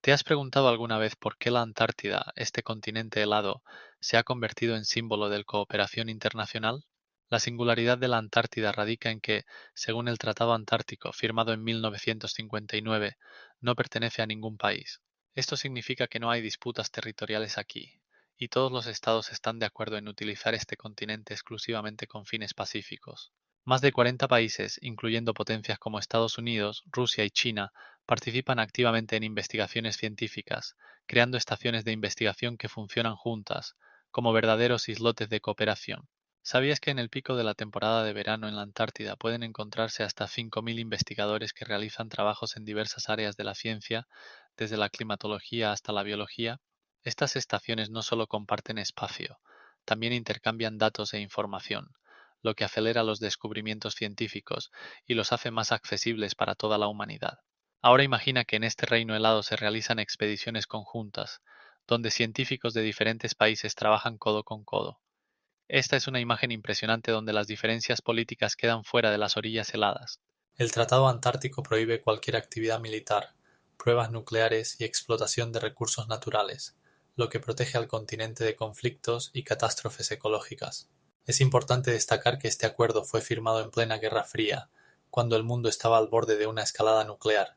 ¿Te has preguntado alguna vez por qué la Antártida, este continente helado, se ha convertido en símbolo de cooperación internacional? La singularidad de la Antártida radica en que, según el Tratado Antártico firmado en 1959, no pertenece a ningún país. Esto significa que no hay disputas territoriales aquí, y todos los estados están de acuerdo en utilizar este continente exclusivamente con fines pacíficos. Más de 40 países, incluyendo potencias como Estados Unidos, Rusia y China, participan activamente en investigaciones científicas, creando estaciones de investigación que funcionan juntas, como verdaderos islotes de cooperación. ¿Sabías que en el pico de la temporada de verano en la Antártida pueden encontrarse hasta 5.000 investigadores que realizan trabajos en diversas áreas de la ciencia, desde la climatología hasta la biología? Estas estaciones no solo comparten espacio, también intercambian datos e información, lo que acelera los descubrimientos científicos y los hace más accesibles para toda la humanidad. Ahora imagina que en este reino helado se realizan expediciones conjuntas, donde científicos de diferentes países trabajan codo con codo. Esta es una imagen impresionante donde las diferencias políticas quedan fuera de las orillas heladas. El Tratado Antártico prohíbe cualquier actividad militar, pruebas nucleares y explotación de recursos naturales, lo que protege al continente de conflictos y catástrofes ecológicas. Es importante destacar que este acuerdo fue firmado en plena Guerra Fría, cuando el mundo estaba al borde de una escalada nuclear,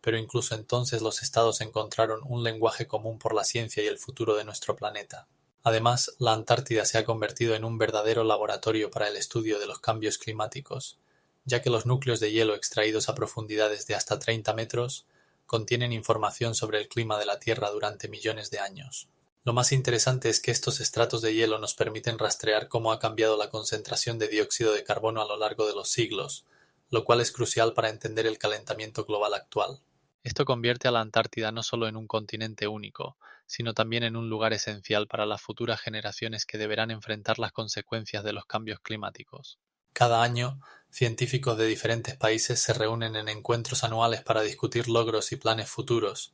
pero incluso entonces los estados encontraron un lenguaje común por la ciencia y el futuro de nuestro planeta. Además, la Antártida se ha convertido en un verdadero laboratorio para el estudio de los cambios climáticos, ya que los núcleos de hielo extraídos a profundidades de hasta 30 metros contienen información sobre el clima de la Tierra durante millones de años. Lo más interesante es que estos estratos de hielo nos permiten rastrear cómo ha cambiado la concentración de dióxido de carbono a lo largo de los siglos, lo cual es crucial para entender el calentamiento global actual. Esto convierte a la Antártida no solo en un continente único, sino también en un lugar esencial para las futuras generaciones que deberán enfrentar las consecuencias de los cambios climáticos. Cada año, científicos de diferentes países se reúnen en encuentros anuales para discutir logros y planes futuros,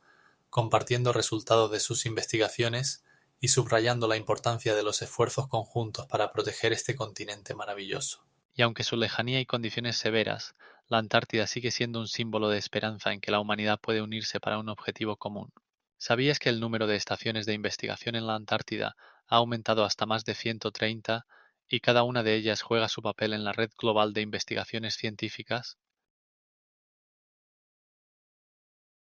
compartiendo resultados de sus investigaciones y subrayando la importancia de los esfuerzos conjuntos para proteger este continente maravilloso. Y aunque su lejanía y condiciones severas, la Antártida sigue siendo un símbolo de esperanza en que la humanidad puede unirse para un objetivo común. ¿Sabías que el número de estaciones de investigación en la Antártida ha aumentado hasta más de 130 y cada una de ellas juega su papel en la red global de investigaciones científicas?